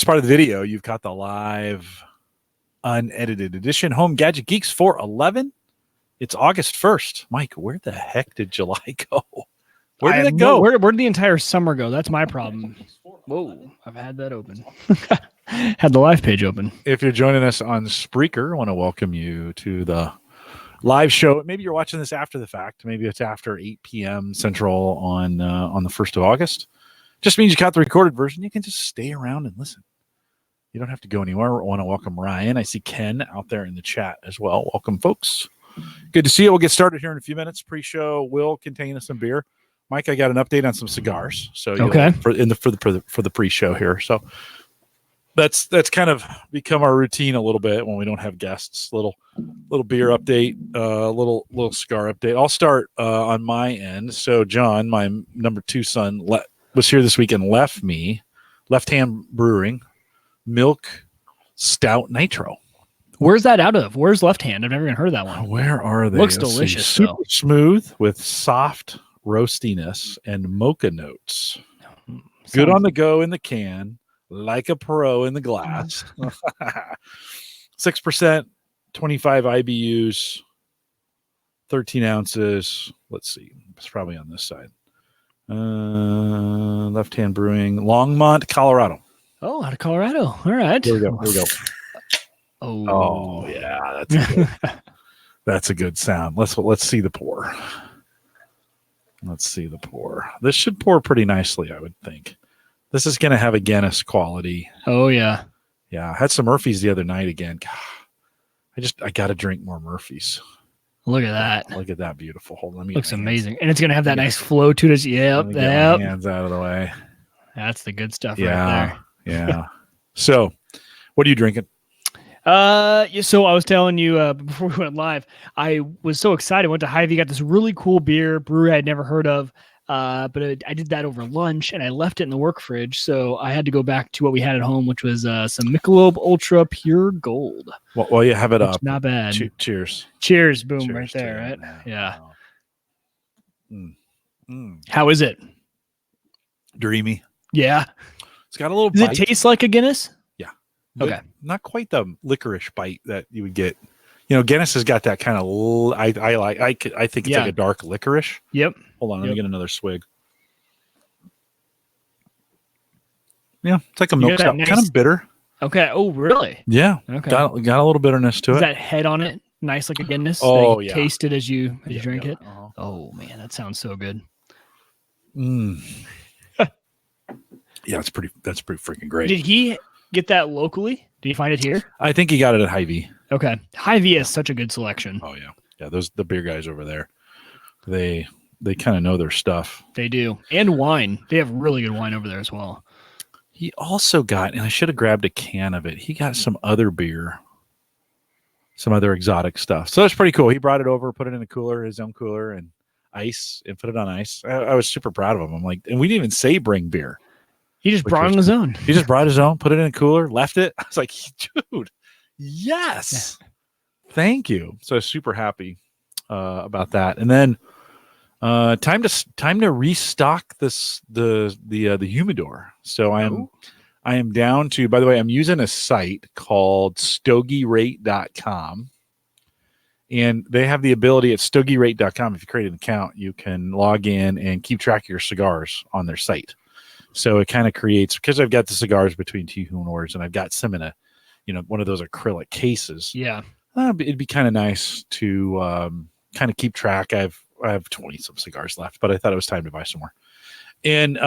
As part of the video, you've got the live unedited edition Home Gadget Geeks 411. It's August 1st. Mike, where the heck did July go? Where did it go? Where did the entire summer go? That's my problem. Whoa, I've had that open. Had the live page open. If you're joining us on Spreaker, I want to welcome you to the live show. Maybe you're watching this after the fact. Maybe it's after 8 p.m. Central on the 1st of August. Just means you got the recorded version. You can just stay around and listen. You don't have to go anywhere. I want to welcome Ryan. I see Ken out there in the chat as well. Welcome, folks. Good to see you. We'll get started here in a few minutes. Pre-show will contain some beer. Mike, I got an update on some cigars. So okay, for the pre-show here. So that's kind of become our routine a little bit when we don't have guests. Little beer update, little cigar update. I'll start on my end. So John, my number 2 son, was here this week and left me Left Hand Brewing Milk Stout Nitro. Where's that out of? Where's Left Hand? I've never even heard of that one. Where are they? Looks delicious. Super smooth with soft roastiness and mocha notes. Good on the go in the can, like a pro in the glass. 6%, 25 IBUs, 13 ounces. Let's see. It's probably on this side. Left Hand Brewing, Longmont, Colorado. Oh, out of Colorado. All right. Here we go. Oh yeah, that's a good sound. Let's see the pour. Let's see the pour. This should pour pretty nicely, I would think. This is going to have a Guinness quality. Oh yeah. Yeah, I had some Murphys the other night again. God, I got to drink more Murphys. Look at that. Look at that beautiful. Hold on. Looks amazing. And it's going to have that nice flow to it. Yep. Get my hands out of the way. That's the good stuff right there. Yeah. So, what are you drinking? So I was telling you before we went live, I was so excited. I went to Hy-Vee, got this really cool brewery I'd never heard of. But I did that over lunch and I left it in the work fridge. So I had to go back to what we had at home, which was some Michelob Ultra Pure Gold. Well, you have it up. Not bad. Cheers. Cheers. Boom. Cheers right there. Right. Yeah. Wow. How is it? Dreamy. Yeah. It's got a little Does bite. It taste like a Guinness? Yeah. Okay. Not quite the licorice bite that you would get. You know, Guinness has got that kind of. I think it's like a dark licorice. Yep. Hold on, let me get another swig. Yeah, it's like a milk stout, kind of bitter. Okay. Oh, really? Yeah. Okay. Got a little bitterness to it. Is that head on it nice like a Guinness? Oh, yeah. Taste it as you drink it. Uh-huh. Oh man, that sounds so good. Yeah, that's pretty freaking great. Did he get that locally? Did you find it here? I think he got it at Hy-Vee. Okay. Hy-Vee has such a good selection. Oh yeah. Yeah, the beer guys over there. They kind of know their stuff. They do. And wine. They have really good wine over there as well. He also got, and I should have grabbed a can of it. He got some other beer, some other exotic stuff. So that's pretty cool. He brought it over, put it in a cooler, his own cooler, and ice, and put it on ice. I was super proud of him. I'm like, and we didn't even say bring beer. He just brought his own. He just brought his own, put it in a cooler, left it. I was like, dude, yes. Thank you. So I was super happy about that. And then time to restock the humidor. So I am down to, by the way, I'm using a site called StogieRate.com. And they have the ability at StogieRate.com. If you create an account, you can log in and keep track of your cigars on their site. So it kind of creates, because I've got the cigars between two humidors and I've got some in one of those acrylic cases. Yeah. It'd be kind of nice to kind of keep track. I have 20 some cigars left, but I thought it was time to buy some more. And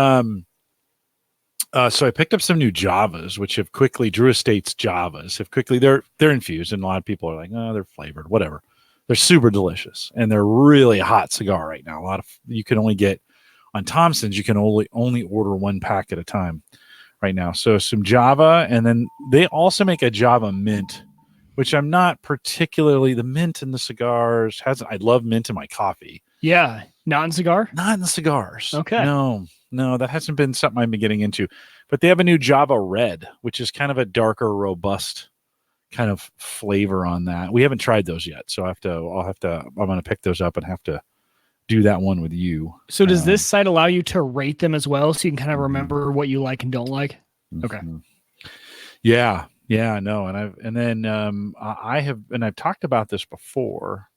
so I picked up some new Javas, which have quickly, Drew Estates Javas have quickly, they're infused, and a lot of people are like, oh, they're flavored, whatever. They're super delicious, and they're really a hot cigar right now. You can only get on Thompson's, you can only order 1 pack at a time right now. So some Java, and then they also make a Java mint, which I'm not particularly, the mint in the cigars I love mint in my coffee. Yeah. Not in cigar? Not in the cigars. Okay. No, that hasn't been something I've been getting into. But they have a new Java Red, which is kind of a darker, robust kind of flavor on that. We haven't tried those yet, so I'm going to pick those up and have to do that one with you. So does this site allow you to rate them as well, so you can kind of remember what you like and don't like? Mm-hmm. Okay. Yeah, yeah, no, I've talked about this before,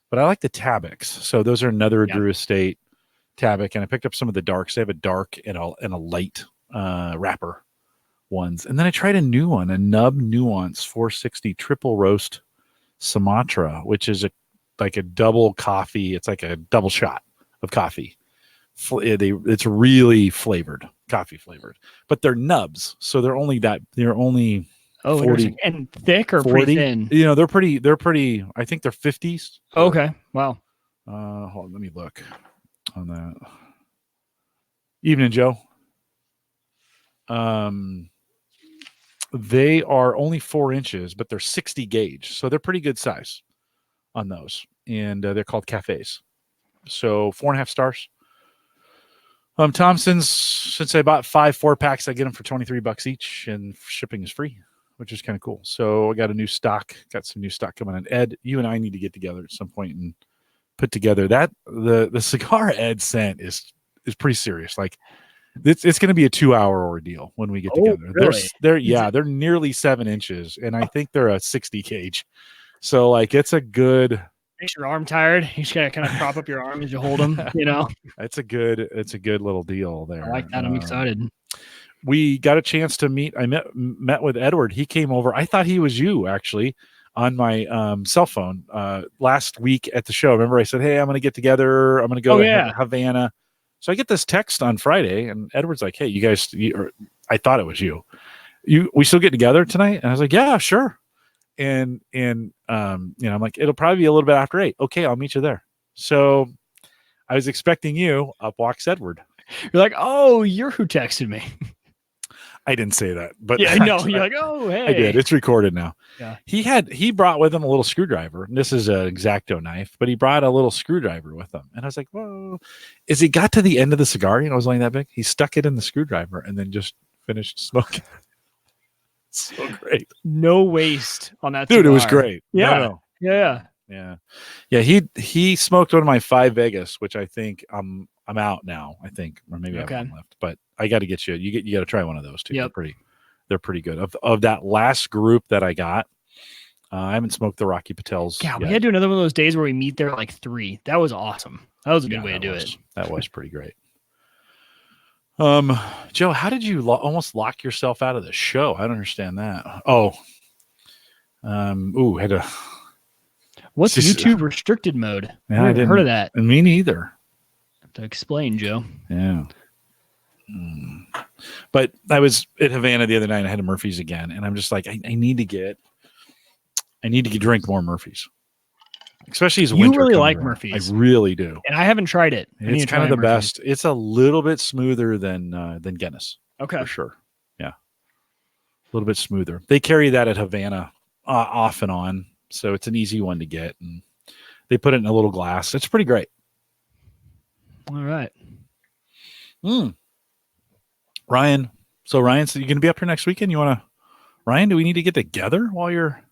but I like the Tabics. So those are another Yeah. Drew Estate Tabic, and I picked up some of the darks. They have a dark and a light wrapper ones, and then I tried a new one, a Nub Nuance 460 triple roast Sumatra, which is like a double coffee. It's like a double shot of coffee. It's really flavored, coffee flavored, but they're nubs, so they're only 40, interesting. And thick or 40. pretty thin? You know, they're pretty. I think they're 50s. Okay. Wow. Hold on, let me look on that. Evening, Joe. They are only 4 inches, but they're 60 gauge, so they're pretty good size on those, and they're called cafes. So 4.5 stars. Thompson's, since I bought 5 4-packs, I get them for $23 each, and shipping is free, which is kind of cool. So I got some new stock coming in. Ed, you and I need to get together at some point and put together that the cigar Ed sent is pretty serious. Like it's going to be a 2-hour ordeal when we get together. Really? They're nearly 7 inches, and I think they're a 60 gauge. So like it's a good. Makes your arm tired. You just gotta kind of prop up your arm as you hold them. You know, it's a good little deal there. I like that. I'm excited. We got a chance to meet. I met with Edward. He came over. I thought he was you actually on my cell phone last week at the show. Remember I said, hey, I'm going to get together. I'm going to go to Havana. So I get this text on Friday, and Edward's like, hey, you guys, I thought it was you. We still get together tonight? And I was like, yeah, sure. And I'm like, it'll probably be a little bit after 8. Okay, I'll meet you there. So I was expecting you. Up walks Edward. You're like, oh, you're who texted me. I didn't say that, but yeah, I know. You're like, oh, hey. I did. It's recorded now. Yeah. He brought with him a little screwdriver. And this is an X-Acto knife, but he brought a little screwdriver with him. And I was like, whoa. As he got to the end of the cigar, it was only that big. He stuck it in the screwdriver and then just finished smoking. So great. No waste on that dude. Cigar. It was great. Yeah. No. Yeah. He smoked one of my 5 Vegas, which I think I'm out now. I think, or maybe I have one left. But I got to get you. You got to try one of those too. Yep. They're pretty good. Of that last group that I got, I haven't smoked the Rocky Patels. Yeah, we had to do another one of those days where we meet there like 3. That was awesome. That was a good way to do it. That was pretty great. Joe, how did you almost lock yourself out of the show? I don't understand that. Had to. What's YouTube restricted mode? Yeah, I didn't heard of that. And me neither. Have to explain, Joe. Yeah. But I was at Havana the other night and I had a Murphy's again, and I'm just like, I need to drink more Murphy's. Especially as winter. You really like around. Murphy's. I really do. And I haven't tried it. It's kind of the best. It's a little bit smoother than Guinness. Okay. For sure. Yeah. A little bit smoother. They carry that at Havana off and on. So it's an easy one to get. And they put it in a little glass. It's pretty great. All right. Ryan. So you're going to be up here next weekend? Ryan, do we need to get together while you're...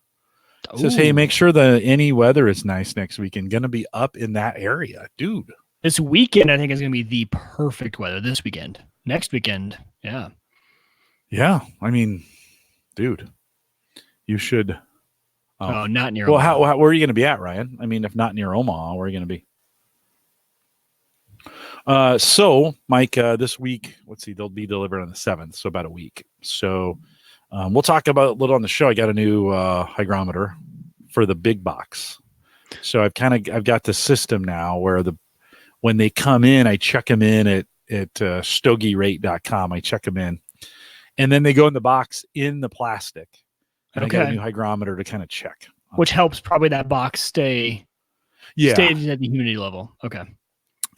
It says, hey, make sure the any weather is nice next weekend. Going to be up in that area, dude. This weekend, I think, is going to be the perfect weather. This weekend. Next weekend, yeah. Yeah, I mean, dude, you should... not near Omaha. Omaha. Where are you going to be at, Ryan? I mean, if not near Omaha, where are you going to be? So, Mike, this week, let's see, they'll be delivered on the 7th, so about a week. So we'll talk about a little on the show. I got a new hygrometer for the big box. So I've got the system now where when they come in, I check them in at stogierate.com. I check them in, and then they go in the box in the plastic. And I got a new hygrometer to kind of check. Which helps probably that box stay at the humidity level. Okay.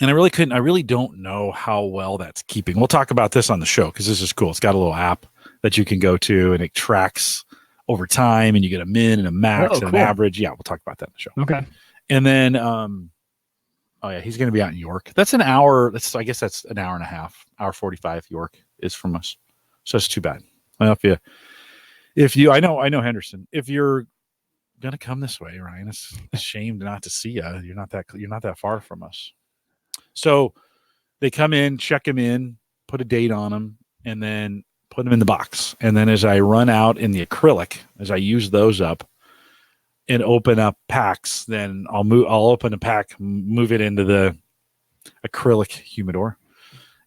And I really don't know how well that's keeping. We'll talk about this on the show because this is cool. It's got a little app that you can go to and it tracks over time and you get a min and a max and an average. Yeah, we'll talk about that in the show. Okay. And then, he's going to be out in York. That's an hour. I guess that's an hour and a half, hour 45 York is from us. So it's too bad. Well, I know Henderson, if you're going to come this way, Ryan, it's a shame not to see you. You're not that far from us. So they come in, check them in, put a date on them, and then put them in the box. And then as I run out in the acrylic, as I use those up and open up packs, then I'll open a pack, move it into the acrylic humidor,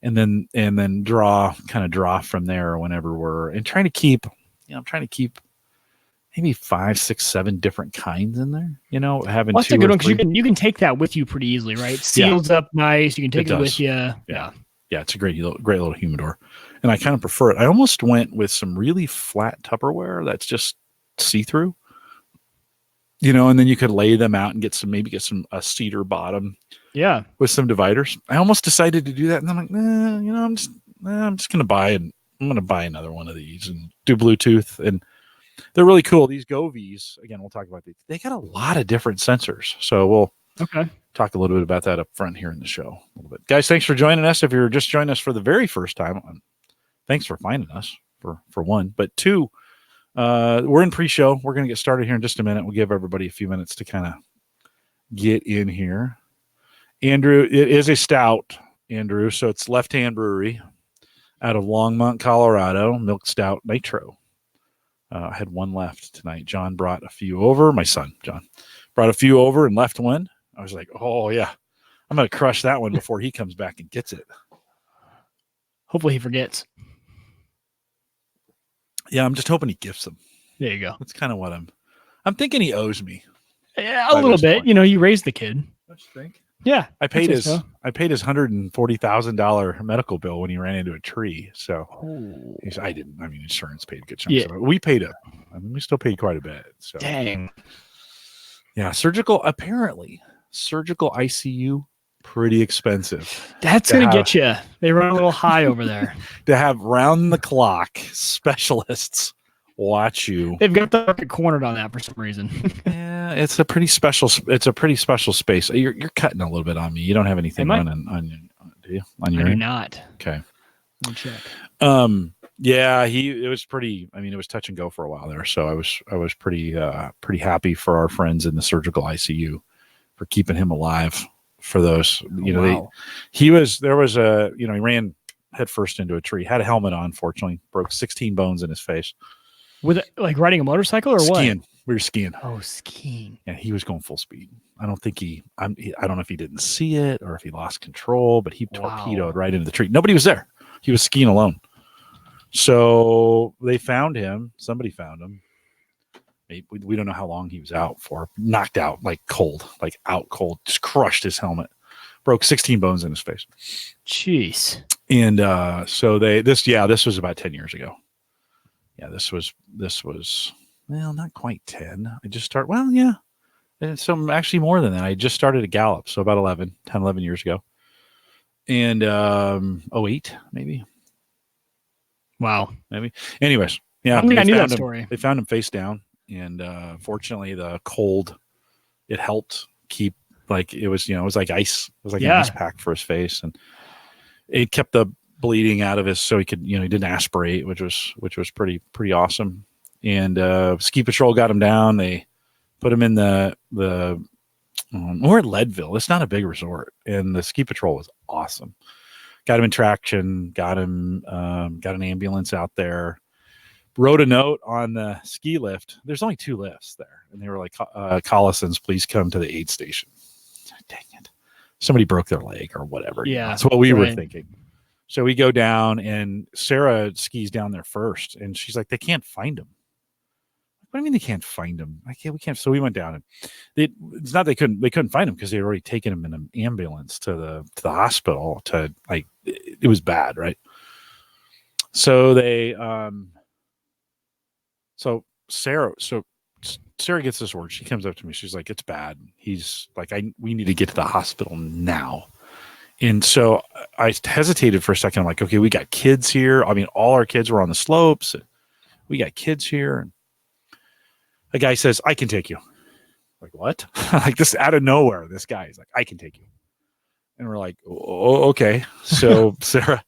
and then draw from there whenever I'm trying to keep maybe 5, 6, 7 different kinds in there, having Well, that's two a good or one because three. you can take that with you pretty easily, right? Seals up nice. You can take it with you. Yeah. It's a great little humidor, and I kind of prefer it. I almost went with some really flat Tupperware that's just see-through, and then you could lay them out and get a cedar bottom. Yeah. With some dividers. I almost decided to do that, and I'm like, I'm just gonna I'm gonna buy another one of these and do Bluetooth, and they're really cool. These Govies, again, we'll talk about these. They got a lot of different sensors, so we'll talk a little bit about that up front here in the show a little bit. Guys, thanks for joining us. If you're just joining us for the very first time, thanks for finding us for one, but two, we're in pre-show. We're gonna get started here in just a minute. We'll give everybody a few minutes to kind of get in here. Andrew, it is a stout, Andrew. So it's Left Hand Brewery out of Longmont, Colorado, milk stout nitro. I had one left tonight. John brought a few over. My son, John, brought a few over and left one. I was like, oh, yeah, I'm going to crush that one before he comes back and gets it. Hopefully he forgets. Yeah, I'm just hoping he gifts them. There you go. That's kind of what I'm thinking he owes me. Yeah, a little bit. Point. You raised the kid. Don't you think? Yeah, I paid his $140,000 medical bill when he ran into a tree. So I didn't. I mean, insurance paid a good chunk of it. We paid up. I mean, we still paid quite a bit. So dang. Yeah, surgical ICU, pretty expensive. That's gonna get you. They run a little high over there. To have round the clock specialists watch you. They've got the market cornered on that for some reason. Yeah, it's a pretty special space. You're cutting a little bit on me. You don't have anything running on you, do you? On your I do end? not. Okay. Let me check. Yeah, it was pretty. I mean, it was touch and go for a while there. So I was pretty happy for our friends in the surgical ICU for keeping him alive for those. He ran headfirst into a tree, had a helmet on, fortunately, broke 16 bones in his face. With riding a motorcycle or skiing. What? We were skiing. Oh, skiing. Yeah, he was going full speed. I don't think I don't know if he didn't see it or if he lost control, but he torpedoed right into the tree. Nobody was there. He was skiing alone. So they found him. Somebody found him. We don't know how long he was out for. Knocked out, like cold, like out cold. Just crushed his helmet. Broke 16 bones in his face. Jeez. And so this was about 10 years ago. Yeah, this was well, not quite 10. I just started, well, yeah. And so actually more than that. I just started at Gallup, so about 11 years ago. And 08, maybe. Wow. Maybe. Anyways, yeah. I think I knew that story. They found him face down, and fortunately the cold, it helped keep, like, it was like ice. It was like an ice pack for his face, and it kept the bleeding out of his, so he could, he didn't aspirate, which was pretty awesome. And ski patrol got him down. They put him in we're at Leadville. It's not a big resort, and the ski patrol was awesome. Got him in traction. Got him. Got an ambulance out there. Wrote a note on the ski lift. There's only 2 lifts there, and they were like, "Collisons, please come to the aid station." Dang it! Somebody broke their leg or whatever. Yeah, that's what we were thinking. So we go down, and Sarah skis down there first, and she's like, "They can't find him." What do you mean they can't find him? We can't. So we went down, and it's not they couldn't find him because they had already taken him in an ambulance to the hospital. To, like, it was bad, right? So they Sarah gets this word. She comes up to me. She's like, "It's bad. He's like, we need to get to the hospital now." And so I hesitated for a second. I'm like, okay, we got kids here. I mean, all our kids were on the slopes. We got kids here. And a guy says, "I can take you." Like, what? Like, this out of nowhere, this guy is like, "I can take you." And we're like, "Oh, okay." So Sarah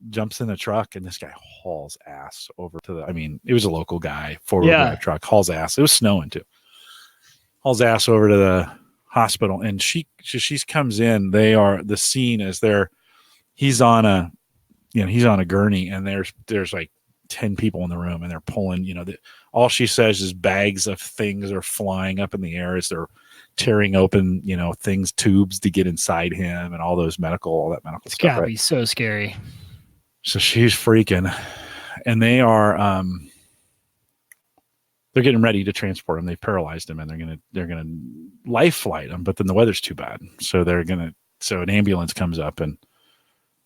jumps in the truck, and this guy hauls ass over to it was a local guy, 4-wheel drive truck, hauls ass. It was snowing too. Hauls ass over to the hospital, and she comes in. The scene is he's on a he's on a gurney, and there's like 10 people in the room, and they're pulling, all she says is bags of things are flying up in the air as they're tearing open, tubes to get inside him, and all that medical It's stuff. gotta be so scary. So she's freaking, and they are, they're getting ready to transport him. They've paralyzed him, and they're gonna life flight him, but then the weather's too bad, so so an ambulance comes up, and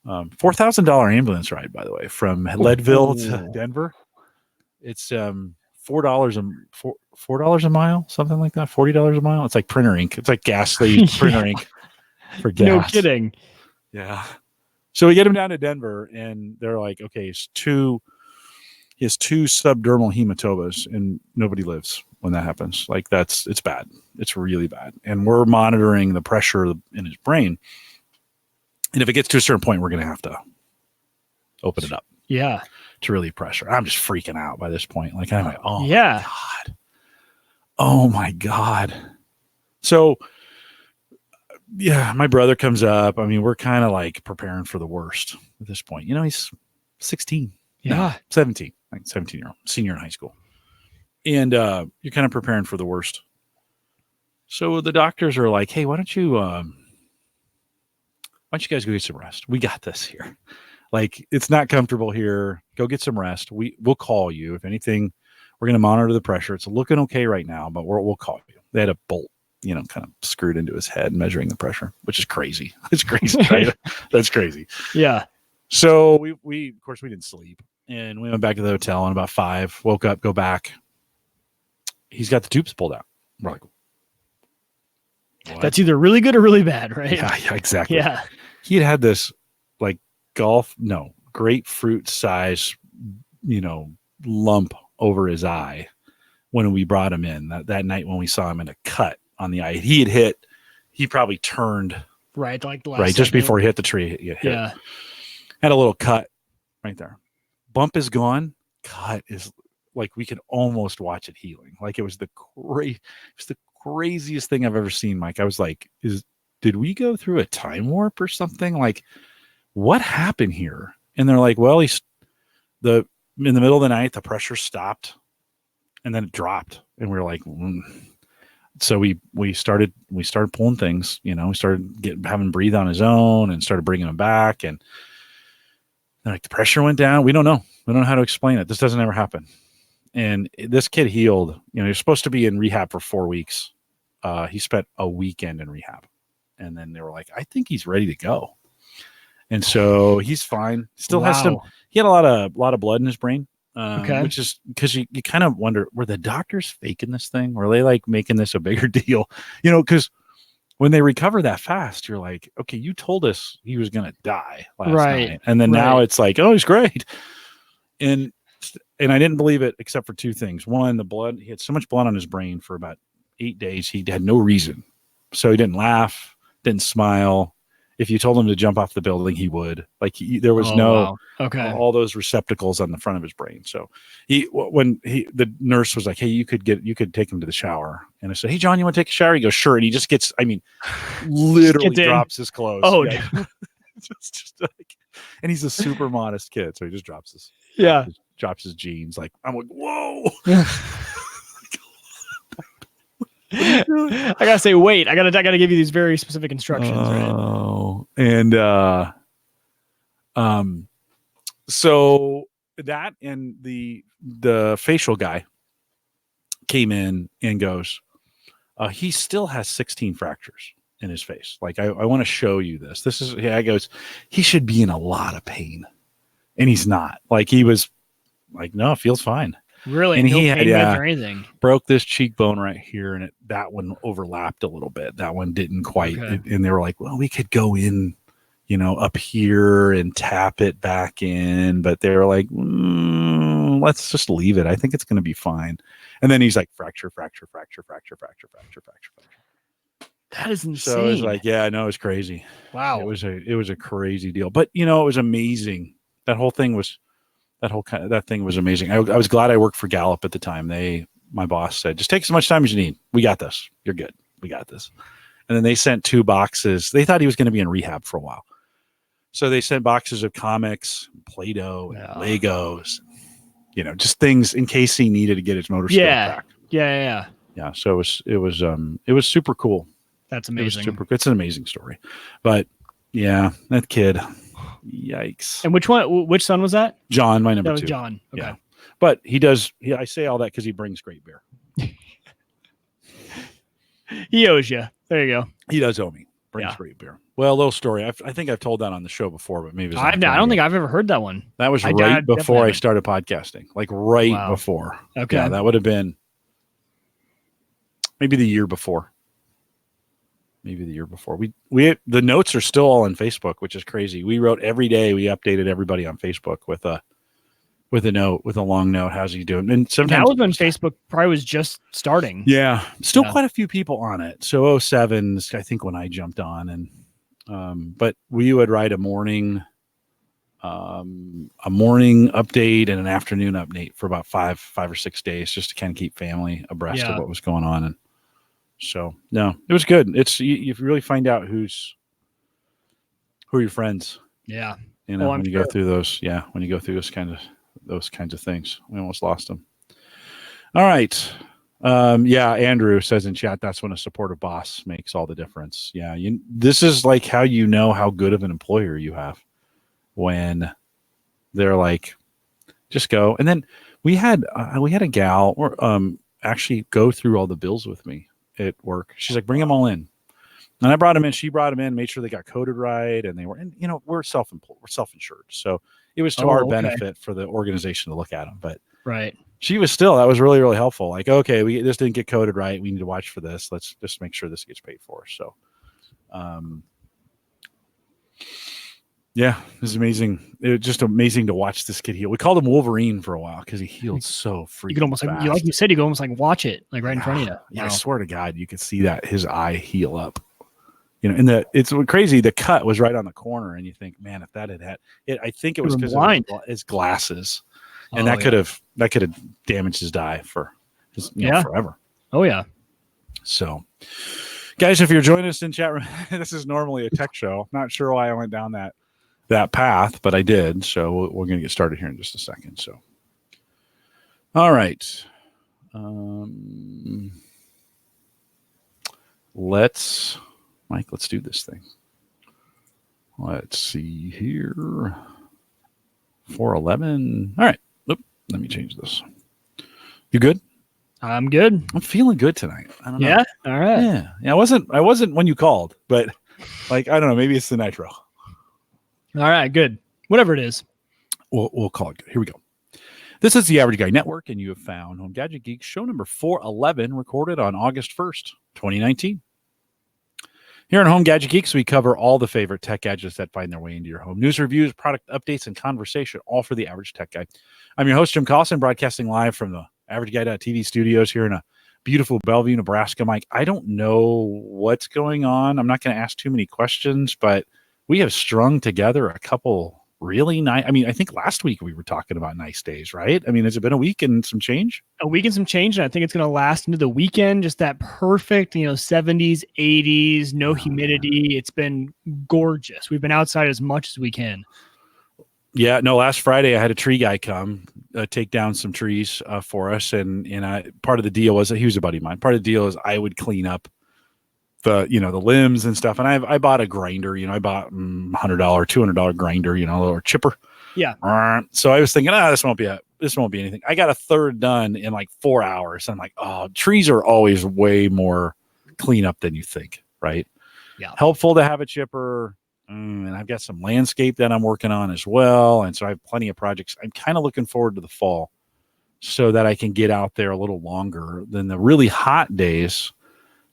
$4,000 ambulance ride, by the way, from Leadville to Denver. It's $4 a mile, something like that. $40 a mile. It's like printer ink. It's like gas. They use printer ink for gas. No kidding. Yeah. So we get him down to Denver, and they're like, okay, he has 2 subdermal hematomas, and nobody lives when that happens. Like it's bad. It's really bad. And we're monitoring the pressure in his brain. And if it gets to a certain point, we're going to have to open it up. Yeah. To relieve pressure. I'm just freaking out by this point. Like, I'm like, oh, yeah. my God. Oh, my God. So, yeah, my brother comes up. I mean, we're kind of like preparing for the worst at this point. He's 16. Yeah. No, 17. Like 17-year-old, senior in high school. And you're kind of preparing for the worst. So the doctors are like, hey, why don't you guys go get some rest? We got this here. Like, it's not comfortable here. Go get some rest. We'll call you. If anything, we're going to monitor the pressure. It's looking okay right now, but we'll call you. They had a bolt, kind of screwed into his head measuring the pressure, which is crazy. It's crazy, right? That's crazy. Yeah. So we of course we didn't sleep, and we went back to the hotel, and about 5, woke up, go back. He's got the tubes pulled out. We're like, what? That's either really good or really bad, right? Yeah, exactly. Yeah. He had this like grapefruit size, lump over his eye when we brought him in that night when we saw him in a cut on the eye. He probably turned right, like the last just before he hit the tree. Yeah. Had a little cut right there. Bump is gone. Cut is like we could almost watch it healing. Like it was the craziest thing I've ever seen, Mike. I was like, did we go through a time warp or something? Like, what happened here? And they're like, well, in the middle of the night, the pressure stopped, and then it dropped, and we were like, so we started pulling things. We started having him breathe on his own, and started bringing him back, and they're like, the pressure went down. We don't know how to explain it. This doesn't ever happen. And this kid healed. You're supposed to be in rehab for 4 weeks. He spent a weekend in rehab, and then they were like, I think he's ready to go. And so he's fine. Still has he had a lot of blood in his brain, which is because you kind of wonder, were the doctors faking this thing? Were they like making this a bigger deal? Because when they recover that fast, you're like, okay, you told us he was going to die last night. And then now it's like, oh, he's great. And I didn't believe it except for 2 things. One, the blood, he had so much blood on his brain for about 8 days. He had no reason. So he didn't laugh, didn't smile. If you told him to jump off the building, he would. Like there was all those receptacles on the front of his brain. So the nurse was like, hey, you could take him to the shower. And I said, hey, John, you want to take a shower? He goes, sure. And he just gets, literally drops his clothes. Oh, yeah. just like, and he's a super modest kid. So he just drops his jeans. Like, I'm like, whoa. I gotta say, wait. I gotta give you these very specific instructions, right? And so that and the facial guy came in and goes, he still has 16 fractures in his face. Like, I want to show you this. I goes, he should be in a lot of pain, and he's not. Like, he was like, no, it feels fine. Really? And no he pain meds or anything. Broke this cheekbone right here, and that one overlapped a little bit. That one didn't quite. Okay. And they were like, well, we could go in, up here and tap it back in. But they were like, let's just leave it. I think it's going to be fine. And then he's like, fracture. That is insane. So I was like, yeah, I know, it's crazy. Wow. It was a crazy deal. But, it was amazing. That thing was amazing. I was glad I worked for Gallup at the time. My boss said, just take as much time as you need. We got this. You're good. We got this. And then they sent 2 boxes. They thought he was going to be in rehab for a while. So they sent boxes of comics, Play-Doh, Yeah. Legos, just things in case he needed to get his motor skills back. Yeah. Yeah. So it was super cool. That's It was amazing. super. It's an amazing story, but yeah, that kid, yikes. And which son was that? John, my number That was 2. John. Okay. Yeah. But he does. I say all that because he brings great beer. He owes you. There you go. He does owe me. Brings Yeah. great beer. Well, a little story. I think I've told that on the show before, but maybe I don't think I've ever heard that one. that was I right before definitely I haven't. started podcasting. Like right Wow. before. Okay. Yeah, that would have been maybe the year before. Maybe the year before. We the notes are still all on Facebook, which is crazy. We wrote every day. We updated everybody on Facebook with a note, with a long note. How's he doing? And sometimes that was when Facebook probably was just starting. Yeah, still Yeah. quite a few people on it. So 07 is, I think, when I jumped on, and but we would write a morning update and an afternoon update for about five or 6 days, just to kind of keep family abreast of what was going on. And so, no, it was good. It's you really find out who are your friends. Yeah. When you go through those. Yeah, when you go through those kinds of things. We almost lost them. All right. Andrew says in chat, that's when a supportive boss makes all the difference. Yeah, this is like how you know how good of an employer you have, when they're like, just go. And then we had a gal actually go through all the bills with me at work. She's like, bring them all in. And I brought them in. She brought them in, made sure they got coded right, and they were. And we're self-employed, we're self-insured, so it was to our benefit for the organization to look at them. But right. She was still, that was really, really helpful. Like, okay, this didn't get coded right. We need to watch for this. Let's just make sure this gets paid for. So, yeah, it was amazing. It was just amazing to watch this kid heal. We called him Wolverine for a while because he healed so freaking You could almost fast. like you said, you could almost like watch it like right in front of you. Yeah, wow. I swear to God, you could see that his eye heal up. And it's crazy. The cut was right on the corner, and you think, man, if that had it, I think it was because of his glasses. And that could have damaged his eye for forever. Oh yeah. So, guys, if you're joining us in chat room, this is normally a tech show. Not sure why I went down that path, but I did. So we're going to get started here in just a second. So, all right, let's do this thing. Let's see here. 411. All right. Let me change this. You good? I'm good. I'm feeling good tonight. I don't know. Yeah. All right. Yeah. I wasn't when you called, but like, I don't know. Maybe it's the nitro. All right. Good. Whatever it is. We'll call it good. Here we go. This is the Average Guy Network, and you have found Home Gadget Geeks show number 411, recorded on August 1st, 2019. Here on Home Gadget Geeks, we cover all the favorite tech gadgets that find their way into your home. News, reviews, product updates, and conversation, all for the average tech guy. I'm your host, Jim Collison, broadcasting live from the AverageGuy.tv studios here in a beautiful Bellevue, Nebraska. Mike, I don't know what's going on. I'm not going to ask too many questions, but we have strung together a couple really nice. I mean, I think last week we were talking about nice days, right? I mean, has it been a week and some change? A week and some change, and I think it's going to last into the weekend. Just that perfect, 70s, 80s, no humidity. It's been gorgeous. We've been outside as much as we can. Yeah, no, last Friday I had a tree guy come take down some trees for us. And part of the deal was that he was a buddy of mine. Part of the deal is I would clean up the limbs and stuff. And I bought a grinder, I bought $100, $200 grinder, or chipper. Yeah. So I was thinking, this won't be anything. I got a third done in like 4 hours. I'm like, oh, trees are always way more cleanup than you think, right? Yeah. Helpful to have a chipper. And I've got some landscape that I'm working on as well. And so I have plenty of projects. I'm kind of looking forward to the fall so that I can get out there a little longer than the really hot days.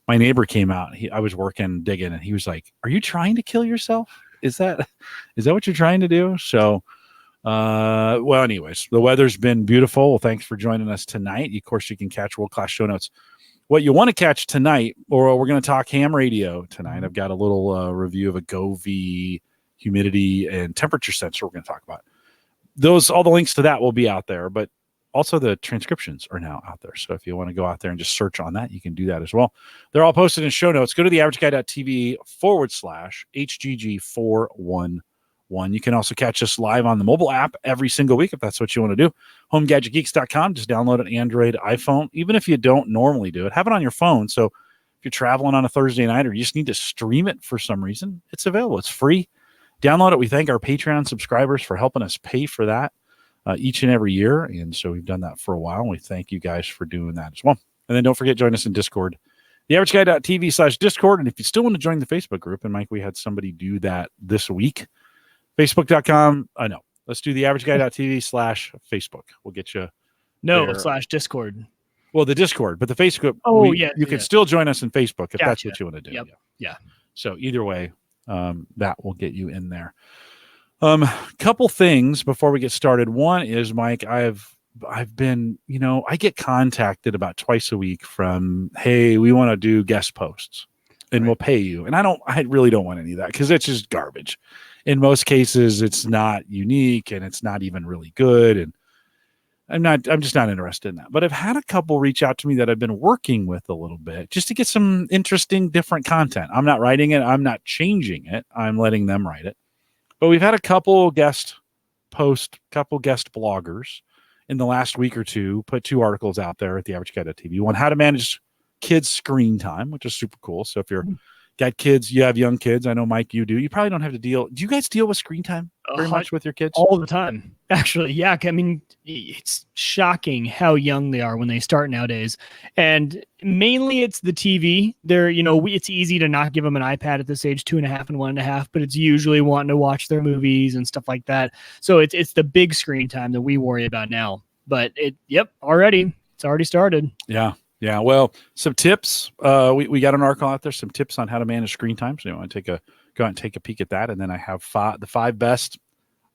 My neighbor came out. I was working, digging, and he was like, "Are you trying to kill yourself? Is that what you're trying to do?" So, well, anyways, the weather's been beautiful. Well, thanks for joining us tonight. Of course, you can catch world-class show notes. What you want to catch tonight, or we're going to talk ham radio tonight. I've got a little review of a Govee humidity and temperature sensor we're going to talk about. All the links to that will be out there, but also the transcriptions are now out there. So if you want to go out there and just search on that, you can do that as well. They're all posted in show notes. Go to theaverageguy.tv /HGG411. one. You can also catch us live on the mobile app every single week if that's what you want to do. HomeGadgetGeeks.com. Just download an Android, iPhone. Even if you don't normally do it, have it on your phone. So if you're traveling on a Thursday night or you just need to stream it for some reason, it's available. It's free. Download it. We thank our Patreon subscribers for helping us pay for that each and every year. And so we've done that for a while. And we thank you guys for doing that as well. And then don't forget, join us in Discord, theaverageguy.tv/Discord. And if you still want to join the Facebook group, and Mike, we had somebody do that this week, Facebook.com. No, let's do theaverageguy.tv/Facebook. We'll get you. No, there. /Discord. Well, the Discord, but the Facebook. Oh, you can still join us in Facebook if that's what you want to do. Yep. Yeah. So either way, that will get you in there. Couple things before we get started. One is, Mike, I've been, I get contacted about twice a week from, hey, we want to do guest posts and we'll pay you. And I really don't want any of that because it's just garbage. In most cases, it's not unique and it's not even really good. And I'm just not interested in that. But I've had a couple reach out to me that I've been working with a little bit just to get some interesting, different content. I'm not writing it. I'm not changing it. I'm letting them write it. But we've had a couple guest bloggers in the last week or two put 2 articles out there at theaverageguy.tv. One, how to manage kids' screen time, which is super cool. So if you're got kids, you have young kids. I know, Mike, you do. You probably don't have to deal. Do you guys deal with screen time very much with your kids? All the time, actually. Yeah. I mean, it's shocking how young they are when they start nowadays. And mainly it's the TV. It's easy to not give them an iPad at this age, 2.5 and 1.5, but it's usually wanting to watch their movies and stuff like that. So it's the big screen time that we worry about now. But it's already started. Yeah. Yeah, well, some tips. We got an article out there, some tips on how to manage screen time. So you want to go out and take a peek at that. And then I have the 5 best.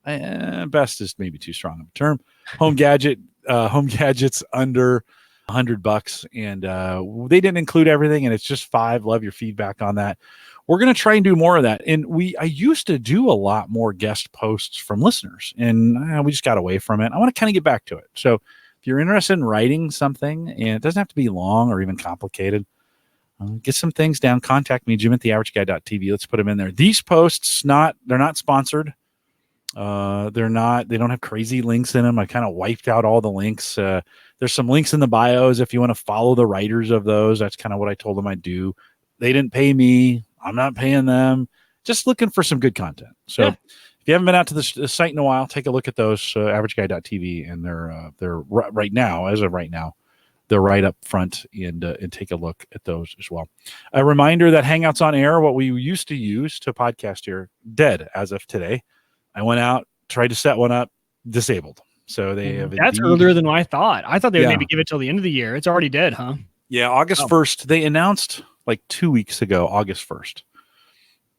Best is maybe too strong of a term. Home gadgets under $100, and they didn't include everything, and it's just 5. Love your feedback on that. We're going to try and do more of that. And I used to do a lot more guest posts from listeners, and we just got away from it. I want to kind of get back to it. So if you're interested in writing something, and it doesn't have to be long or even complicated, get some things down. Contact me, Jim@theaverageguy.tv. Let's put them in there. These posts, they're not sponsored. They don't have crazy links in them. I kind of wiped out all the links. There's some links in the bios if you want to follow the writers of those. That's kind of what I told them I'd do. They didn't pay me. I'm not paying them. Just looking for some good content. So if you haven't been out to the site in a while, take a look at those, averageguy.tv, and they're right now, as of right now, they're right up front, and take a look at those as well. A reminder that Hangouts on Air, what we used to use to podcast here, dead as of today. I went out, tried to set one up, disabled. So they have. That's earlier than I thought. I thought they would maybe give it till the end of the year. It's already dead, huh? Yeah, August 1st. They announced like 2 weeks ago, August 1st.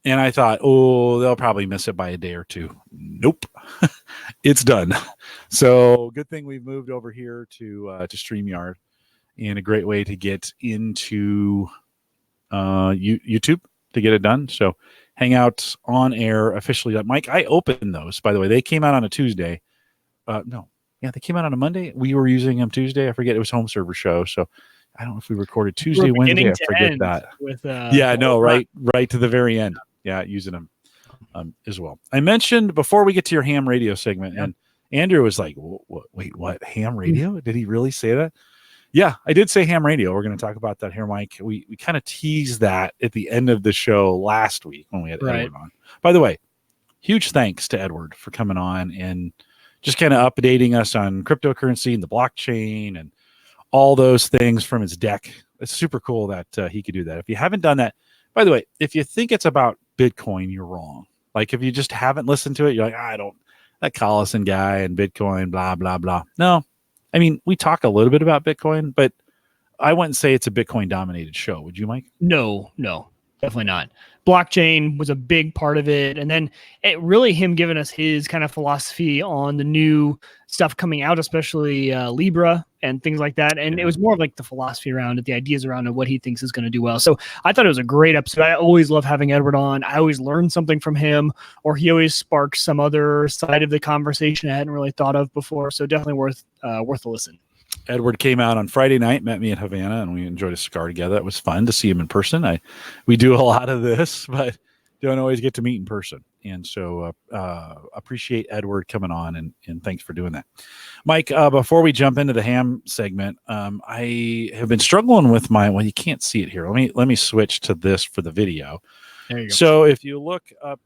And I thought, they'll probably miss it by a day or two. Nope. It's done. So good thing we've moved over here to StreamYard, and a great way to get into YouTube to get it done. So Hangouts on Air officially. Mike, I opened those, by the way. They came out on a Tuesday. They came out on a Monday. We were using them Tuesday. I forget. It was home server show. So I don't know if we recorded Tuesday, Wednesday. I forget that. Right to the very end. Yeah, using them as well. I mentioned before we get to your ham radio segment, and Andrew was like, wait, what? Ham radio? Did he really say that? Yeah, I did say ham radio. We're going to talk about that here, Mike. We kind of teased that at the end of the show last week when we had Edward on. By the way, huge thanks to Edward for coming on and just kind of updating us on cryptocurrency and the blockchain and all those things from his deck. It's super cool that he could do that. If you haven't done that, by the way, if you think it's about Bitcoin, you're wrong. Like if you just haven't listened to it, you're like, that Collison guy and Bitcoin, blah, blah, blah. No, I mean, we talk a little bit about Bitcoin, but I wouldn't say it's a Bitcoin dominated show. Would you, Mike? No, definitely not. Blockchain was a big part of it. And then him giving us his kind of philosophy on the new stuff coming out, especially Libra and things like that. And it was more of like the philosophy around it, the ideas around it, what he thinks is going to do well. So I thought it was a great episode. I always love having Edward on. I always learn something from him, or he always sparks some other side of the conversation I hadn't really thought of before. So definitely worth a listen. Edward came out on Friday night, met me in Havana, and we enjoyed a cigar together. It was fun to see him in person. We do a lot of this, but don't always get to meet in person. And so appreciate Edward coming on, and thanks for doing that. Mike, before we jump into the ham segment, I have been struggling with well, you can't see it here. Let me switch to this for the video. There you go. So if you look up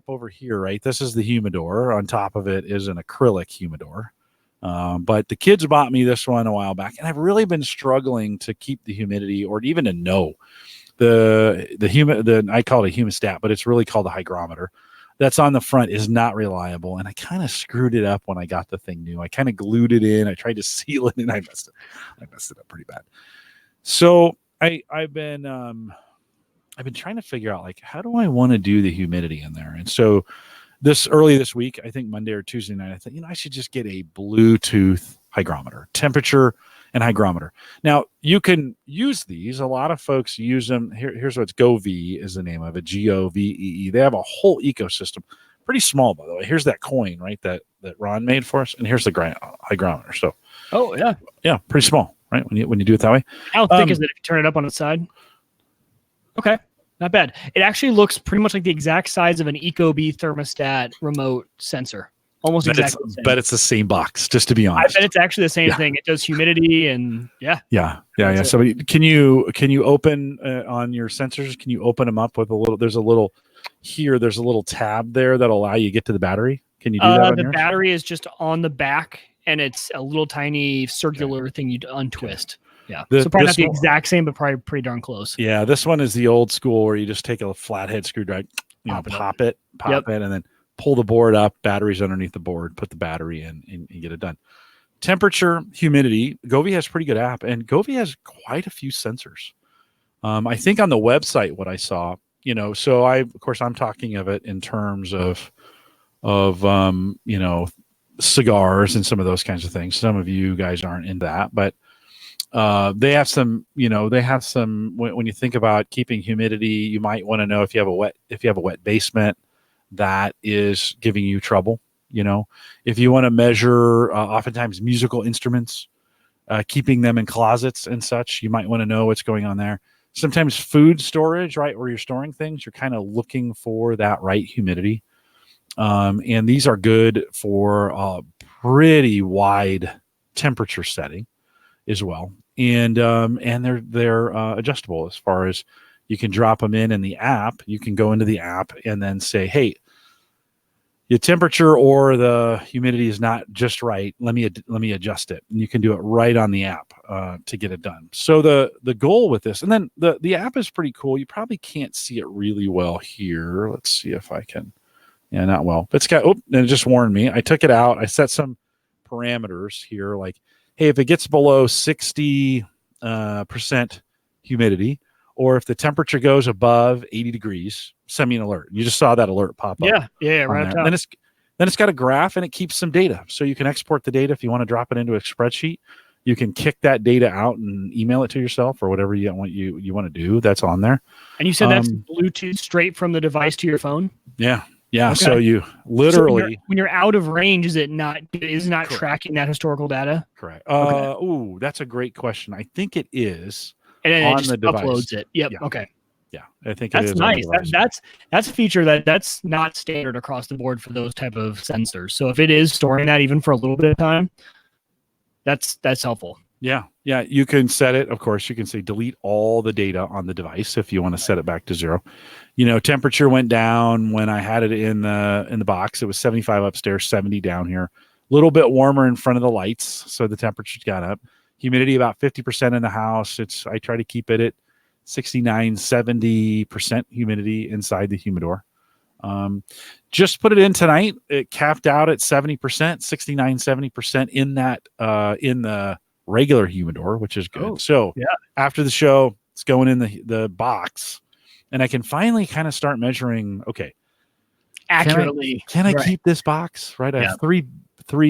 over here, right, this is the humidor. On top of it is an acrylic humidor. But the kids bought me this one a while back, and I've really been struggling to keep the humidity, or even to know I call it a humidistat, but it's really called a hygrometer. That's on the front is not reliable, and I kind of screwed it up when I got the thing new. I kind of glued it in. I tried to seal it, and I messed it up pretty bad. So I've been trying to figure out, like, how do I want to do the humidity in there? And so early this week, I think Monday or Tuesday night, I thought, I should just get a Bluetooth hygrometer, temperature and hygrometer. Now, you can use these. A lot of folks use them. Here's what's GoVee is the name of it, GOVEE. They have a whole ecosystem. Pretty small, by the way. Here's that coin, right, that Ron made for us, and here's the hygrometer. So, yeah, pretty small, right, when you do it that way. How thick is it if you turn it up on its side? Okay. Not bad. It actually looks pretty much like the exact size of an Ecobee thermostat remote sensor. Almost exactly the same. But it's the same box, just to be honest. I bet it's actually the same thing. It does humidity and Yeah. So can you open on your sensors? Can you open them up with there's a little tab there that'll allow you to get to the battery? Can you do that on the yours? Battery is just on the back, and it's a little tiny circular thing you untwist. Yeah. So probably not the exact same, but probably pretty darn close. Yeah. This one is the old school where you just take a flathead screwdriver, pop it, and then pull the board up, batteries underneath the board, put the battery in, and get it done. Temperature, humidity. GoVee has a pretty good app, and GoVee has quite a few sensors. I think on the website, what I saw, so I'm talking of it in terms of cigars and some of those kinds of things. Some of you guys aren't in that, but they have some, when you think about keeping humidity, you might want to know if you have a wet basement that is giving you trouble. If you want to measure, oftentimes musical instruments, keeping them in closets and such, you might want to know what's going on there. Sometimes food storage, right, where you're storing things, you're kind of looking for that right humidity. And these are good for a pretty wide temperature setting as well. And they're adjustable as far as you can drop them in the app. You can go into the app and then say, hey, your temperature or the humidity is not just right. Let me adjust it. And you can do it right on the app to get it done. So the goal with this, and then the app is pretty cool. You probably can't see it really well here. Let's see if I can. Yeah, not well. It's got, and it just warned me. I took it out. I set some parameters here, like, hey, if it gets below 60% humidity, or if the temperature goes above 80 degrees, send me an alert. You just saw that alert pop up. Yeah, right up top. Then it's got a graph, and it keeps some data. So you can export the data if you want to drop it into a spreadsheet. You can kick that data out and email it to yourself or whatever you want to do. That's on there. And you said that's Bluetooth straight from the device to your phone? Yeah. Okay. So you literally, when you're out of range, is not tracking that historical data? Correct. Okay. That's a great question. I think it is. And then on it just the device. uploads it. Yep. Yeah. Okay. Yeah, I think that's it is nice. That's a feature that's not standard across the board for those type of sensors. So if it is storing that even for a little bit of time, that's helpful. Yeah. You can set it. Of course, you can say delete all the data on the device if you want to set it back to 0. Temperature went down when I had it in the box. It was 75 upstairs, 70 down here. A little bit warmer in front of the lights, so the temperature's got up. Humidity about 50% in the house. I try to keep it at 69, 70% humidity inside the humidor. Just put it in tonight. It capped out at 70%, 69, 70% in the regular humidor, which is good. After the show, it's going in the box, and I can finally kind of start measuring. Okay, accurately. Can I keep this box? Right, I have three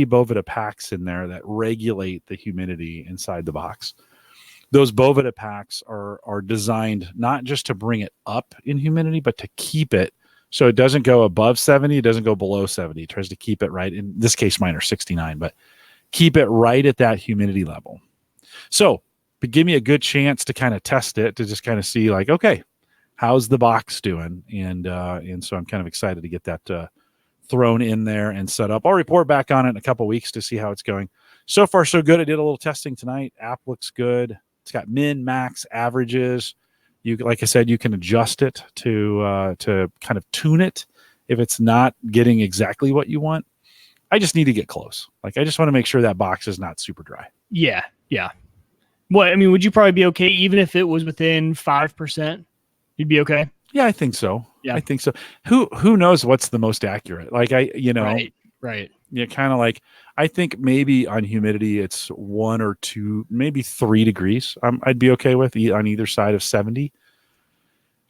Boveda packs in there that regulate the humidity inside the box. Those Boveda packs are designed not just to bring it up in humidity, but to keep it so it doesn't go above 70, it doesn't go below 70. It tries to keep it right. In this case, mine are 69, but keep it right at that humidity level. So give me a good chance to kind of test it, to just kind of see, like, okay, how's the box doing? And so I'm kind of excited to get that thrown in there and set up. I'll report back on it in a couple weeks to see how it's going. So far, so good. I did a little testing tonight. App looks good. It's got min, max, averages. You, like I said, you can adjust it to kind of tune it if it's not getting exactly what you want. I just need to get close. Like, I just want to make sure that box is not super dry. Yeah. Well, I mean, would you probably be okay even if it was within 5%? You'd be okay. Yeah, I think so. Yeah. I think so. Who knows what's the most accurate? Like, Right. Yeah, kind of like, I think maybe on humidity it's 1 or 2, maybe 3 degrees. I'd be okay with on either side of 70.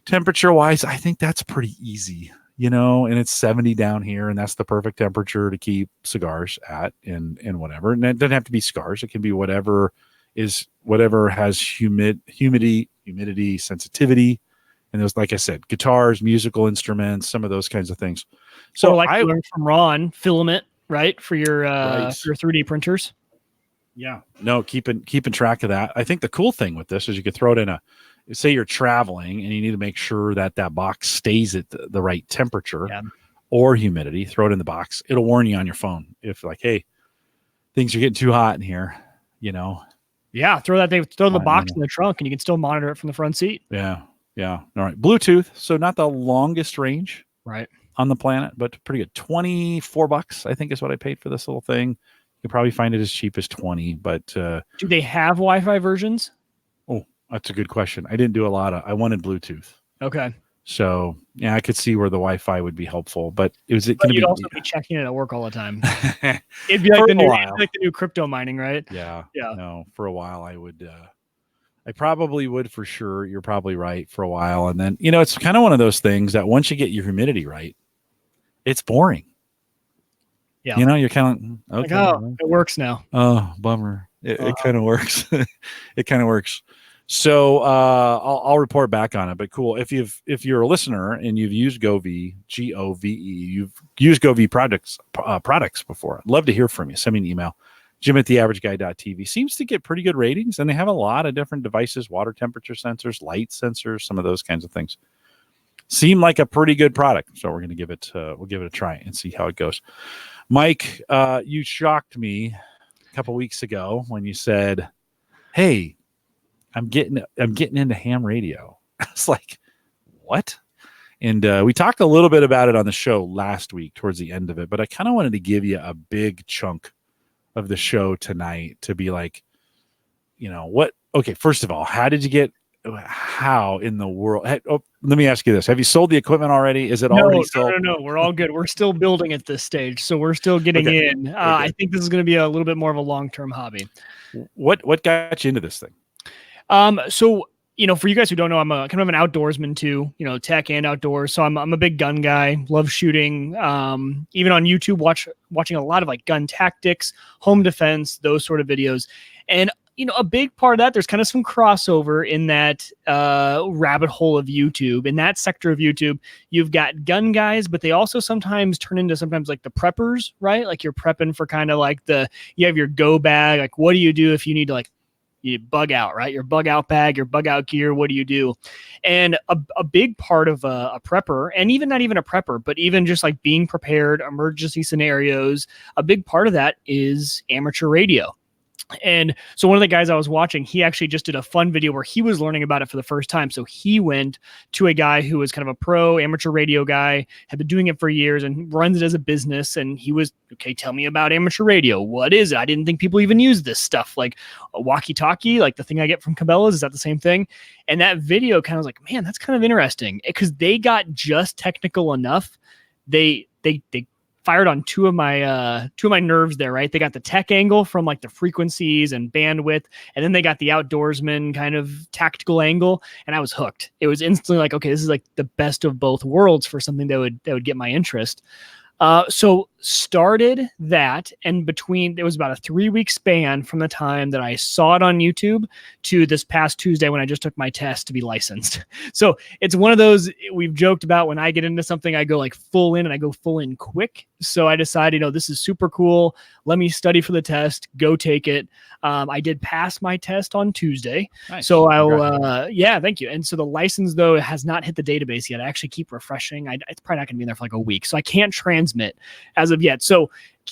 Temperature wise, I think that's pretty easy, and it's 70 down here, and that's the perfect temperature to keep cigars at and whatever. And it doesn't have to be cigars. It can be whatever has humidity, sensitivity. And there's, like I said, guitars, musical instruments, some of those kinds of things. So I learned from Ron, filament, right? For your 3D printers. Yeah. No, keeping track of that. I think the cool thing with this is you could throw it in say you're traveling and you need to make sure that box stays at the right temperature or humidity. Throw it in the box. It'll warn you on your phone if, like, hey, things are getting too hot in here, Yeah, throw the box in the trunk and you can still monitor it from the front seat. Yeah. All right. Bluetooth. So not the longest range on the planet, but pretty good. $24, I think, is what I paid for this little thing. You can probably find it as cheap as 20, but do they have Wi-Fi versions? Oh, that's a good question. I didn't do I wanted Bluetooth. Okay. So yeah, I could see where the Wi-Fi would be helpful, but you'd also be checking it at work all the time. It'd be like the new crypto mining, right? Yeah. No, for a while I would. I probably would, for sure. You're probably right, for a while, and then it's kind of one of those things that once you get your humidity right, it's boring. Yeah. You're kind of okay. Like, it works now. Oh, bummer. It kind of works. It kind of works. So I'll report back on it, but cool. If you're a listener and you've used Govee, Gove, you've used Govee products before, I'd love to hear from you. Send me an email, jim@theaverageguy.tv. Seems to get pretty good ratings, and they have a lot of different devices, water temperature sensors, light sensors, some of those kinds of things. Seem like a pretty good product. So we'll give it a try and see how it goes. Mike, you shocked me a couple weeks ago when you said, hey, I'm getting into ham radio. I was like, what? And we talked a little bit about it on the show last week towards the end of it, but I kind of wanted to give you a big chunk of the show tonight to be like, what? Okay, first of all, how in the world? Let me ask you this. Have you sold the equipment already? Is it already sold? No. We're all good. We're still building at this stage. So we're still getting in. I think this is going to be a little bit more of a long-term hobby. What got you into this thing? So, for you guys who don't know, I'm a kind of an outdoorsman too, tech and outdoors. So I'm a big gun guy, love shooting. Even on YouTube, watching a lot of like gun tactics, home defense, those sort of videos. And, a big part of that, there's kind of some crossover in that rabbit hole of YouTube. In that sector of YouTube, you've got gun guys, but they also sometimes turn into like the preppers, right? Like you're prepping for kind of like you have your go bag. Like, what do you do if you need to you bug out, right? Your bug out bag, your bug out gear. What do you do? And a big part of a prepper, and even not even a prepper, but even just like being prepared, emergency scenarios, a big part of that is amateur radio. And so one of the guys I was watching, he actually just did a fun video where he was learning about it for the first time. So he went to a guy who was kind of a pro amateur radio guy, had been doing it for years and runs it as a business. And he was, okay, tell me about amateur radio. What is it? I didn't think people even use this stuff. Like a walkie-talkie, like the thing I get from Cabela's, is that the same thing? And that video kind of was like, man, that's kind of interesting, because they got just technical enough. They fired on two of my nerves there, right? They got the tech angle from like the frequencies and bandwidth, and then they got the outdoorsman kind of tactical angle, and I was hooked. It was instantly like, okay, this is like the best of both worlds for something that would get my interest. So started that, and it was about a 3-week span from the time that I saw it on YouTube to this past Tuesday when I just took my test to be licensed. So it's one of those we've joked about. When I get into something, I go like full in, and I go full in quick. So I decided, this is super cool. Let me study for the test, go take it. I did pass my test on Tuesday. Nice. So yeah, thank you. And so the license, though, has not hit the database yet. I actually keep refreshing. It's probably not going to be in there for like a week. So I can't transmit as of yet. So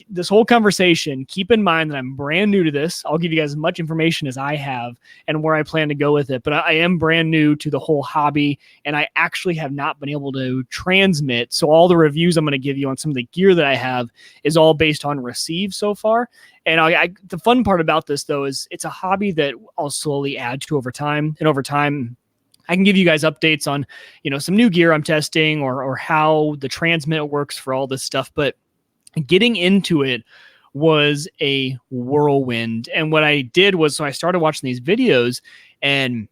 this whole conversation, keep in mind that I'm brand new to this. I'll give you guys as much information as I have and where I plan to go with it. But I am brand new to the whole hobby, and I actually have not been able to transmit. So all the reviews I'm going to give you on some of the gear that I have is all based on receive so far. And the fun part about this, though, is it's a hobby that I'll slowly add to over time. And over time, I can give you guys updates on, some new gear I'm testing or how the transmit works for all this stuff. But getting into it was a whirlwind. And what I did was, so I started watching these videos, and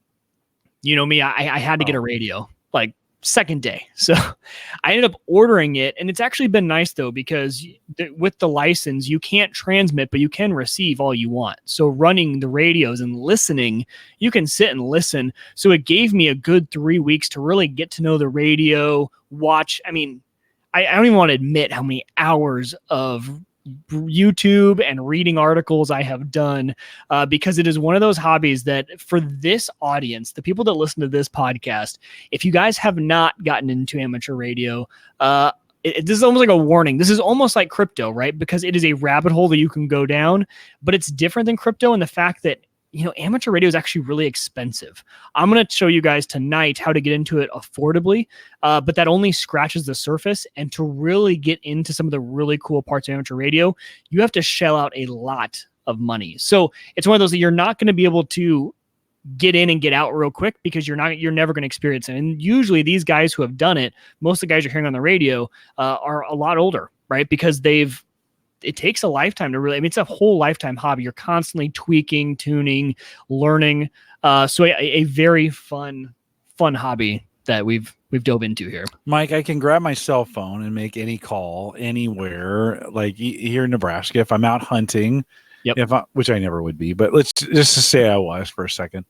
me, I had to get a radio like second day. So I ended up ordering it, and it's actually been nice though, because with the license, you can't transmit, but you can receive all you want. So running the radios and listening, you can sit and listen. So it gave me a good 3 weeks to really get to know the radio, watch. I mean, I don't even want to admit how many hours of YouTube and reading articles I have done, because it is one of those hobbies that for this audience, the people that listen to this podcast, if you guys have not gotten into amateur radio, this is almost like a warning. This is almost like crypto, right? Because it is a rabbit hole that you can go down, but it's different than crypto in the fact that amateur radio is actually really expensive. I'm going to show you guys tonight how to get into it affordably, but that only scratches the surface. And to really get into some of the really cool parts of amateur radio, you have to shell out a lot of money. So it's one of those that you're not going to be able to get in and get out real quick, because you're never going to experience it. And usually these guys who have done it, most of the guys you're hearing on the radio are a lot older, right? Because it takes a lifetime to really, it's a whole lifetime hobby. You're constantly tweaking, tuning, learning. So a very fun hobby that we've dove into here. Mike, I can grab my cell phone and make any call anywhere, like here in Nebraska. If I'm out hunting, which I never would be, but let's just say I was for a second.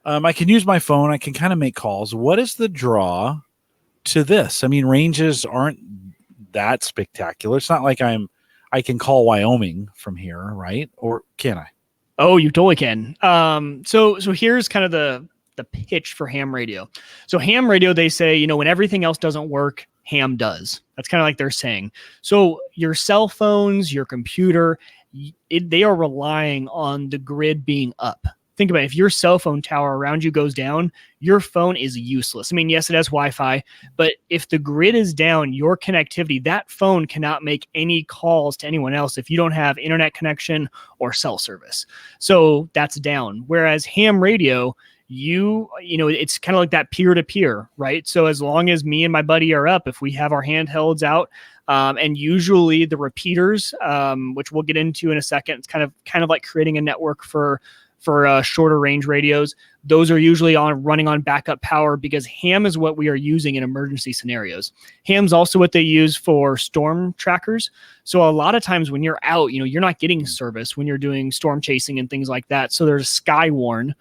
I can use my phone. I can kind of make calls. What is the draw to this? I mean, ranges aren't that spectacular. It's not like I can call Wyoming from here, right? Or can I? Oh, you totally can. So here's kind of the pitch for ham radio. So ham radio, they say, when everything else doesn't work, ham does. That's kind of like they're saying. So your cell phones, your computer, they are relying on the grid being up. Think about it. If your cell phone tower around you goes down, your phone is useless. I mean, yes, it has Wi-Fi, but if the grid is down, your connectivity, that phone cannot make any calls to anyone else if you don't have internet connection or cell service. So that's down. Whereas ham radio, it's kind of like that peer-to-peer, right? So as long as me and my buddy are up, if we have our handhelds out, and usually the repeaters, which we'll get into in a second, it's kind of like creating a network for shorter range radios. Those are usually running on backup power, because ham is what we are using in emergency scenarios. Ham's also what they use for storm trackers. So a lot of times when you're out, you're not getting service when you're doing storm chasing and things like that. So there's Skywarn,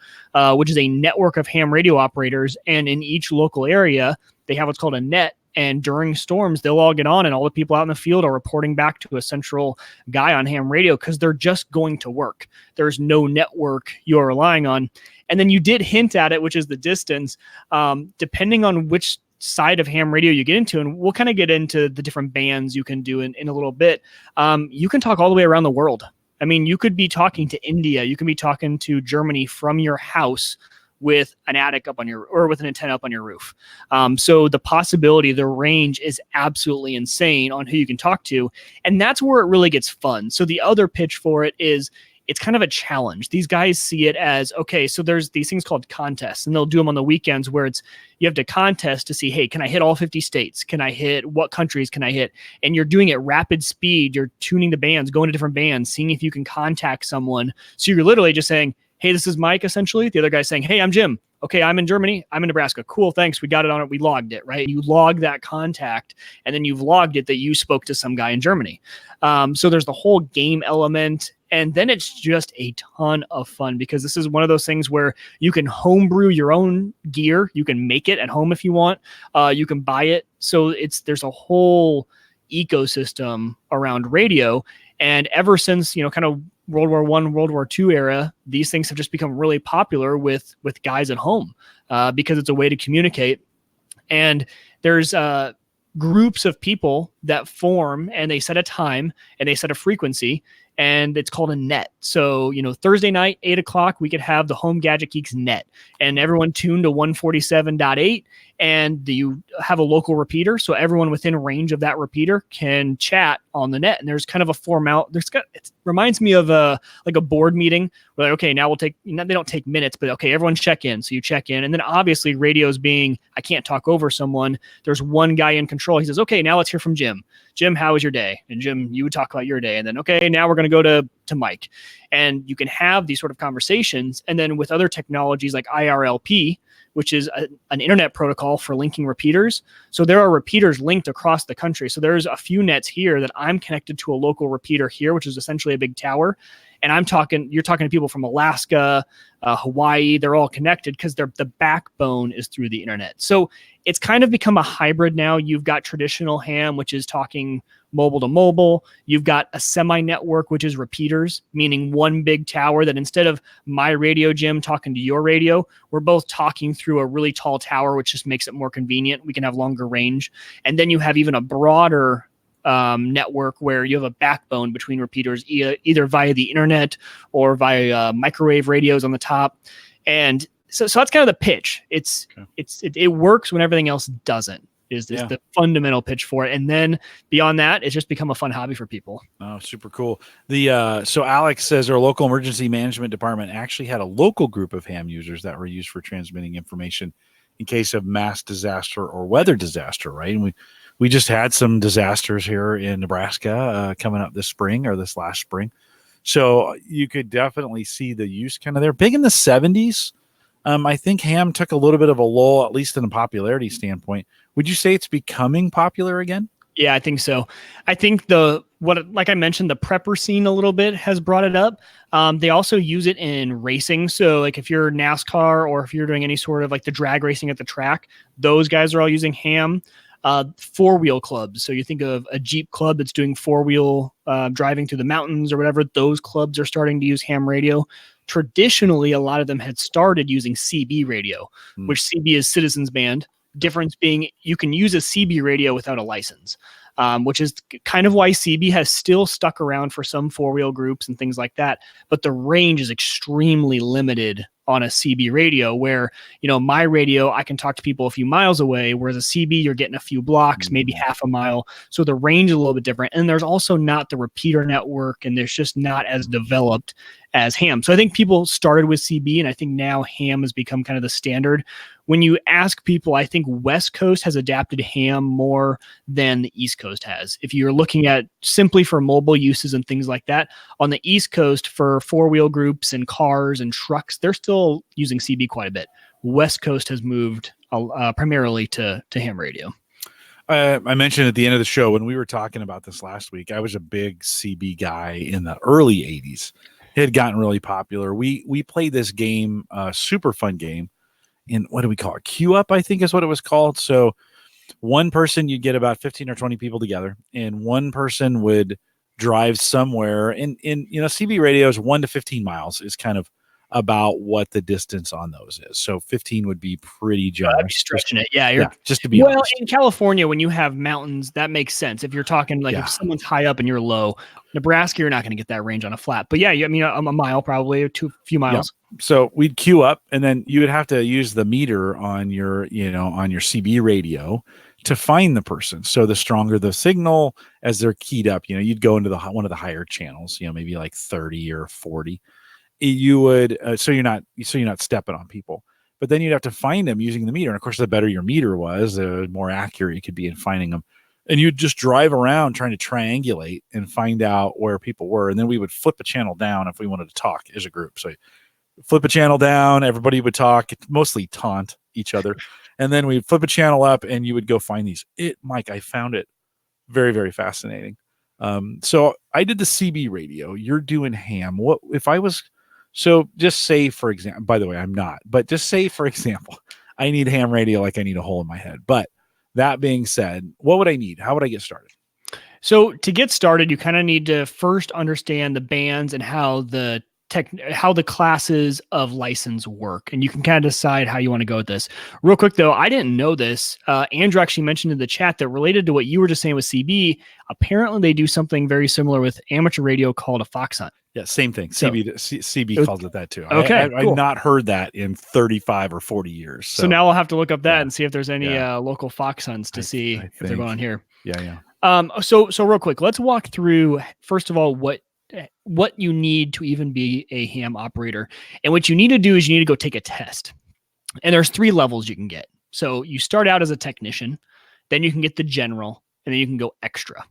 which is a network of ham radio operators. And in each local area, they have what's called a net. And during storms, they'll all get on, and all the people out in the field are reporting back to a central guy on ham radio, because they're just going to work. There's no network you're relying on. And then you did hint at it, which is the distance. Depending on which side of ham radio you get into, and we'll kind of get into the different bands you can do in a little bit, you can talk all the way around the world. I mean, you could be talking to India. You can be talking to Germany from your house with an attic up on or with an antenna up on your roof. So the possibility, the range is absolutely insane on who you can talk to. And that's where it really gets fun. So the other pitch for it is, it's kind of a challenge. These guys see it as, okay, so there's these things called contests, and they'll do them on the weekends where you have to contest to see, hey, can I hit all 50 states? Can I hit, what countries can I hit? And you're doing it rapid speed. You're tuning the bands, going to different bands, seeing if you can contact someone. So you're literally just saying, hey, this is Mike, essentially. The other guy's saying, hey, I'm Jim. Okay, I'm in Germany. I'm in Nebraska. Cool, thanks. We got it on it. We logged it, right? You log that contact, and then you've logged it that you spoke to some guy in Germany. So there's the whole game element. And then it's just a ton of fun because this is one of those things where you can homebrew your own gear. You can make it at home if you want. You can buy it. So there's a whole ecosystem around radio. And ever since, kind of World War I, World War II era, these things have just become really popular with guys at home because it's a way to communicate. And there's groups of people that form and they set a time and they set a frequency, and it's called a net. So, Thursday night, 8:00, we could have the Home Gadget Geeks net, and everyone tuned to 147.8, and you have a local repeater. So everyone within range of that repeater can chat on the net. And there's kind of a it reminds me of a board meeting where, okay, now they don't take minutes, but okay, everyone check in. So you check in. And then obviously radios being, I can't talk over someone. There's one guy in control. He says, okay, now let's hear from Jim. Jim, how was your day? And Jim, you would talk about your day. And then, okay, now we're going to go to Mike. And you can have these sort of conversations. And then with other technologies like IRLP, which is an internet protocol for linking repeaters. So there are repeaters linked across the country. So there's a few nets here that I'm connected to a local repeater here, which is essentially a big tower. And you're talking to people from Alaska, Hawaii. They're all connected because the backbone is through the internet. So it's kind of become a hybrid now. You've got traditional ham, which is talking mobile to mobile. You've got a semi-network, which is repeaters, meaning one big tower that instead of my radio, Jim, talking to your radio, we're both talking through a really tall tower, which just makes it more convenient. We can have longer range. And then you have even a broader network where you have a backbone between repeaters, either via the internet or via microwave radios on the top. And so that's kind of the pitch. It works when everything else doesn't. Is the fundamental pitch for it. And then beyond that, it's just become a fun hobby for people. Oh, super cool. So Alex says our local emergency management department actually had a local group of ham users that were used for transmitting information in case of mass disaster or weather disaster, right? And we just had some disasters here in Nebraska coming up this spring or this last spring. So you could definitely see the use kind of there. Big in the 70s. I think ham took a little bit of a lull, at least in a popularity standpoint. Would you say it's becoming popular again? Yeah, I think so. I think like I mentioned, the prepper scene a little bit has brought it up. They also use it in racing. So like if you're NASCAR or if you're doing any sort of like the drag racing at the track, those guys are all using ham. Four-wheel clubs. So you think of a Jeep club that's doing four-wheel driving through the mountains or whatever. Those clubs are starting to use ham radio. Traditionally, a lot of them had started using CB radio, which CB is citizens band. Difference being you can use a CB radio without a license, which is kind of why CB has still stuck around for some four-wheel groups and things like that. But the range is extremely limited on a CB radio where, my radio, I can talk to people a few miles away, whereas a CB, you're getting a few blocks, maybe half a mile. So the range is a little bit different. And there's also not the repeater network, and there's just not as developed as ham. So I think people started with CB, and I think now ham has become kind of the standard. When you ask people, I think West Coast has adapted ham more than the East Coast has. If you're looking at simply for mobile uses and things like that, on the East Coast for four-wheel groups and cars and trucks, they're still using CB quite a bit. West Coast has moved primarily to ham radio. I mentioned at the end of the show when we were talking about this last week, I was a big CB guy in the early 80s. It had gotten really popular. We played this game, super fun game. What do we call it? Queue Up, I think is what it was called. So one person, you'd get about 15 or 20 people together, and one person would drive somewhere. In CB radios, 1 to 15 miles is kind of about what the distance on those is. So 15 would be pretty generous. I'd be stretching it. Yeah, just to be honest. In California, when you have mountains, that makes sense. If you're talking if someone's high up and you're low, Nebraska, you're not going to get that range on a flat. But yeah, I mean, a mile probably, or few miles. Yeah. So we'd queue up, and then you would have to use the meter on your, on your CB radio to find the person. So the stronger the signal as they're keyed up, you'd go into one of the higher channels, maybe like 30 or 40. You would so you're not stepping on people, but then you'd have to find them using the meter. And of course, the better your meter was, the more accurate you could be in finding them. And you'd just drive around trying to triangulate and find out where people were. And then we would flip a channel down if we wanted to talk as a group. So flip a channel down, everybody would talk, mostly taunt each other. And then we'd flip a channel up and you would go find these. Mike, I found it very, very fascinating. So I did the CB radio. You're doing ham. What if I was, so just say, for example, by the way, I'm not, but just say, for example, I need ham radio like I need a hole in my head. But that being said, what would I need? How would I get started? So to get started, you kind of need to first understand the bands and how the classes of license work, and you can kind of decide how you want to go with this. Real quick though, I didn't know this. Andrew actually mentioned in the chat that related to what you were just saying with CB, apparently they do something very similar with amateur radio called a fox hunt. Yeah, same thing. CB calls it that too. Okay, cool. I've not heard that in 35 or 40 years. So now we'll have to look up that and see if there's any local fox hunts to see if they're going on here. Yeah. So real quick, let's walk through first of all what you need to even be a ham operator. And what you need to do is you need to go take a test. And there's 3 levels you can get. So you start out as a technician, then you can get the general, and then you can go extra.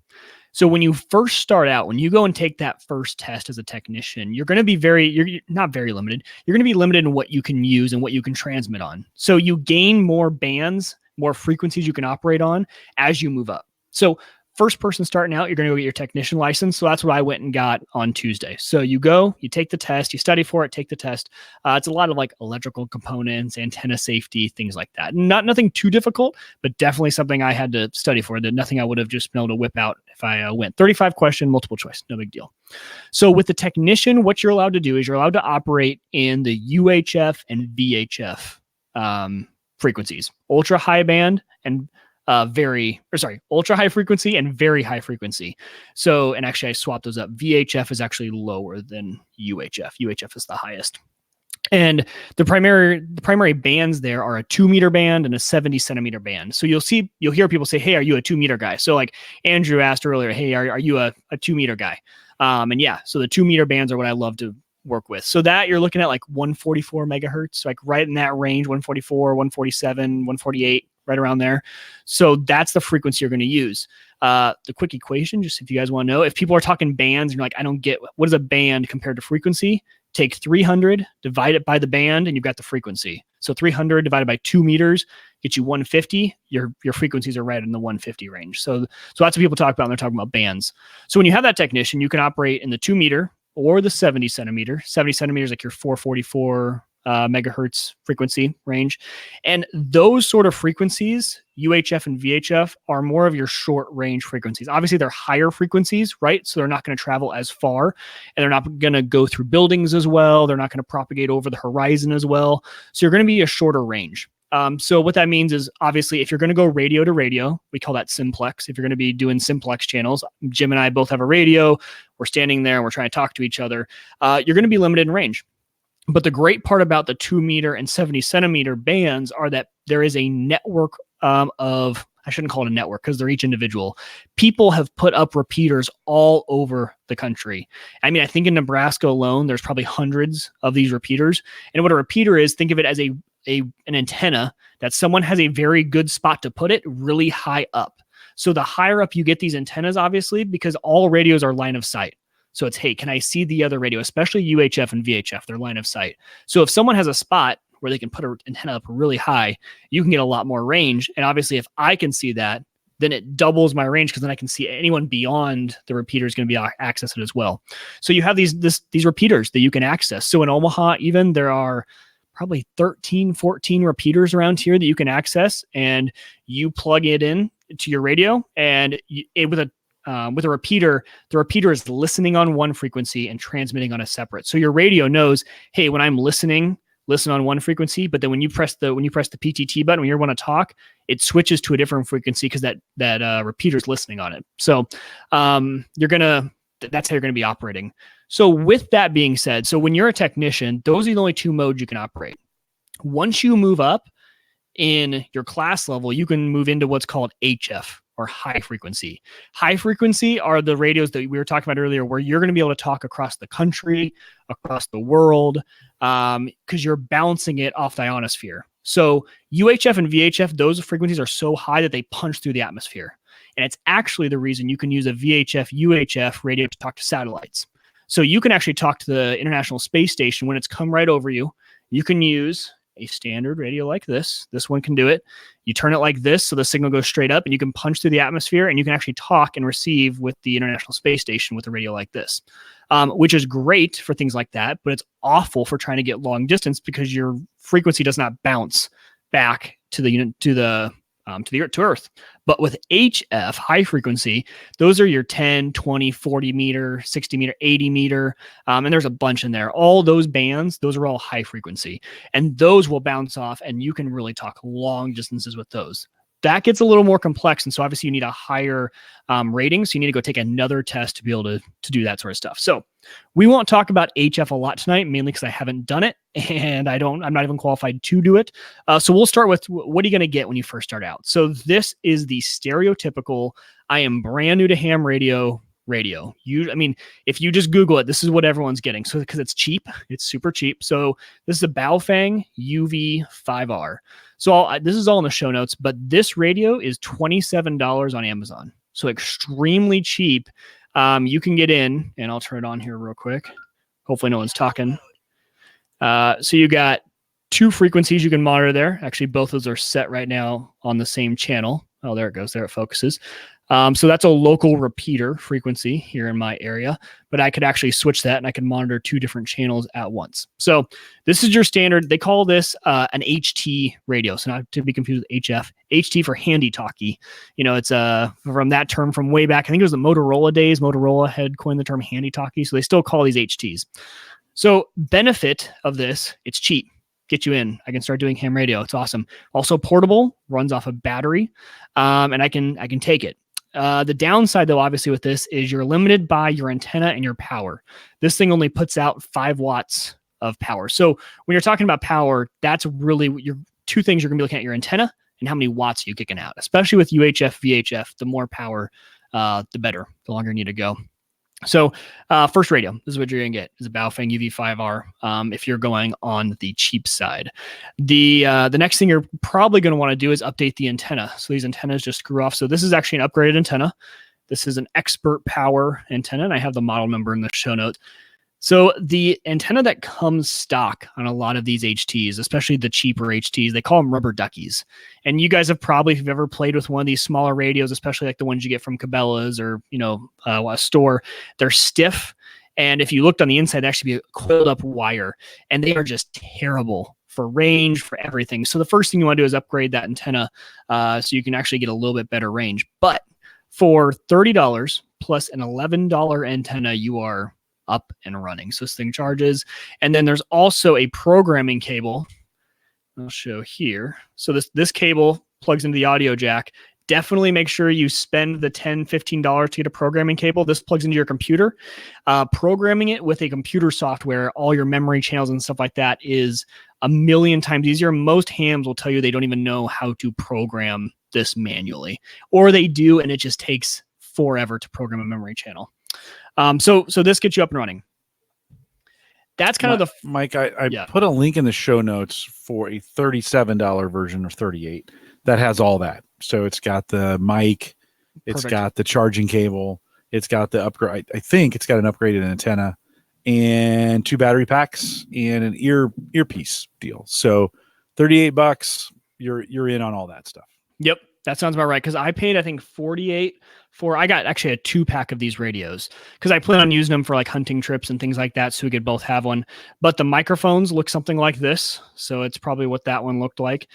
So when you first start out, when you go and take that first test as a technician, you're going to be you're not very limited. You're going to be limited in what you can use and what you can transmit on. So you gain more bands, more frequencies you can operate on as you move up. So first person starting out, you're going to go get your technician license. So that's what I went and got on Tuesday. So you go, you take the test, you study for it, take the test. It's a lot of like electrical components, antenna safety, things like that. Nothing too difficult, but definitely something I had to study for. That nothing I would have just been able to whip out if I went 35 question, multiple choice, no big deal. So with the technician, what you're allowed to do is you're allowed to operate in the UHF and VHF frequencies, ultra high band and ultra high frequency and very high frequency. So, and actually I swapped those up. VHF is actually lower than UHF. UHF is the highest. And the primary bands there are a 2-meter band and a 70 centimeter band. So you'll hear people say, "Hey, are you a 2-meter guy?" So like Andrew asked earlier, "Hey, are you a 2-meter guy?" And yeah, so the 2-meter bands are what I love to work with. So that you're looking at like 144 megahertz, like right in that range, 144, 147, 148. Right around there. So that's the frequency you're going to use. The quick equation, just if you guys want to know, if people are talking bands and you're like, I don't get what is a band compared to frequency, take 300, divide it by the band, and you've got the frequency. So 300 divided by 2 meters gets you 150. Your frequencies are right in the 150 range. So lots of people talk about when they're talking about bands. So when you have that technician, you can operate in the 2 meter or the 70 centimeter. 70 centimeters like your 444 megahertz frequency range. And those sort of frequencies, UHF and VHF, are more of your short range frequencies. Obviously, they're higher frequencies, right? So they're not going to travel as far, and they're not going to go through buildings as well. They're not going to propagate over the horizon as well. So you're going to be a shorter range. So what that means is, obviously, if you're going to go radio to radio, we call that simplex. If you're going to be doing simplex channels, Jim and I both have a radio. We're standing there and we're trying to talk to each other. You're going to be limited in range. But the great part about the 2 meter and 70 centimeter bands are that there is a network of, I shouldn't call it a network because they're each individual. People have put up repeaters all over the country. I mean, I think in Nebraska alone, there's probably hundreds of these repeaters. And what a repeater is, think of it as an antenna that someone has a very good spot to put it really high up. So the higher up you get these antennas, obviously, because all radios are line of sight. So it's, hey, can I see the other radio, especially UHF and VHF, their line of sight. So if someone has a spot where they can put an antenna up really high, you can get a lot more range. And obviously, if I can see that, then it doubles my range because then I can see anyone beyond the repeater is going to be able to access it as well. So you have these repeaters that you can access. So in Omaha, even there are probably 13, 14 repeaters around here that you can access, and you plug it in to your radio, and with a repeater, the repeater is listening on one frequency and transmitting on a separate. So your radio knows, hey, when I'm listen on one frequency, but then when you press the PTT button, when you want to talk, it switches to a different frequency because that repeater is listening on it. So that's how you're gonna be operating. So with that being said, so when you're a technician, those are the only 2 modes you can operate. Once you move up in your class level, you can move into what's called HF, or high frequency. High frequency are the radios that we were talking about earlier, where you're going to be able to talk across the country, across the world, because you're bouncing it off the ionosphere. So UHF and VHF, those frequencies are so high that they punch through the atmosphere. And it's actually the reason you can use a VHF, UHF radio to talk to satellites. So you can actually talk to the International Space Station when it's come right over you. You can use a standard radio like this. This one can do it. You turn it like this so the signal goes straight up, and you can punch through the atmosphere, and you can actually talk and receive with the International Space Station with a radio like this, which is great for things like that, but it's awful for trying to get long distance because your frequency does not bounce back to the unit to Earth. But with HF, high frequency, those are your 10, 20, 40 meter, 60 meter, 80 meter, and there's a bunch in there. All those bands, those are all high frequency, and those will bounce off, and you can really talk long distances with those. That gets a little more complex, and so obviously you need a higher rating, so you need to go take another test to be able to do that sort of stuff. So we won't talk about HF a lot tonight, mainly because I haven't done it, and I'm not even qualified to do it. So we'll start with, what are you going to get when you first start out? So this is the stereotypical, I am brand new to ham radio. If you just Google it, this is what everyone's getting. So because it's cheap, it's super cheap. So this is a Baofeng UV5R. So this is all in the show notes, but this radio is $27 on Amazon. So extremely cheap. You can get in, and I'll turn it on here real quick. Hopefully no one's talking. So you got 2 frequencies you can monitor there. Actually, both of those are set right now on the same channel. Oh, there it goes. There it focuses. So that's a local repeater frequency here in my area, but I could actually switch that, and I can monitor 2 different channels at once. So this is your standard. They call this an HT radio. So not to be confused with HF. HT for handy talkie. It's from that term from way back. I think it was the Motorola days. Motorola had coined the term handy talkie. So they still call these HTs. So benefit of this, it's cheap. Get you in. I can start doing ham radio. It's awesome. Also portable, runs off a battery, and I can take it. The downside, though, obviously with this is you're limited by your antenna and your power. This thing only puts out 5 watts of power. So when you're talking about power, that's really your 2 things you're going to be looking at: your antenna and how many watts you're kicking out. Especially with UHF, VHF, the more power, the better, the longer you need to go. So first radio, this is what you're going to get, is a Baofeng UV5R if you're going on the cheap side. The next thing you're probably going to want to do is update the antenna. So these antennas just screw off. So this is actually an upgraded antenna. This is an expert power antenna, and I have the model number in the show notes. So the antenna that comes stock on a lot of these HTs, especially the cheaper HTs, they call them rubber duckies. And you guys have probably, if you've ever played with one of these smaller radios, especially like the ones you get from Cabela's or, a store, they're stiff. And if you looked on the inside, they actually be a coiled up wire, and they are just terrible for range, for everything. So the first thing you want to do is upgrade that antenna so you can actually get a little bit better range. But for $30 plus an $11 antenna, you are up and running. So this thing charges. And then there's also a programming cable. I'll show here. So this cable plugs into the audio jack. Definitely make sure you spend the $10, $15 to get a programming cable. This plugs into your computer. Programming it with a computer software, all your memory channels and stuff like that, is a million times easier. Most hams will tell you they don't even know how to program this manually, or they do, and it just takes forever to program a memory channel. So this gets you up and running. That's kind of the Mike. I put a link in the show notes for a $37 version or $38 that has all that. So it's got the mic, it's Perfect. got the charging cable, it's got the upgrade. I think it's got an upgraded antenna and 2 battery packs and an earpiece deal. So $38, you're in on all that stuff. Yep, that sounds about right. Because I paid, I think, $48 for. I got actually a 2-pack of these radios because I plan on using them for like hunting trips and things like that, so we could both have one. But the microphones look something like this, so it's probably what that one looked like.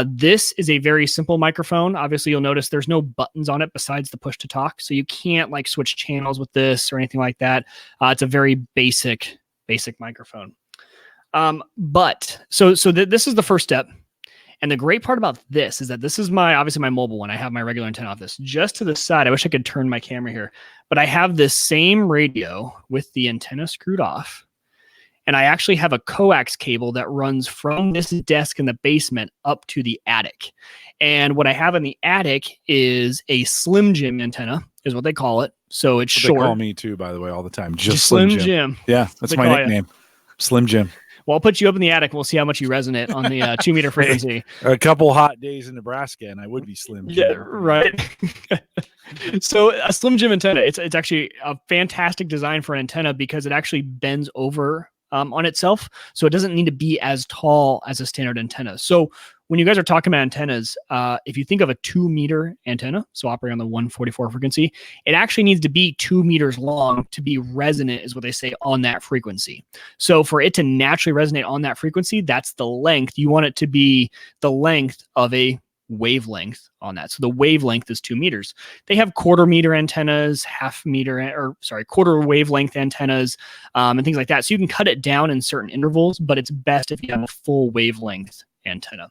This is a very simple microphone. Obviously, you'll notice there's no buttons on it besides the push to talk, so you can't like switch channels with this or anything like that. It's a very basic microphone. But this is the first step. And the great part about this is that this is obviously my mobile one. I have my regular antenna off this. Just to the side, I wish I could turn my camera here, but I have this same radio with the antenna screwed off. And I actually have a coax cable that runs from this desk in the basement up to the attic. And what I have in the attic is a Slim Jim antenna, is what they call it. So it's short. They call me too, by the way, all the time. Just Slim Jim. Yeah, that's my nickname. Slim Jim. Well, I'll put you up in the attic. We'll see how much you resonate on the 2-meter frequency. A couple hot days in Nebraska, and I would be Slim Jim. Yeah, right. So a Slim Jim antenna, it's actually a fantastic design for an antenna because it actually bends over on itself. So it doesn't need to be as tall as a standard antenna. So when you guys are talking about antennas, if you think of a 2-meter antenna, so operating on the 144 frequency, it actually needs to be 2 meters long to be resonant, is what they say, on that frequency. So for it to naturally resonate on that frequency, that's the length. You want it to be the length of a wavelength on that. So the wavelength is 2 meters. They have quarter-meter antennas, quarter wavelength antennas, and things like that. So you can cut it down in certain intervals, but it's best if you have a full wavelength antenna.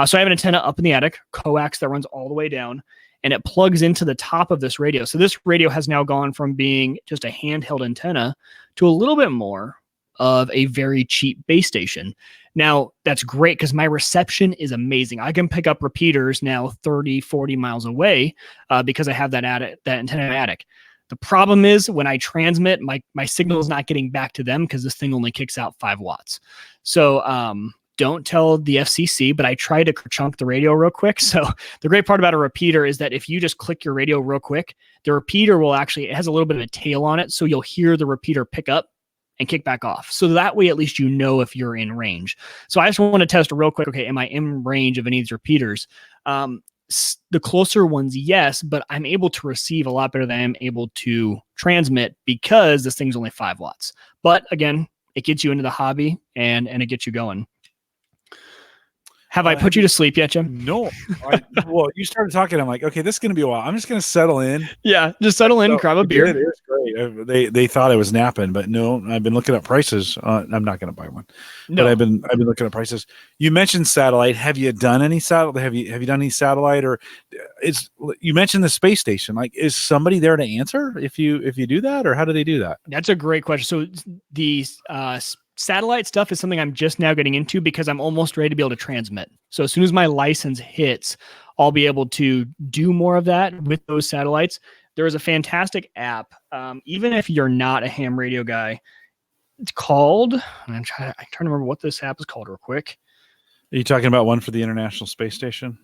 So I have an antenna up in the attic, coax that runs all the way down, and it plugs into the top of this radio. So this radio has now gone from being just a handheld antenna to a little bit more of a very cheap base station. Now, that's great because my reception is amazing. I can pick up repeaters now 30, 40 miles away because I have that antenna in my attic. The problem is when I transmit, my signal is not getting back to them because this thing only kicks out 5 watts. So don't tell the FCC, but I tried to chunk the radio real quick. So the great part about a repeater is that if you just click your radio real quick, the repeater will it has a little bit of a tail on it. So you'll hear the repeater pick up and kick back off. So that way, at least you know if you're in range. So I just want to test real quick. Okay, am I in range of any of these repeaters? The closer ones, yes, but I'm able to receive a lot better than I'm able to transmit because this thing's only 5 watts. But again, it gets you into the hobby and it gets you going. Have I put you to sleep yet, Jim? No. Well, you started talking. I'm like, okay, this is going to be a while. I'm just going to settle in. Yeah, just settle in, grab a beer. It was great. They thought I was napping, but no, I've been looking at prices. I'm not going to buy one. No. But I've been looking at prices. You mentioned satellite. Have you done any satellite? Have you done any satellite? Or you mentioned the space station. Like, is somebody there to answer if you do that, or how do they do that? That's a great question. So the satellite stuff is something I'm just now getting into because I'm almost ready to be able to transmit. So as soon as my license hits, I'll be able to do more of that with those satellites. There is a fantastic app. Even if you're not a ham radio guy, it's called, I'm trying to remember what this app is called real quick. Are you talking about one for the International Space Station?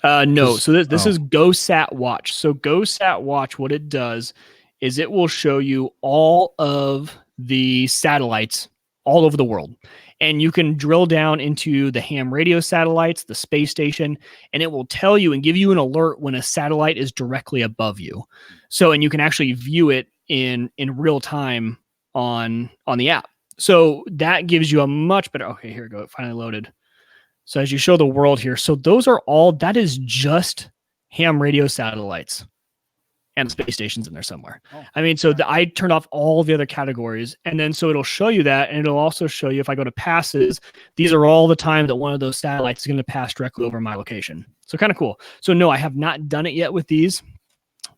No. So this is GoSat Watch. So GoSat Watch, what it does is it will show you all of the satellites all over the world. And you can drill down into the ham radio satellites, the space station, and it will tell you and give you an alert when a satellite is directly above you. So, and you can actually view it in real time on the app. So that gives you a much better, okay, here we go. It finally loaded. So as you show the world here, so that is just ham radio satellites. And space stations in there somewhere. Oh, I mean, so I turned off all the other categories, and then so it'll show you that, and it'll also show you if I go to passes, these are all the time that one of those satellites is going to pass directly over my location. So kind of cool. So no, I have not done it yet with these,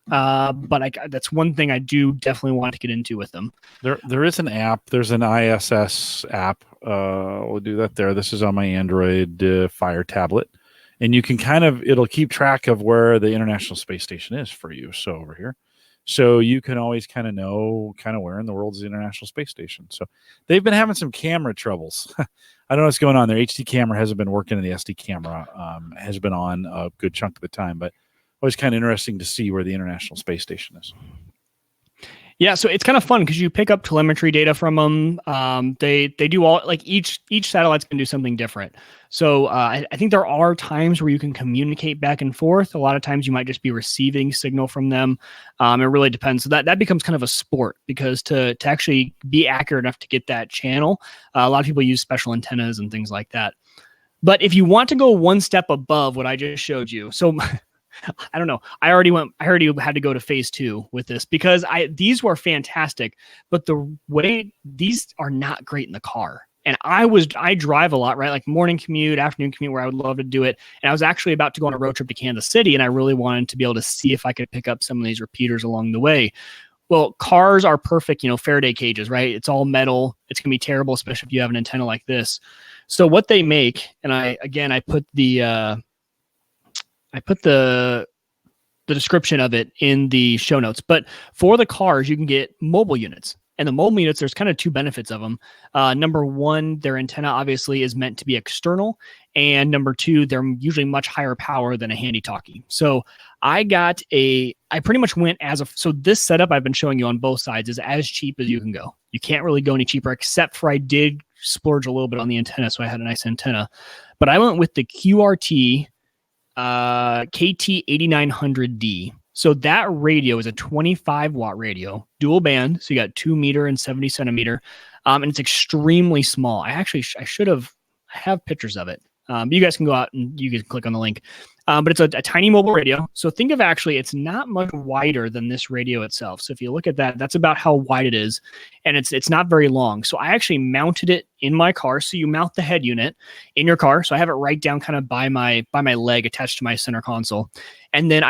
but that's one thing I do definitely want to get into with them. There is an app. There's an ISS app. We'll do that there. This is on my Android Fire tablet. And you can it'll keep track of where the International Space Station is for you. So over here. So you can always know where in the world is the International Space Station. So they've been having some camera troubles. I don't know what's going on. Their HD camera hasn't been working, and the SD camera has been on a good chunk of the time. But always kind of interesting to see where the International Space Station is. Yeah, so it's kind of fun because you pick up telemetry data from them. They do all, like, each satellite's going to do something different. So I think there are times where you can communicate back and forth. A lot of times you might just be receiving signal from them. It really depends. So that becomes kind of a sport because to actually be accurate enough to get that channel, a lot of people use special antennas and things like that. But if you want to go one step above what I just showed you, so I don't know. I already had to go to phase 2 with this because these were fantastic, but the way these are not great in the car. And I drive a lot, right? Like morning commute, afternoon commute, where I would love to do it. And I was actually about to go on a road trip to Kansas City, and I really wanted to be able to see if I could pick up some of these repeaters along the way. Well, cars are perfect, Faraday cages, right? It's all metal. It's going to be terrible, especially if you have an antenna like this. So what they make, and I put the description of it in the show notes, but for the cars, you can get mobile units. And the mobile units, there's kind of two benefits of them. Number one, their antenna obviously is meant to be external. And number two, they're usually much higher power than a handy talkie. So I pretty much went so this setup I've been showing you on both sides is as cheap as you can go. You can't really go any cheaper, except for I did splurge a little bit on the antenna. So I had a nice antenna, but I went with the QRT KT8900D. So that radio is a 25 watt radio, dual band. So you got 2 meter and 70 centimeter. And it's extremely small. I have pictures of it. You guys can go out and you can click on the link. But it's a tiny mobile radio. So think of it's not much wider than this radio itself. So if you look at that, that's about how wide it is. And it's not very long. So I actually mounted it in my car. So you mount the head unit in your car. So I have it right down kind of by my leg attached to my center console. And then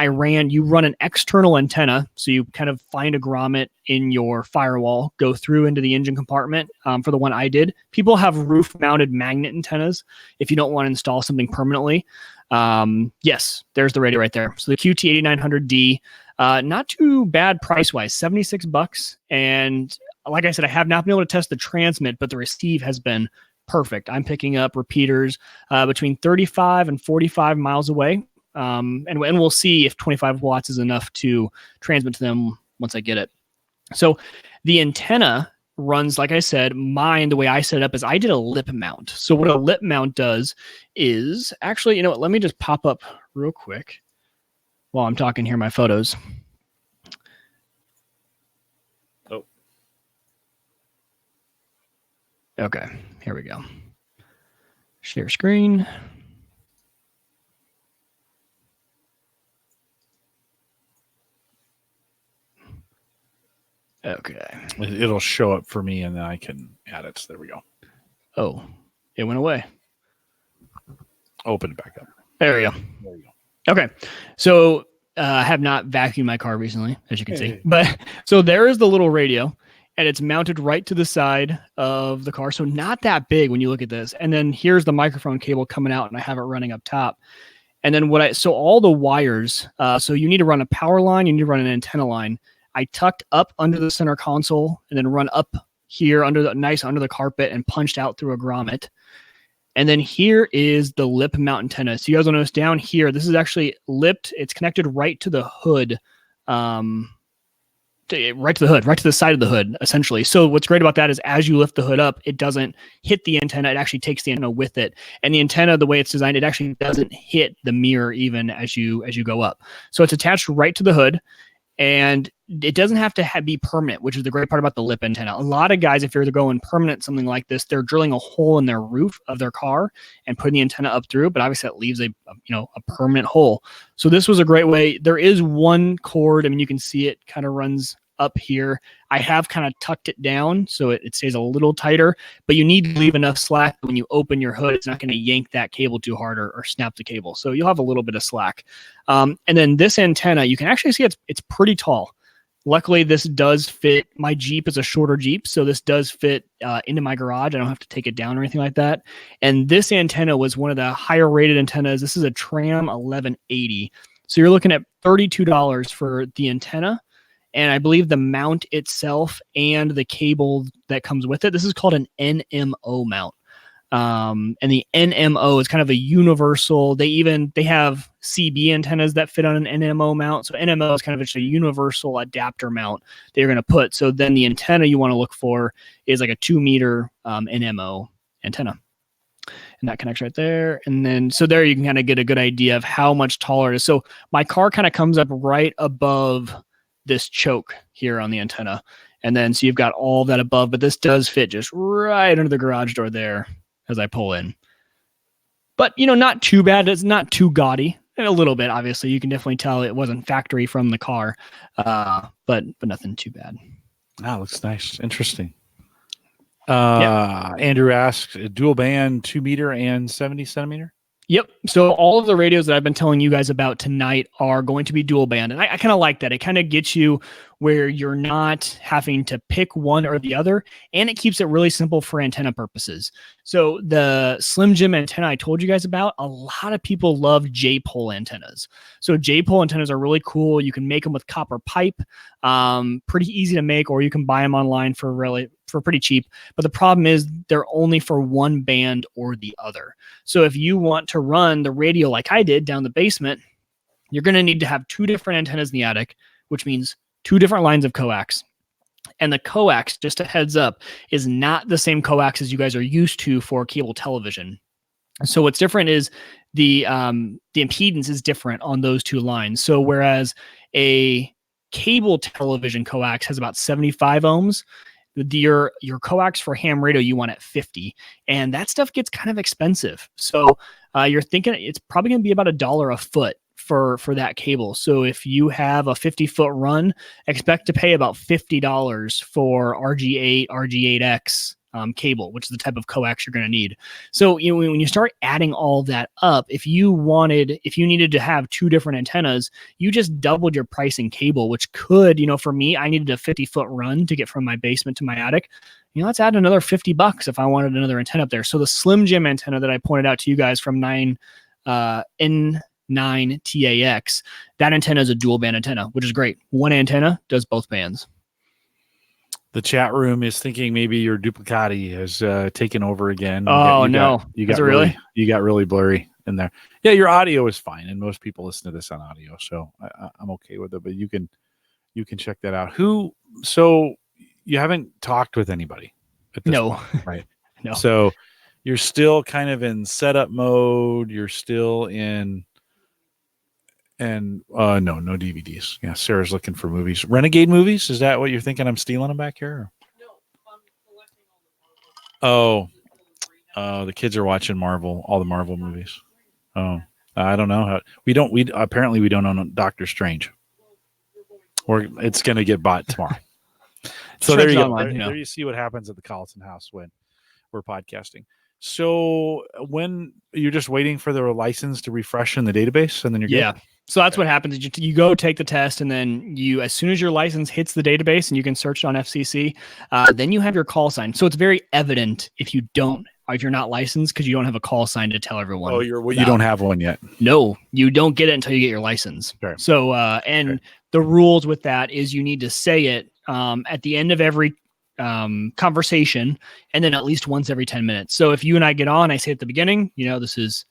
you run an external antenna. So you kind of find a grommet in your firewall, go through into the engine compartment. For the one I did, people have roof mounted magnet antennas if you don't want to install something permanently. Yes, there's the radio right there. So the QT8900D, not too bad price-wise, $76. And like I said, I have not been able to test the transmit, but the receive has been perfect. I'm picking up repeaters between 35 and 45 miles away. And we'll see if 25 watts is enough to transmit to them once I get it. So the antenna runs, like I said, the way I set it up is I did a lip mount. So what a lip mount does is actually, let me just pop up real quick while I'm talking here, my photos. Oh. Okay, here we go. Share screen. Okay. It'll show up for me and then I can add it. So there we go. Oh, it went away. Open it back up. There we go. There you go. Okay. So I have not vacuumed my car recently, as you can see. But so there is the little radio, and it's mounted right to the side of the car. So not that big when you look at this. And then here's the microphone cable coming out, and I have it running up top. And then all the wires, so you need to run a power line, you need to run an antenna line. I tucked up under the center console and then run up here under the carpet and punched out through a grommet. And then here is the lip mount antenna. So you guys will notice down here, this is actually lipped. It's connected right to the hood, right to the side of the hood, essentially. So what's great about that is as you lift the hood up, it doesn't hit the antenna. It actually takes the antenna with it. And the antenna, the way it's designed, it actually doesn't hit the mirror even as you go up. So it's attached right to the hood. And it doesn't have to be permanent, which is the great part about the lip antenna. A lot of guys, if you're going permanent, something like this, they're drilling a hole in their roof of their car and putting the antenna up through, but obviously that leaves a permanent hole. So this was a great way. There is one cord. I mean, you can see it kind of runs up here. I have kind of tucked it down so it stays a little tighter, but you need to leave enough slack when you open your hood. It's not going to yank that cable too hard or snap the cable. So you'll have a little bit of slack. And then this antenna, you can actually see it's pretty tall. Luckily, this does fit. My Jeep is a shorter Jeep, so this does fit into my garage. I don't have to take it down or anything like that. And this antenna was one of the higher rated antennas. This is a Tram 1180. So you're looking at $32 for the antenna. And I believe the mount itself and the cable that comes with it, this is called an NMO mount. And the NMO is kind of a universal. They have CB antennas that fit on an NMO mount. So NMO is kind of just a universal adapter mount that you're going to put. So then the antenna you want to look for is like a 2 meter NMO antenna. And that connects right there. And then, so there you can kind of get a good idea of how much taller it is. So my car kind of comes up right above this choke here on the antenna. And then, so you've got all of that above, but this does fit just right under the garage door there as I pull in. But, not too bad. It's not too gaudy. A little bit, obviously. You can definitely tell it wasn't factory from the car, but nothing too bad. That looks nice. Interesting. Andrew asked, dual band, 2 meter and 70 centimeter? Yep. So all of the radios that I've been telling you guys about tonight are going to be dual band. And I kind of like that. It kind of gets you where you're not having to pick one or the other, and it keeps it really simple for antenna purposes. So the Slim Jim antenna I told you guys about, a lot of people love J-pole antennas. So J-pole antennas are really cool. You can make them with copper pipe, pretty easy to make, or you can buy them online for pretty cheap. But the problem is they're only for one band or the other. So if you want to run the radio like I did down the basement, you're going to need to have two different antennas in the attic, which means two different lines of coax. And the coax, just a heads up, is not the same coax as you guys are used to for cable television. So what's different is the impedance is different on those two lines. So whereas a cable television coax has about 75 ohms, your coax for ham radio you want at 50, and that stuff gets kind of expensive. So you're thinking it's probably going to be about $1 a foot for that cable. So if you have a 50-foot run, expect to pay about $50 for RG8, RG8X cable, which is the type of coax you're going to need. So when you start adding all that up, if you needed to have two different antennas, you just doubled your price in cable, which could, for me, I needed a 50-foot run to get from my basement to my attic. Let's add another $50 if I wanted another antenna up there. So the Slim Jim antenna that I pointed out to you guys from N9TAX, that antenna is a dual band antenna, which is great. One antenna does both bands. The chat room is thinking maybe your duplicati has taken over again. You got really blurry in there. Yeah, your audio is fine, and most people listen to this on audio, so I'm okay with it. But you can check that out. So you haven't talked with anybody at this point, right? No. So you're still kind of in setup mode. You're still in. And no DVDs. Yeah, Sarah's looking for movies. Renegade movies? Is that what you're thinking? I'm stealing them back here? No, I'm collecting all the Marvel. The kids are watching Marvel, all the Marvel movies. Oh, I don't know how. We apparently we don't own Doctor Strange. Or it's going to get bought tomorrow. So there you go. There you see what happens at the Colleton house when we're podcasting. So when you're just waiting for the license to refresh in the database, and then you're good? So that's what happens. You go take the test, and then as soon as your license hits the database and you can search it on FCC, then you have your call sign. So it's very evident if you're not licensed because you don't have a call sign to tell everyone. Oh, you don't have one yet. No, you don't get it until you get your license. Sure. So the rules with that is you need to say it at the end of every conversation, and then at least once every 10 minutes. So if you and I get on, I say at the beginning, this is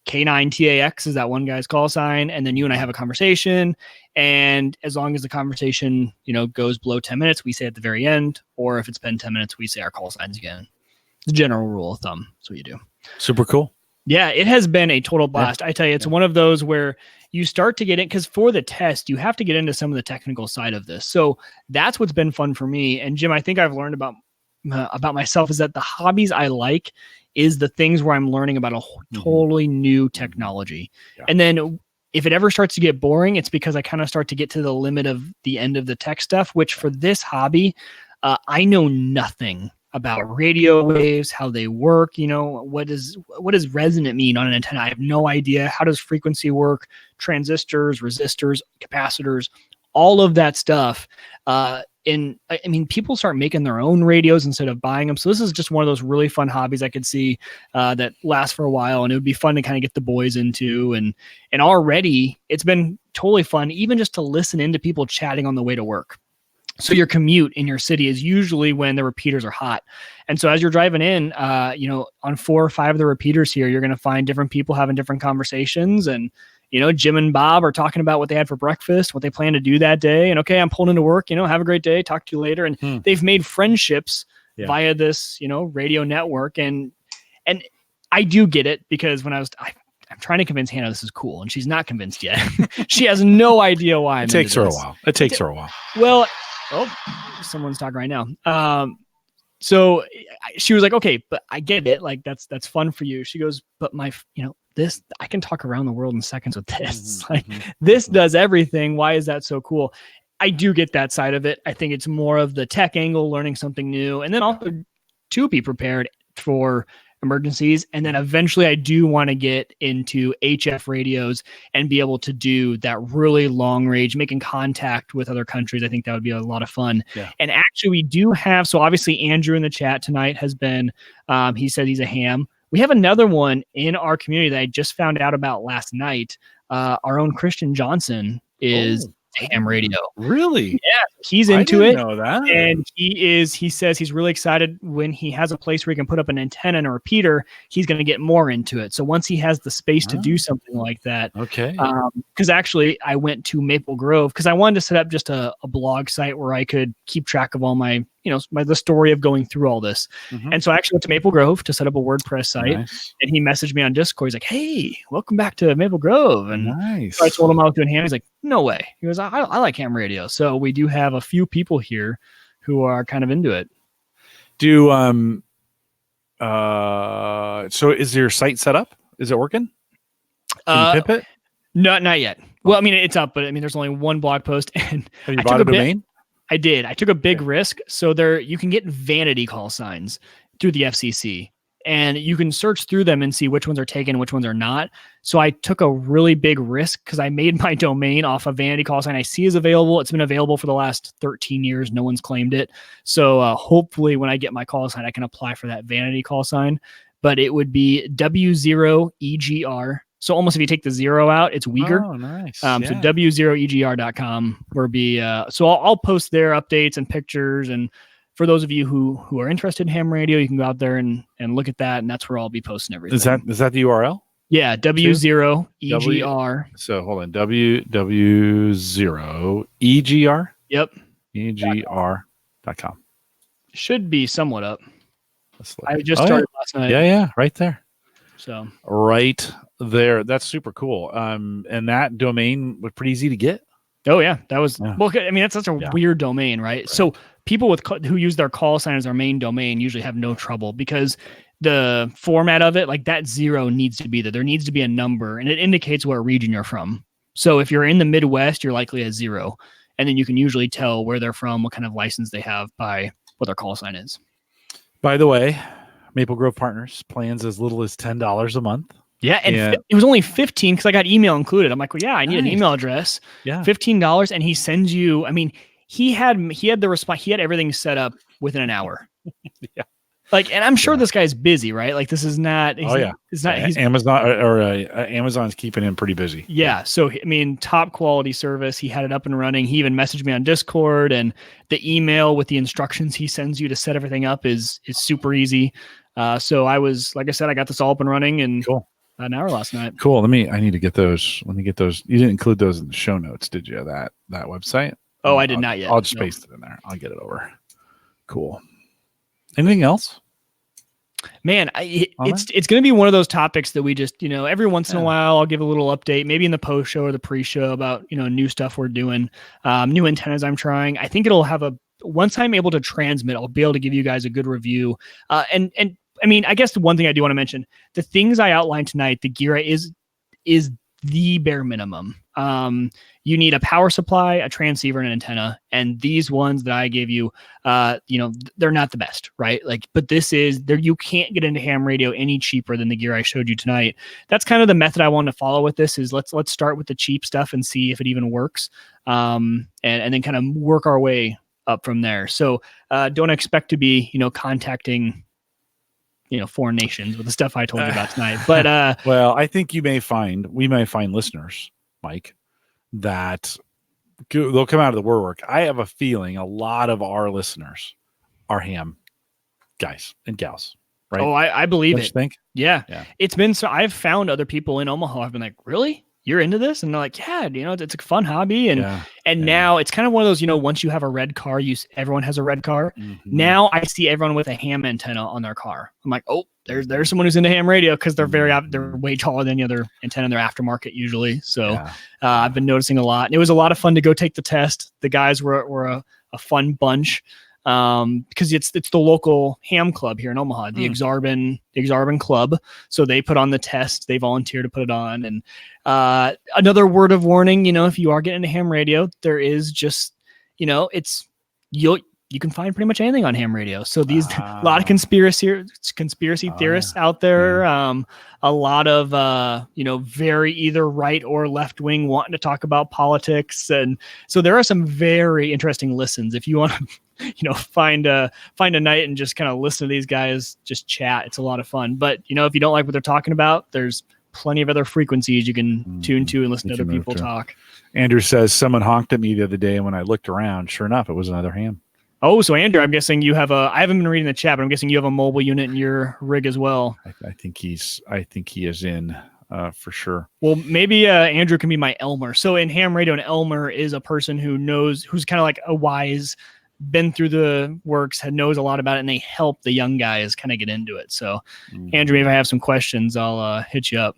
K9TAX is that one guy's call sign, and then you and I have a conversation, and as long as the conversation goes below 10 minutes, we say at the very end, or if it's been 10 minutes, we say our call signs again. The general rule of thumb. That's what you do. Super cool. Yeah, it has been a total blast. I tell you, it's one of those where you start to get in, because for the test, you have to get into some of the technical side of this. So that's what's been fun for me. And Jim, I think I've learned about myself is that the hobbies I like is the things where I'm learning about a totally new technology. Yeah. And then if it ever starts to get boring, it's because I kind of start to get to the limit of the end of the tech stuff, which for this hobby, I know nothing about radio waves, how they work. What does resonant mean on an antenna? I have no idea. How does frequency work? Transistors, resistors, capacitors, all of that stuff. People start making their own radios instead of buying them. So this is just one of those really fun hobbies I could see that lasts for a while, and it would be fun to kind of get the boys into. And already it's been totally fun, even just to listen into people chatting on the way to work. So your commute in your city is usually when the repeaters are hot. And so as you're driving in, on 4 or 5 of the repeaters here, you're going to find different people having different conversations. And, Jim and Bob are talking about what they had for breakfast, what they plan to do that day. And okay, I'm pulling into work, have a great day. Talk to you later. And they've made friendships via this, radio network. And I do get it, because when I'm trying to convince Hannah this is cool, and she's not convinced yet. She has no idea why. It takes her a while. Well, someone's talking right now. So she was like, okay, but I get it. Like that's fun for you. She goes, but this, I can talk around the world in seconds with this. This does everything. Why is that so cool? I do get that side of it. I think it's more of the tech angle, learning something new, and then also to be prepared for emergencies. And then eventually I do want to get into HF radios and be able to do that really long range, making contact with other countries. I think that would be a lot of fun. Yeah. And actually we do have, so obviously Andrew in the chat tonight has been, he said he's a ham. We have another one in our community that I just found out about last night. Our own Christian Johnson is a ham radio. Really? Yeah, he's into it. Know that. And he says he's really excited when he has a place where he can put up an antenna and a repeater, he's going to get more into it. So once he has the space to do something like that. Okay. Because actually I went to Maple Grove because I wanted to set up just a blog site where I could keep track of all my, the story of going through all this. And so I actually went to Maple Grove to set up a WordPress site. Nice. And he messaged me on Discord. He's like, hey, welcome back to Maple Grove. And nice. so I told him I was doing ham. He's like, no way. He goes, I like ham radio. So we do have a few people here who are kind of into it. So is your site set up? Is it working? Can you pimp it? No, not yet. Well, I mean, it's up, but I mean, there's only one blog post. And Have you bought a domain? I did. I took a big risk. So you can get vanity call signs through the FCC. And you can search through them and see which ones are taken, which ones are not. So I took a really big risk because I made my domain off a vanity call sign I see is available. It's been available for the last 13 years. No one's claimed it. So hopefully when I get my call sign, I can apply for that vanity call sign. But it would be W0EGR. So almost if you take the zero out, it's Uyghur. Oh, nice. So W0EGR.com will be. So I'll post their updates and pictures. And for those of you who are interested in ham radio, you can go out there and look at that, and that's where I'll be posting everything. Is that the URL? Yeah, W0EGR. So hold on, W0EGR. Yep, EGR.com. should be somewhat up. I just Oh, started last night. Yeah, right there. So right there, that's super cool. And that domain was pretty easy to get. Oh yeah, that was well. I mean, that's such a weird domain, right? So people who use their call sign as their main domain usually have no trouble because the format of it, like that zero needs to be there. There needs to be a number, and it indicates what region you're from. So if you're in the Midwest, you're likely a 0, and then you can usually tell where they're from, what kind of license they have by what their call sign is. By the way, Maple Grove Partners plans as little as $10 a month. Yeah, and it was only $15 because I got email included. I'm like, well, yeah, I need an email address. Yeah, $15, and he sends you. I mean, he had the response. He had everything set up within an hour. Yeah, like, and I'm sure this guy's busy, right? Like, this is not. It's not. He's Amazon Amazon's keeping him pretty busy. Yeah, so I mean, top quality service. He had it up and running. He even messaged me on Discord, and the email with the instructions he sends you to set everything up is super easy. So I was, like I said, I got this all up and running in an hour last night. Cool. I need to get those. Let me get those. You didn't include those in the show notes, did you? That website? Oh, I did not yet. I'll just paste it in there. I'll get it over. Cool. Anything else? Man, it's going to be one of those topics that we just, every once in a while, I'll give a little update, maybe in the post show or the pre-show about, new stuff we're doing, new antennas I'm trying. I think it'll have once I'm able to transmit, I'll be able to give you guys a good review. And I mean, I guess the one thing I do want to mention, the things I outlined tonight, the gear is the bare minimum. You need a power supply, a transceiver, and an antenna. And these ones that I gave you, they're not the best, right? Like, but this is there. You can't get into ham radio any cheaper than the gear I showed you tonight. That's kind of the method I want to follow with this. Is let's start with the cheap stuff and see if it even works, and then kind of work our way up from there. So don't expect to be, contacting, foreign nations with the stuff I told you about tonight. But well, I think we may find listeners, Mike, that they'll come out of the woodwork. I have a feeling a lot of our listeners are ham guys and gals, right? Oh, I believe Don't it. you think? Yeah. It's been so. I've found other people in Omaha. I've been like, really? You're into this? And they're like, yeah, it's a fun hobby. And now it's kind of one of those, once you have a red car, everyone has a red car. Mm-hmm. Now I see everyone with a ham antenna on their car. I'm like, oh, there's someone who's into ham radio because they're way taller than the other antenna in their aftermarket usually. So I've been noticing a lot. And it was a lot of fun to go take the test. The guys were a fun bunch. Because it's the local ham club here in Omaha, the Exarban Club. So they put on the test. They volunteered to put it on. And another word of warning, if you are getting into ham radio, there is just, you you can find pretty much anything on ham radio. So these a lot of conspiracy theorists out there. Yeah. A lot of very either right or left wing wanting to talk about politics, and so there are some very interesting listens. If you want to, find a night and just kind of listen to these guys just chat, it's a lot of fun. But if you don't like what they're talking about, there's plenty of other frequencies you can tune to and listen to other people talk. Andrew says someone honked at me the other day, and when I looked around, sure enough, it was another ham. Oh, so Andrew, I'm guessing you have I haven't been reading the chat, but I'm guessing you have a mobile unit in your rig as well. I think he is in for sure. Well, maybe Andrew can be my Elmer. So in ham radio, an Elmer is a person who's kind of like a wise, been through the works, knows a lot about it, and they help the young guys kind of get into it. So Andrew, if I have some questions, I'll hit you up.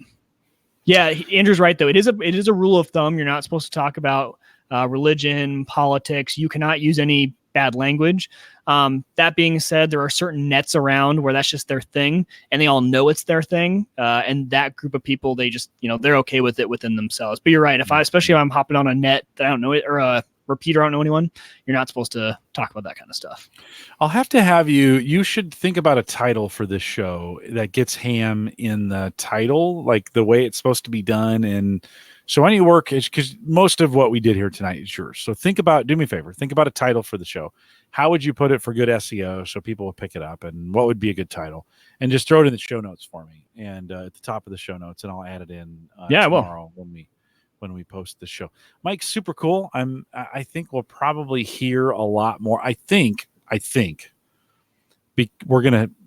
Yeah, Andrew's right though. It is a rule of thumb. You're not supposed to talk about religion, politics. You cannot use any bad language. That being said, there are certain nets around where that's just their thing, and they all know it's their thing. And that group of people, they just they're okay with it within themselves. But you're right. Especially if I'm hopping on a net that I don't know it, or a repeater I don't know anyone, you're not supposed to talk about that kind of stuff. I'll have to have you should think about a title for this show that gets ham in the title, like the way it's supposed to be done. And so any work is, because most of what we did here tonight is yours. So do me a favor, think about a title for the show. How would you put it for good SEO so people will pick it up, and what would be a good title? And just throw it in the show notes for me, and at the top of the show notes, and I'll add it in tomorrow when we post the show. Mike's super cool. I think we'll probably hear a lot more. I think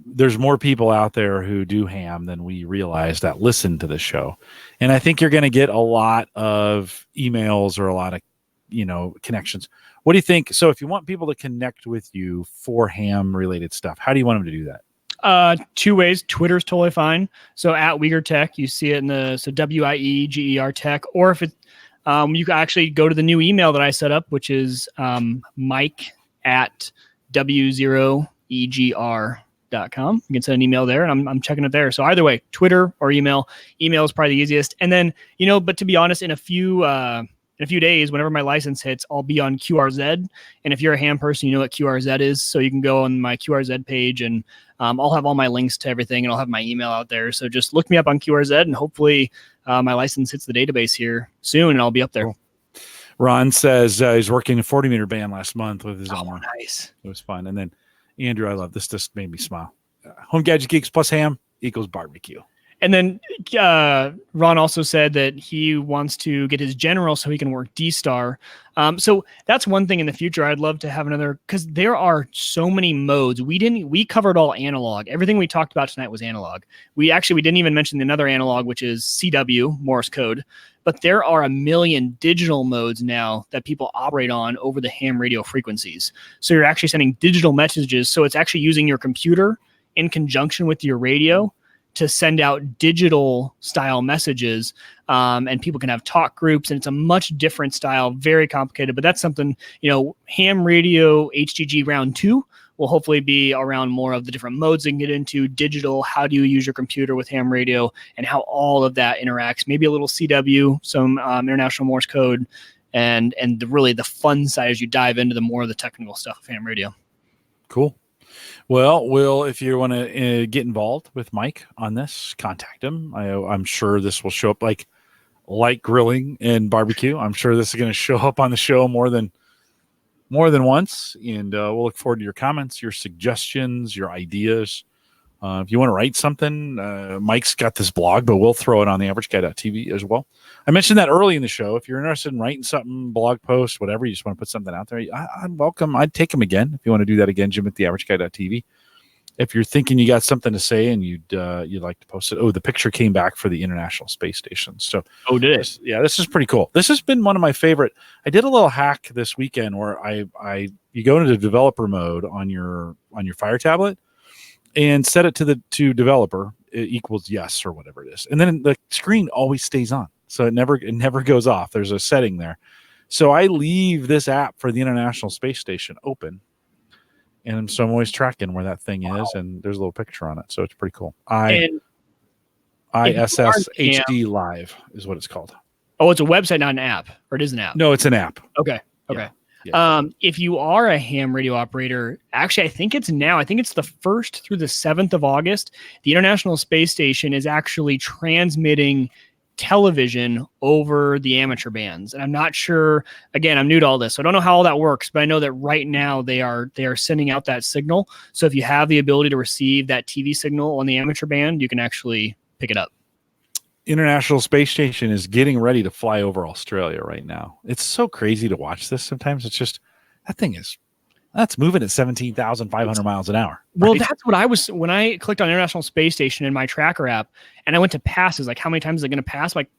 there's more people out there who do ham than we realize that listen to the show. And I think you're going to get a lot of emails or a lot of, connections. What do you think? So if you want people to connect with you for ham related stuff, how do you want them to do that? 2 ways. Twitter's totally fine. So at Uyghur Tech, you see it in WIEGER Tech, or if it, you can actually go to the new email that I set up, which is Mike at W0EGR.com. You can send an email there, and I'm checking it there. So either way, Twitter or email. Email is probably the easiest. And then, but to be honest, in a few days, whenever my license hits, I'll be on QRZ. And if you're a ham person, you know what QRZ is. So you can go on my QRZ page, and I'll have all my links to everything, and I'll have my email out there. So just look me up on QRZ, and hopefully my license hits the database here soon, and I'll be up there. Cool. Ron says he's working a 40-meter band last month with his Elmer. Nice. It was fun. And then Andrew, I love this. This made me smile. Home Gadget Geeks plus ham equals barbecue. And then Ron also said that he wants to get his general so he can work D-Star. So that's one thing in the future I'd love to have another, because there are so many modes. We covered all analog. Everything we talked about tonight was analog. We didn't even mention another analog, which is CW, Morse code. But there are a million digital modes now that people operate on over the ham radio frequencies. So you're actually sending digital messages. So it's actually using your computer in conjunction with your radio to send out digital style messages, and people can have talk groups, and it's a much different style, very complicated, but that's something, ham radio HGG round 2 will hopefully be around more of the different modes they can get into, digital, how do you use your computer with ham radio, and how all of that interacts, maybe a little CW, some international Morse code, and really the fun side as you dive into the more of the technical stuff of ham radio. Cool. Well, Will, if you want to get involved with Mike on this, contact him. I'm sure this will show up like grilling and barbecue. I'm sure this is going to show up on the show more than once, and we'll look forward to your comments, your suggestions, your ideas. If you want to write something, Mike's got this blog, but we'll throw it on the averageguy.tv as well. I mentioned that early in the show. If you're interested in writing something, blog post, whatever, you just want to put something out there, I'm welcome. I'd take them again. If you want to do that again, Jim at the averageguy.tv. If you're thinking you got something to say and you'd like to post it. Oh, the picture came back for the International Space Station. So, did it? Yeah, this is pretty cool. This has been one of my favorite. I did a little hack this weekend where you go into developer mode on your Fire tablet and set it to developer equals yes or whatever it is, and then the screen always stays on, so it never goes off. There's a setting there, so I leave this app for the International Space Station open, and so I'm always tracking where that thing is, and there's a little picture on it, so it's pretty cool. ISS HD Live is what it's called. Oh, it's a website, not an app, or it is an app. No, it's an app. Okay. Yeah. If you are a ham radio operator, actually, I think it's the 1st through the 7th of August. The International Space Station is actually transmitting television over the amateur bands. And I'm not sure, again, I'm new to all this, so I don't know how all that works, but I know that right now they are sending out that signal. So if you have the ability to receive that TV signal on the amateur band, you can actually pick it up. International Space Station is getting ready to fly over Australia right now. It's so crazy to watch this sometimes. It's just, that's moving at 17,500 miles an hour. Well, right? that's what I was, when I clicked on International Space Station in my tracker app and I went to passes, like how many times is it going to pass? I'm like,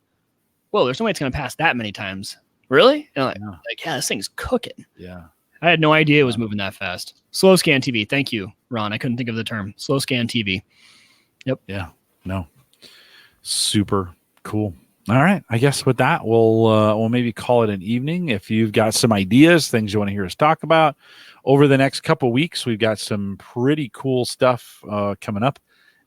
whoa, there's no way it's going to pass that many times. Really? And I'm like, yeah, this thing's cooking. Yeah. I had no idea it was moving that fast. Slow scan TV. Thank you, Ron. I couldn't think of the term. Slow scan TV. Yep. Yeah. No. Super cool. All right. I guess with that, we'll maybe call it an evening. If you've got some ideas, things you want to hear us talk about over the next couple of weeks, we've got some pretty cool stuff coming up.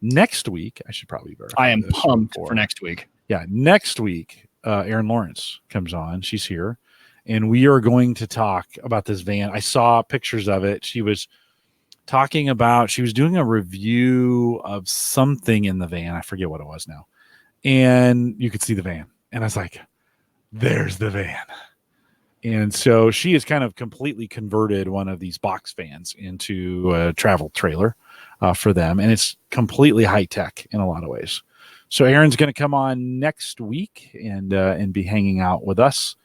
Next week, I should probably verify. I am pumped for next week. Yeah. Next week, Erin Lawrence comes on. She's here. And we are going to talk about this van. I saw pictures of it. She was doing a review of something in the van. I forget what it was now. And you could see the van. And I was like, there's the van. And so she has kind of completely converted one of these box vans into a travel trailer for them. And it's completely high tech in a lot of ways. So Erin's going to come on next week and be hanging out with us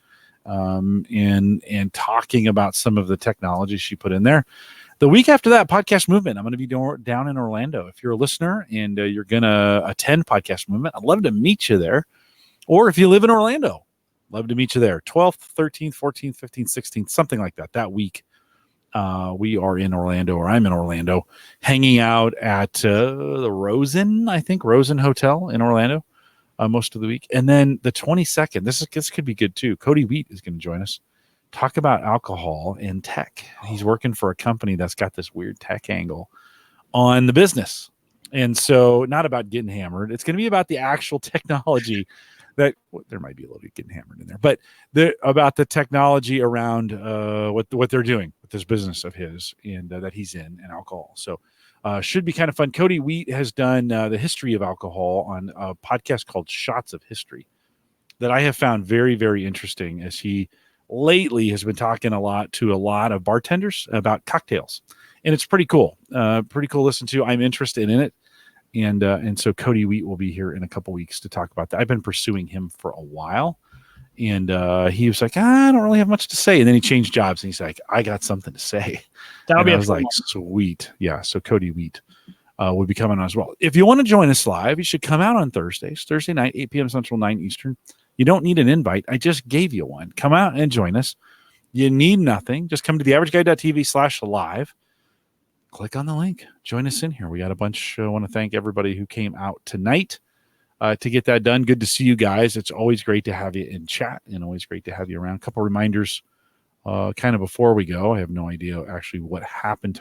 and talking about some of the technology she put in there. The week after that, Podcast Movement, I'm going to be down in Orlando. If you're a listener and you're going to attend Podcast Movement, I'd love to meet you there. Or if you live in Orlando, love to meet you there. 12th, 13th, 14th, 15th, 16th, something like that. That week, we are in Orlando, or I'm in Orlando, hanging out at the Rosen Hotel in Orlando most of the week. And then the 22nd, this could be good too. Cody Wheat is going to join us. Talk about alcohol and tech. He's working for a company that's got this weird tech angle on the business. And so not about getting hammered. It's going to be about the actual technology that there might be a little bit getting hammered in there, but about the technology around what they're doing with this business of his and that he's in and alcohol. So should be kind of fun. Cody Wheat has done the history of alcohol on a podcast called Shots of History that I have found very, very interesting, as he lately has been talking a lot of bartenders about cocktails, and it's pretty cool to listen to. I'm interested in it. And so Cody Wheat will be here in a couple weeks to talk about that. I've been pursuing him for a while, and he was like, I don't really have much to say. And then he changed jobs and he's like, I got something to say. That'll be I was like, sweet. Yeah. So Cody Wheat will be coming on as well. If you want to join us live, you should come out on Thursday night, 8 p.m. Central, 9 Eastern. You don't need an invite. I just gave you one. Come out and join us. You need nothing. Just come to theaverageguy.tv/live. Click on the link. Join us in here. We got a bunch. I want to thank everybody who came out tonight to get that done. Good to see you guys. It's always great to have you in chat and always great to have you around. A couple reminders kind of before we go. I have no idea actually what happened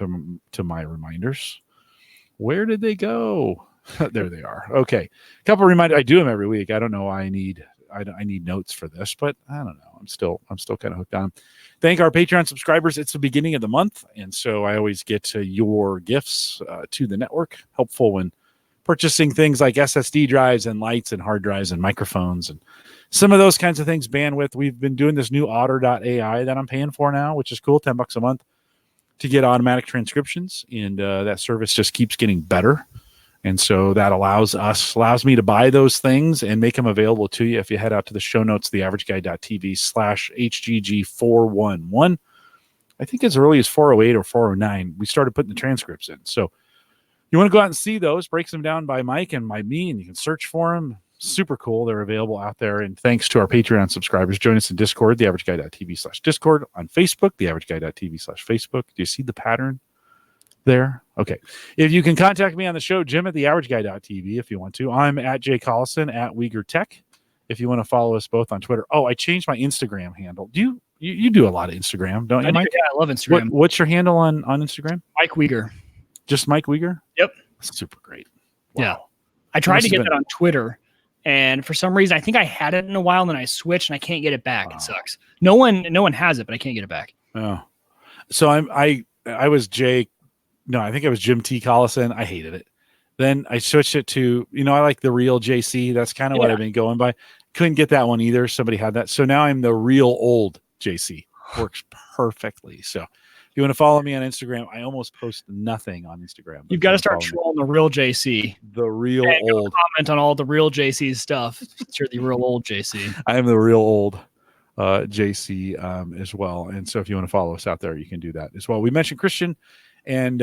to my reminders. Where did they go? There they are. Okay. A couple reminders. I do them every week. I don't know why I need notes for this, but I don't know. I'm still kind of hooked on. Thank our Patreon subscribers. It's the beginning of the month, and so I always get your gifts to the network. Helpful when purchasing things like SSD drives and lights and hard drives and microphones and some of those kinds of things. Bandwidth. We've been doing this new Otter.ai that I'm paying for now, which is cool. $10 a month to get automatic transcriptions, and that service just keeps getting better. And so that allows me to buy those things and make them available to you. If you head out to the show notes, theaverageguy.tv/HGG411, I think as early as 408 or 409, we started putting the transcripts in. So you want to go out and see those, breaks them down by Mike and by me, and you can search for them. Super cool. They're available out there. And thanks to our Patreon subscribers. Join us in Discord, theaverageguy.tv/Discord, on Facebook, theaverageguy.tv/Facebook. Do you see the pattern there? Okay. If you can contact me on the show, Jim at theaverageguy.tv if you want to. I'm at Jay Collison at Uyghur Tech if you want to follow us both on Twitter. Oh, I changed my Instagram handle. Do you do a lot of Instagram, don't you, Mike? Yeah, I love Instagram. What's your handle on Instagram? Mike Uyghur. Just Mike Uyghur? Yep. Super great. Wow. Yeah. I tried to get that on Twitter, and for some reason I think I had it in a while and then I switched and I can't get it back. Wow. It sucks. No one has it, but I can't get it back. Oh, so I was Jake. No, I think it was Jim T. Collison. I hated it. Then I switched it to, I like the real JC. That's kind of what I've been going by. Couldn't get that one either. Somebody had that. So now I'm the real old JC. Works perfectly. So if you want to follow me on Instagram, I almost post nothing on Instagram. You've got to start trolling the real JC. The real old. Comment on all the real JC's stuff. You're the real old JC. I am the real old JC as well. And so if you want to follow us out there, you can do that as well. We mentioned Christian and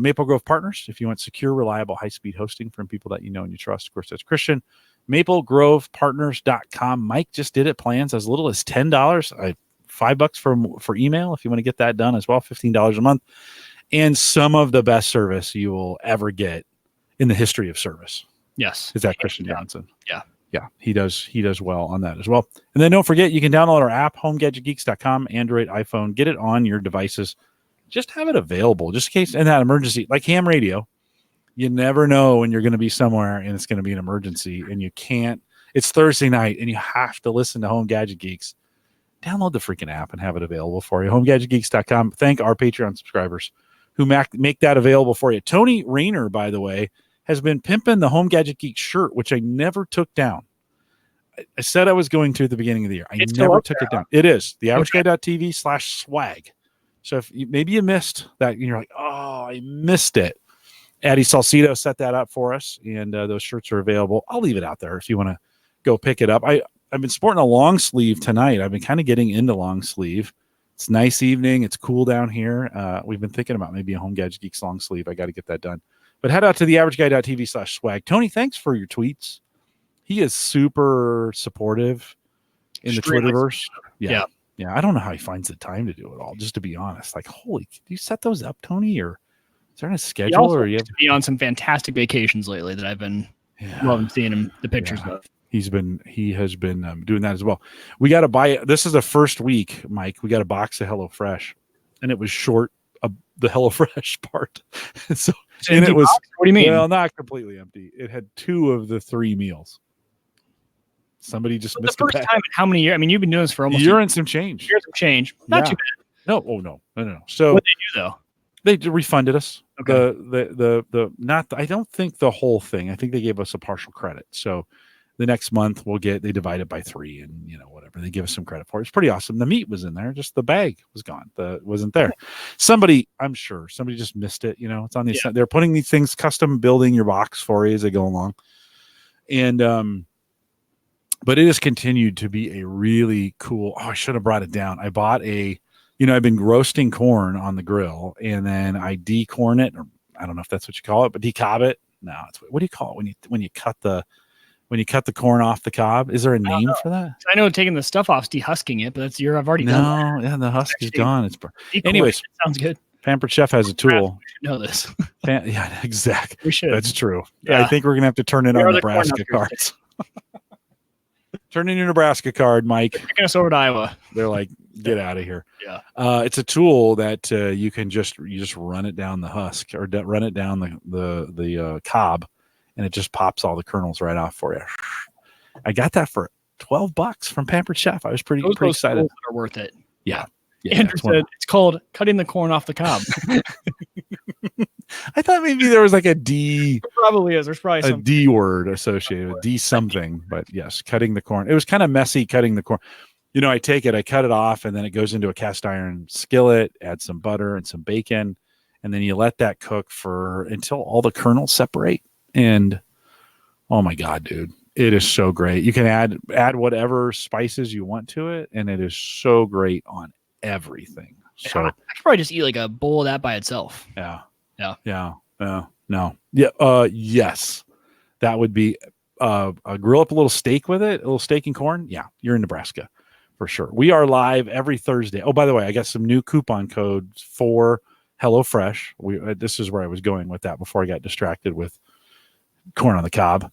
Maple Grove Partners. If you want secure, reliable, high-speed hosting from people that you know and you trust, of course, that's Christian. MapleGrovePartners.com. Mike just did it. Plans as little as $10. $5 for email if you want to get that done as well. $15 a month. And some of the best service you will ever get in the history of service. Yes. Is that Christian Johnson? Yeah. Yeah, he does well on that as well. And then don't forget, you can download our app, homegadgetgeeks.com, Android, iPhone. Get it on your devices. Just have it available, just in case in that emergency, like ham radio. You never know when you're going to be somewhere and it's going to be an emergency and you can't. It's Thursday night and you have to listen to Home Gadget Geeks. Download the freaking app and have it available for you. HomeGadgetGeeks.com. Thank our Patreon subscribers who make that available for you. Tony Rayner, by the way, has been pimping the Home Gadget Geek shirt, which I never took down. I said I was going to at the beginning of the year. I never took it down. It is the averageguy.tv/swag. So if maybe you missed that and you're like, oh, I missed it. Addie Salcido set that up for us, and those shirts are available. I'll leave it out there if you want to go pick it up. I've been sporting a long sleeve tonight. I've been kind of getting into long sleeve. It's a nice evening. It's cool down here. We've been thinking about maybe a Home Gadget Geeks long sleeve. I got to get that done. But head out to theaverageguy.tv/swag. Tony, thanks for your tweets. He is super supportive in the Twitterverse. Yeah. I don't know how he finds the time to do it all, just to be honest. Like, holy, do you set those up, Tony? Or is there a schedule? Or you have to be on some fantastic vacations lately that I've been loving seeing him, the pictures of. He has been doing that as well. We got to buy. This is the first week, Mike. We got a box of HelloFresh, and it was short of the HelloFresh part. So and it was. Box? What do you mean? Well, not completely empty. It had 2 of the 3 meals. Somebody just missed the first time in how many years? I mean, you've been doing this for almost a year and some change. Not too bad. No. So what did they do though? They refunded us. Okay. I don't think the whole thing. I think they gave us a partial credit. So the next month they divide it by 3 and whatever. They give us some credit for it. It's pretty awesome. The meat was in there, just the bag was gone. Wasn't there. I'm sure somebody just missed it. It's on the they're putting these things, custom building your box for you as they go along. And but it has continued to be a really cool. Oh, I should have brought it down. I bought I've been roasting corn on the grill, and then I decorn it, or I don't know if that's what you call it, but decob it. No, what do you call it when you cut the corn off the cob? Is there a name for that? I know taking the stuff off is dehusking it, but I've already done that. Yeah, the husk is gone. Anyways, sounds good. Pampered Chef has a tool. We should know this. Yeah, exactly. We should. That's true. Yeah. I think we're gonna have to turn in our Nebraska cards. Turn in your Nebraska card, Mike. They're taking us over to Iowa. They're like, get out of here. Yeah. It's a tool that you can just run it down the husk or run it down the cob, and it just pops all the kernels right off for you. I got that for $12 from Pampered Chef. I was pretty excited. Those are worth it. Yeah. Andrew said it's called cutting the corn off the cob. I thought maybe there was like a D. There probably is. There's probably a D word associated with D something, but yes, cutting the corn. It was kind of messy cutting the corn. I take it, I cut it off, and then it goes into a cast iron skillet, add some butter and some bacon, and then you let that cook until all the kernels separate. And oh my God, dude, it is so great. You can add whatever spices you want to it, and it is so great on everything. So I should probably just eat like a bowl of that by itself. Yes, that would be grill up a little steak with it, a little steak and corn. Yeah, you're in Nebraska for sure. We are live every Thursday. Oh, by the way, I got some new coupon codes for HelloFresh. This is where I was going with that before I got distracted with corn on the cob.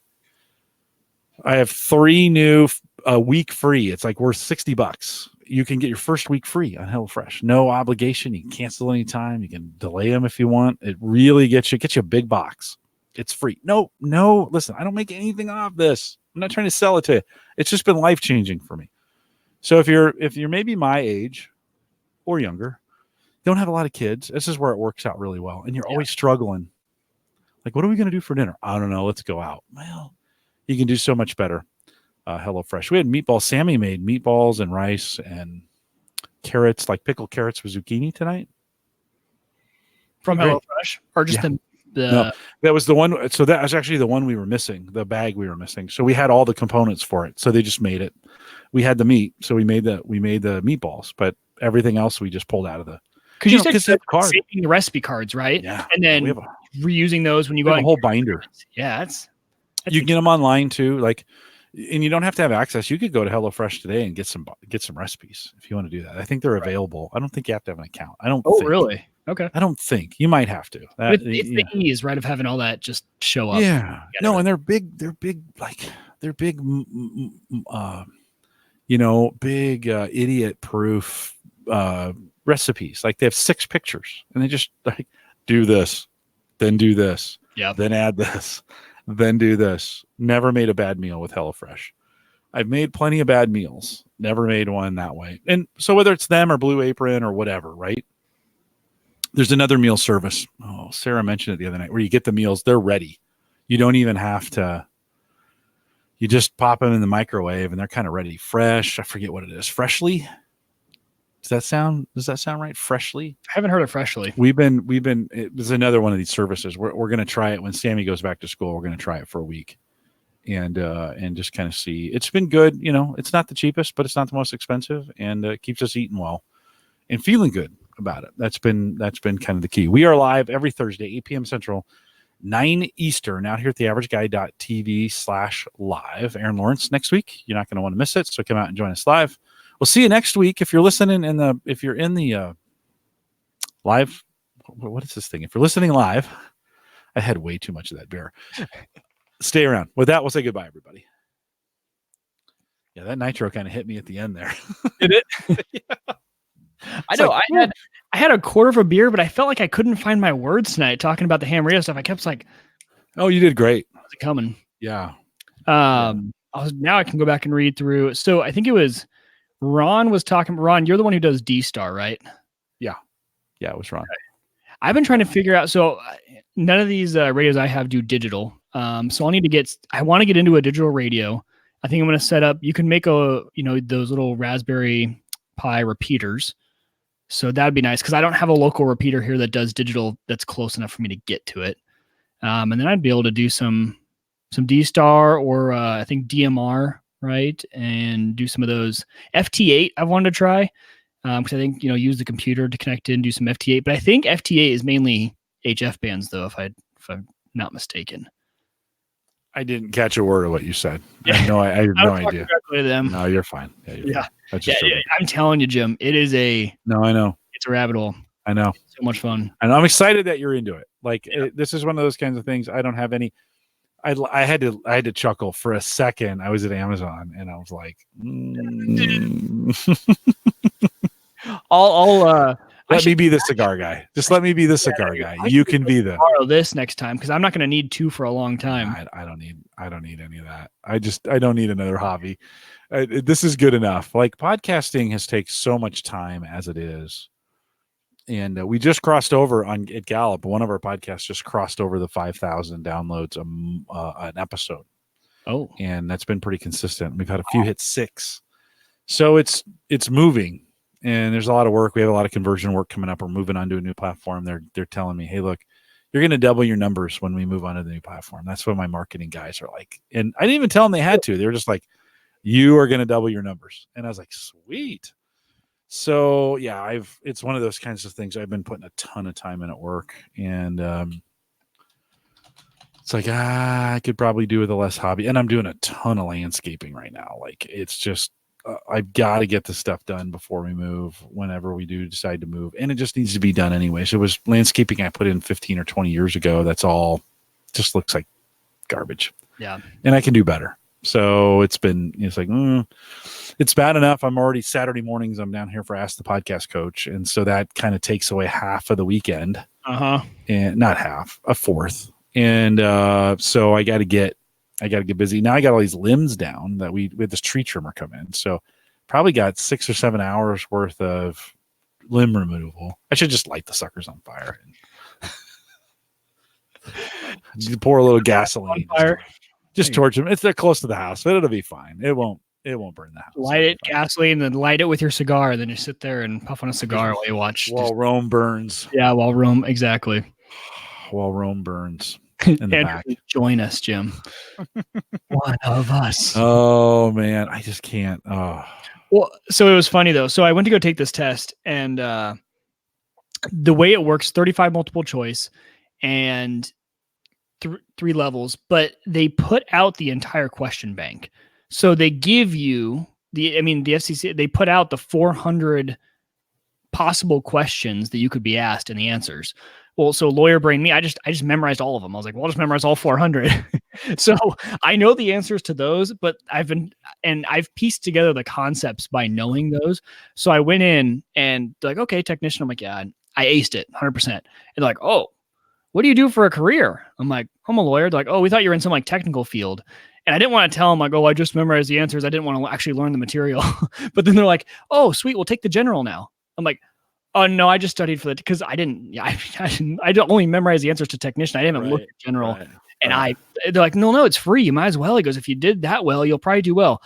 I have 3 new a week free. It's like worth $60. You can get your first week free on HelloFresh. No obligation. You can cancel anytime. You can delay them if you want. It really gets you a big box. It's free. No, listen, I don't make anything off this. I'm not trying to sell it to you. It's just been life-changing for me. So if you're maybe my age, or younger, don't have a lot of kids. This is where it works out really well. And you're always struggling. Like, what are we going to do for dinner? I don't know. Let's go out. Well, you can do so much better. HelloFresh. We had meatballs. Sammy made meatballs and rice and carrots, like pickled carrots with zucchini tonight. From Great. HelloFresh, or just the No, that was the one. So that was actually the one we were missing, the bag we were missing. So we had all the components for it. So they just made it. We had the meat, so we made the meatballs, but everything else we just pulled out of the. because you said saving the recipe cards, right? Yeah, and then we have reusing those when you go out a whole binder. Yeah, that's You can get them online too, like, and you don't have to have access. You could go to HelloFresh today and get some recipes if you want to do that. I think they're available. I don't think you have to have an account. I don't. Oh, think. really? Okay. I don't think you might have to. But it's the ease, right, of having all that just show up. Yeah. No, and they're big. They're big. Like they're big. Big idiot-proof recipes. Like they have 6 pictures, and they just like do this, then do this, then add this, then do this. Never made a bad meal with HelloFresh. I've made plenty of bad meals. Never made one that way. And so whether it's them or Blue Apron or whatever, right? There's another meal service. Oh, Sarah mentioned it the other night where you get the meals. They're ready. You don't even have to. You just pop them in the microwave and they're kind of ready. Fresh. I forget what it is. Freshly. Does that sound right? Freshly. I haven't heard of Freshly. We've been, it was another one of these services. We're going to try it when Sammy goes back to school. We're going to try it for a week and just kind of see. It's been good. It's not the cheapest, but it's not the most expensive, and it keeps us eating well and feeling good about it. That's been kind of the key. We are live every Thursday, 8 p.m. Central, 9 Eastern, out here at theaverageguy.tv/live. Aaron Lawrence next week. You're not going to want to miss it. So come out and join us live. We'll see you next week. If you're listening if you're in the live, what is this thing? If you're listening live, I had way too much of that beer. Stay around. With that, we'll say goodbye, everybody. Yeah, that nitro kind of hit me at the end there. Did it? Yeah. I know. Like, I had a quarter of a beer, but I felt like I couldn't find my words tonight talking about the ham radio stuff. I kept like, "Oh, you did great. How's it coming?" Yeah. Now I can go back and read through. So I think it was Ron was talking. Ron, you're the one who does D-Star, right? Yeah. Yeah, it was Ron. Okay. I've been trying to figure out. So none of these radios I have do digital. So I want to get into a digital radio. I think I'm going to set up. You can make those little Raspberry Pi repeaters. So that'd be nice because I don't have a local repeater here that does digital that's close enough for me to get to it. And then I'd be able to do some D-Star or I think DMR, right? And do some of those FT8 I wanted to try because I think, use the computer to connect in and do some FT8. But I think FT8 is mainly HF bands, though, if I'm not mistaken. I didn't catch a word of what you said. I have no idea. To them. No, you're fine. Yeah, you're fine. I'm telling you, Jim, it is No, I know. It's a rabbit hole. I know. It's so much fun. And I'm excited that you're into it. Like this is one of those kinds of things. I don't have any. I had to chuckle for a second. I was at Amazon and I was like, let me be the cigar guy. Just let me be the cigar guy. You can be the. Borrow this next time because I'm not going to need 2 for a long time. I don't need any of that. I don't need another hobby. This is good enough. Like podcasting has taken so much time as it is, and we just crossed over at Gallup. One of our podcasts just crossed over the 5,000 downloads an episode. Oh, and that's been pretty consistent. We've had a few hit 6, so it's moving. And there's a lot of work. We have a lot of conversion work coming up. We're moving on to a new platform. They're telling me, hey, look, you're going to double your numbers when we move on to the new platform. That's what my marketing guys are like. And I didn't even tell them they had to. They were just like, you are going to double your numbers. And I was like, sweet. So yeah, it's one of those kinds of things. I've been putting a ton of time in at work, and it's like, I could probably do with a less hobby. And I'm doing a ton of landscaping right now. Like it's just, I've got to get the stuff done before we move, whenever we do decide to move. And it just needs to be done anyway. So it was landscaping I put in 15 or 20 years ago. That's all just looks like garbage. Yeah. And I can do better. So it's like, it's bad enough. I'm already Saturday mornings. I'm down here for Ask the Podcast Coach. And so that kind of takes away half of the weekend. And not half, a fourth. And so I got to get busy. Now I got all these limbs down that we had this tree trimmer come in. So probably got 6 or 7 hours worth of limb removal. I should just light the suckers on fire. You pour a little gasoline. On fire. Just torch them. It's that close to the house, but it'll be fine. It won't burn the house. Light it, gasoline, then light it with your cigar. Then you sit there and puff on a cigar while you watch. While Rome burns. Yeah, while Rome, exactly. While Rome burns. In the back. Join us, Jim. One of us. Oh man, I just can't. Oh. Well, so it was funny though. So I went to go take this test, and the way it works, 35 multiple choice, and three levels, but they put out the entire question bank. So they give you the FCC, they put out the 400 possible questions that you could be asked and the answers. Well, so lawyer brain me, I just memorized all of them. I was like, well, I'll just memorize all 400. So I know the answers to those, but I've pieced together the concepts by knowing those. So I went in and like, okay, technician. I'm like, yeah, I aced it 100%. And they're like, oh, what do you do for a career? I'm like, I'm a lawyer. They're like, oh, we thought you were in some like technical field. And I didn't want to tell them like, oh, I just memorized the answers. I didn't want to actually learn the material. But then they're like, oh, sweet, we'll take the general now. I'm like, oh no, I just studied for that because I don't only memorize the answers to technician. I didn't look at general. Right. And they're like, no, it's free. You might as well. He goes, if you did that well, you'll probably do well.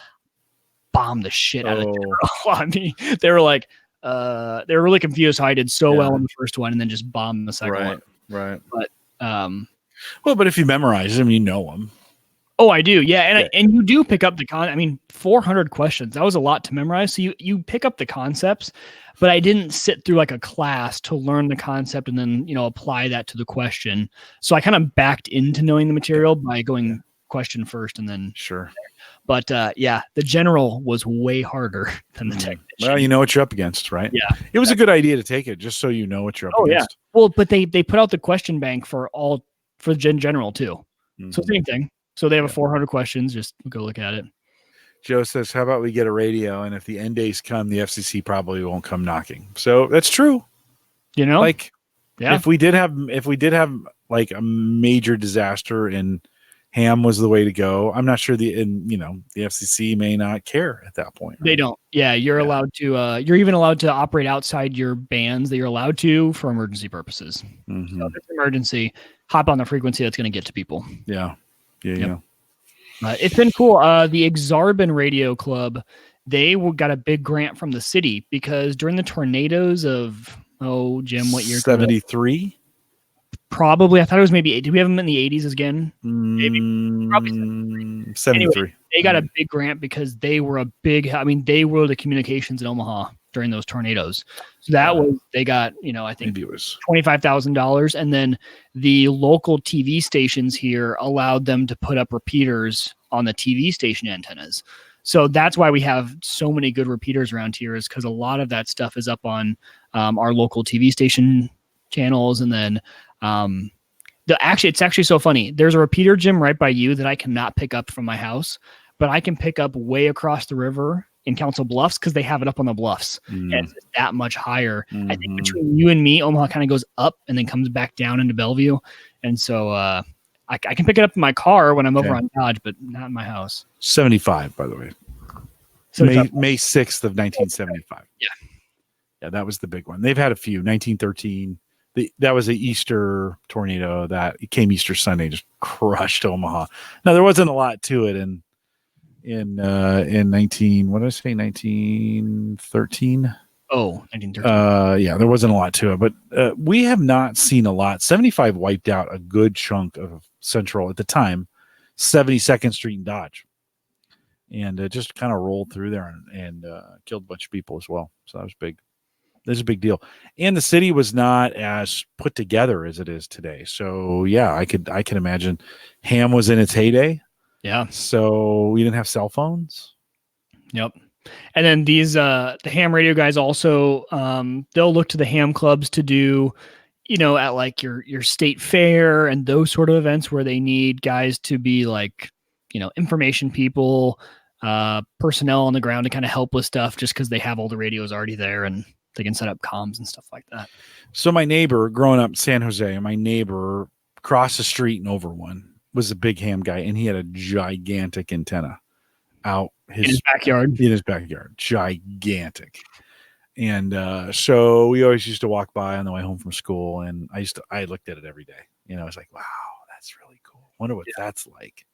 Bomb the shit out of general. I mean, they were like, they were really confused how I did so well in the first one and then just bombed the second one. Right. But but if you memorize them, you know them. Oh, I do. Yeah. And you do pick up the 400 questions. That was a lot to memorize. So you pick up the concepts, but I didn't sit through like a class to learn the concept and then, apply that to the question. So I kind of backed into knowing the material by going question first and then. Sure. But the general was way harder than the technician. Well, you know what you're up against, right? Yeah. It was a good idea to take it just so you know what you're up against. Yeah. Well, but they put out the question bank for general too. Mm-hmm. So same thing. So they have a 400 questions. Just go look at it. Joe says, how about we get a radio? And if the end days come, the FCC probably won't come knocking. So that's true. If we did have like a major disaster and ham was the way to go, I'm not sure the FCC may not care at that point. Right? They don't. Yeah. You're allowed to, you're even allowed to operate outside your bands that you're allowed to for emergency purposes. Mm-hmm. So if it's an emergency, hop on the frequency that's going to get to people. Yeah. It's been cool. The Exarban Radio Club, they got a big grant from the city because during the tornadoes of Jim, what year? 73. Probably. I thought it was maybe. Did we have them in the 80s again? Maybe. Probably 73. Anyway, they got a big grant because they were they were the communications in Omaha during those tornadoes. So they got, I think maybe it was $25,000. And then the local TV stations here allowed them to put up repeaters on the TV station antennas. So that's why we have so many good repeaters around here, is because a lot of that stuff is up on our local TV station channels. And then it's actually so funny. There's a repeater, Jim, right by you that I cannot pick up from my house, but I can pick up way across the river in Council Bluffs because they have it up on the bluffs and it's that much higher. Mm-hmm. I think between you and me, Omaha kind of goes up and then comes back down into Bellevue. And so I can pick it up in my car when I'm over on Dodge, but not in my house. 75, by the way. May 6th of 1975. Yeah, that was the big one. They've had a few. 1913. That was an Easter tornado that came Easter Sunday, just crushed Omaha. Now there wasn't a lot to it in 1913. Oh, 1913. There wasn't a lot to it, but we have not seen a lot. 75 wiped out a good chunk of Central at the time, 72nd Street and Dodge, and it just kind of rolled through there and killed a bunch of people as well. So that was big. This is a big deal. And the city was not as put together as it is today. So yeah, I can imagine ham was in its heyday. Yeah. So we didn't have cell phones. Yep. And then these the ham radio guys also they'll look to the ham clubs to do, at like your state fair and those sort of events where they need guys to be like, information people, personnel on the ground to kind of help with stuff just because they have all the radios already there and they can set up comms and stuff like that. So my neighbor growing up in San Jose, my neighbor across the street and over one was a big ham guy, and he had a gigantic antenna out in his backyard. Gigantic. So we always used to walk by on the way home from school, and I looked at it every day. I was like, wow, that's really cool. Wonder what that's like.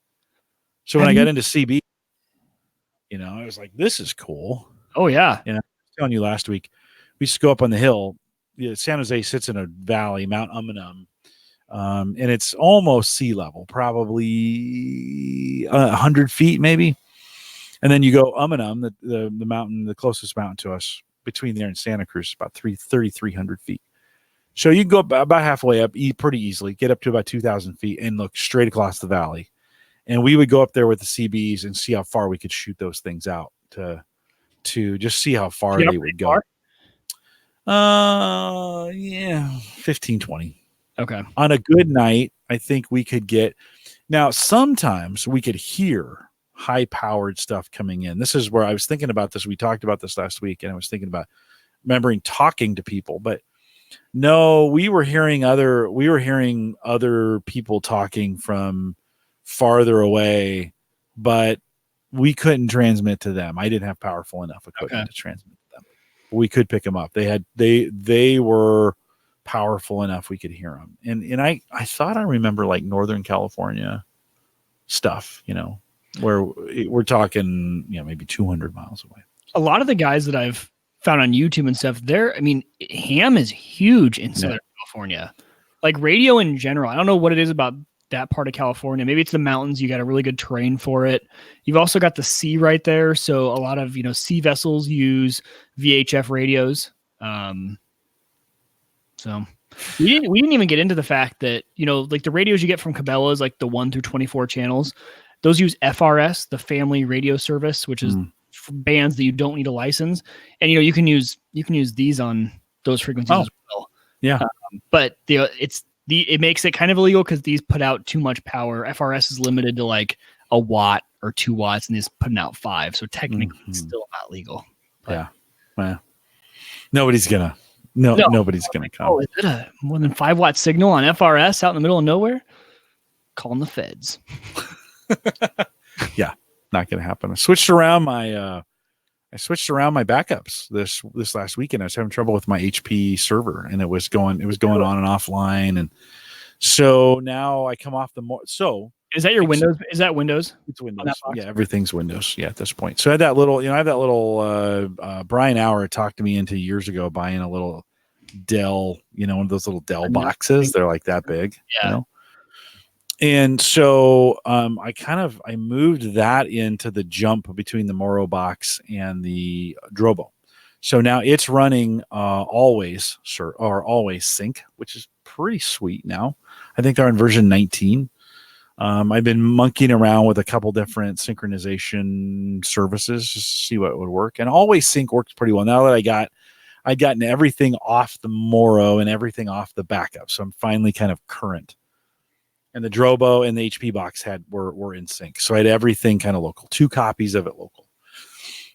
So when I got into CB, I was like, this is cool. Oh yeah. And I was telling you last week, we used to go up on the hill. San Jose sits in a valley, Mount Umunum, and it's almost sea level, probably 100 feet maybe. And then you go Umunum, the mountain, the closest mountain to us, between there and Santa Cruz, about 3,300 feet. So you can go about halfway up, pretty easily, get up to about 2,000 feet, and look straight across the valley. And we would go up there with the CBs and see how far we could shoot those things out to just see how far they would go. Yeah, 15, 20. Okay. On a good night, I think we could get. Now, sometimes we could hear high-powered stuff coming in. This is where I was thinking about this. We talked about this last week, and I was thinking about remembering talking to people, but no, we were hearing other people talking from farther away, but we couldn't transmit to them. I didn't have powerful enough equipment to transmit to them. We could pick them up. They were powerful enough we could hear them. And I thought I remember like Northern California stuff, where we're talking, maybe 200 miles away. A lot of the guys that I've found on YouTube and stuff, ham is huge in Southern California. Like radio in general. I don't know what it is about that part of California. Maybe it's the mountains. You got a really good terrain for it. You've also got the sea right there. So a lot of, sea vessels use VHF radios. So we didn't even get into the fact that, like the radios you get from Cabela's, like the 1 through 24 channels, those use FRS, the family radio service, which is for bands that you don't need a license. And, you can use these on those frequencies as well. Yeah. But it makes it kind of illegal because these put out too much power. FRS is limited to like a watt or 2 watts, and these putting out 5. So technically, it's still not legal. But, yeah, well, nobody's gonna come. Oh, is it a more than 5 watt signal on FRS out in the middle of nowhere? Calling the feds. Yeah, not gonna happen. I switched around my backups this last weekend. I was having trouble with my HP server, and it was going on and offline, and so now I come off so is that your Windows? Is that Windows? It's Windows. Yeah, everything's Windows. Yeah, at this point. So I had that little, Brian Hour talked to me into years ago buying a little Dell, one of those little Dell boxes. They're like that big. Yeah. And so I moved that into the jump between the Moro box and the Drobo. So now it's running always sync, which is pretty sweet now. I think they're on version 19. I've been monkeying around with a couple different synchronization services just to see what would work. And always sync works pretty well. Now that I'd gotten everything off the Moro and everything off the backup. So I'm finally kind of current. And the Drobo and the HP box were in sync. So I had everything kind of local, 2 copies of it local.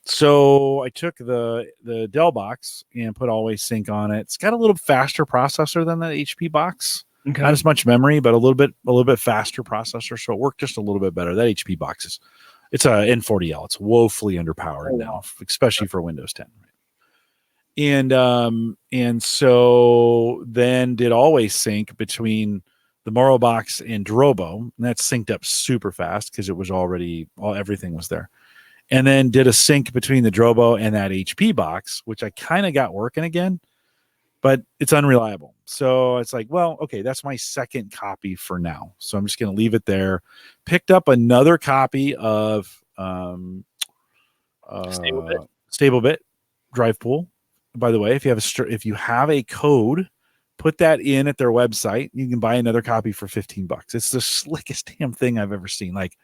So I took the Dell box and put always sync on it. It's got a little faster processor than the HP box. Okay. Not as much memory, but a little bit faster processor. So it worked just a little bit better. That HP box it's a N40L. It's woefully underpowered now, especially for Windows 10. And so then did always sync between the Moro box and Drobo, and that synced up super fast because it was everything was there. And then did a sync between the Drobo and that HP box, which I kind of got working again, but it's unreliable. So it's like, well, okay, that's my second copy for now. So I'm just going to leave it there. Picked up another copy of StableBit Drive Pool. By the way, if you have a code, put that in at their website. You can buy another copy for $15. It's the slickest damn thing I've ever seen. Like,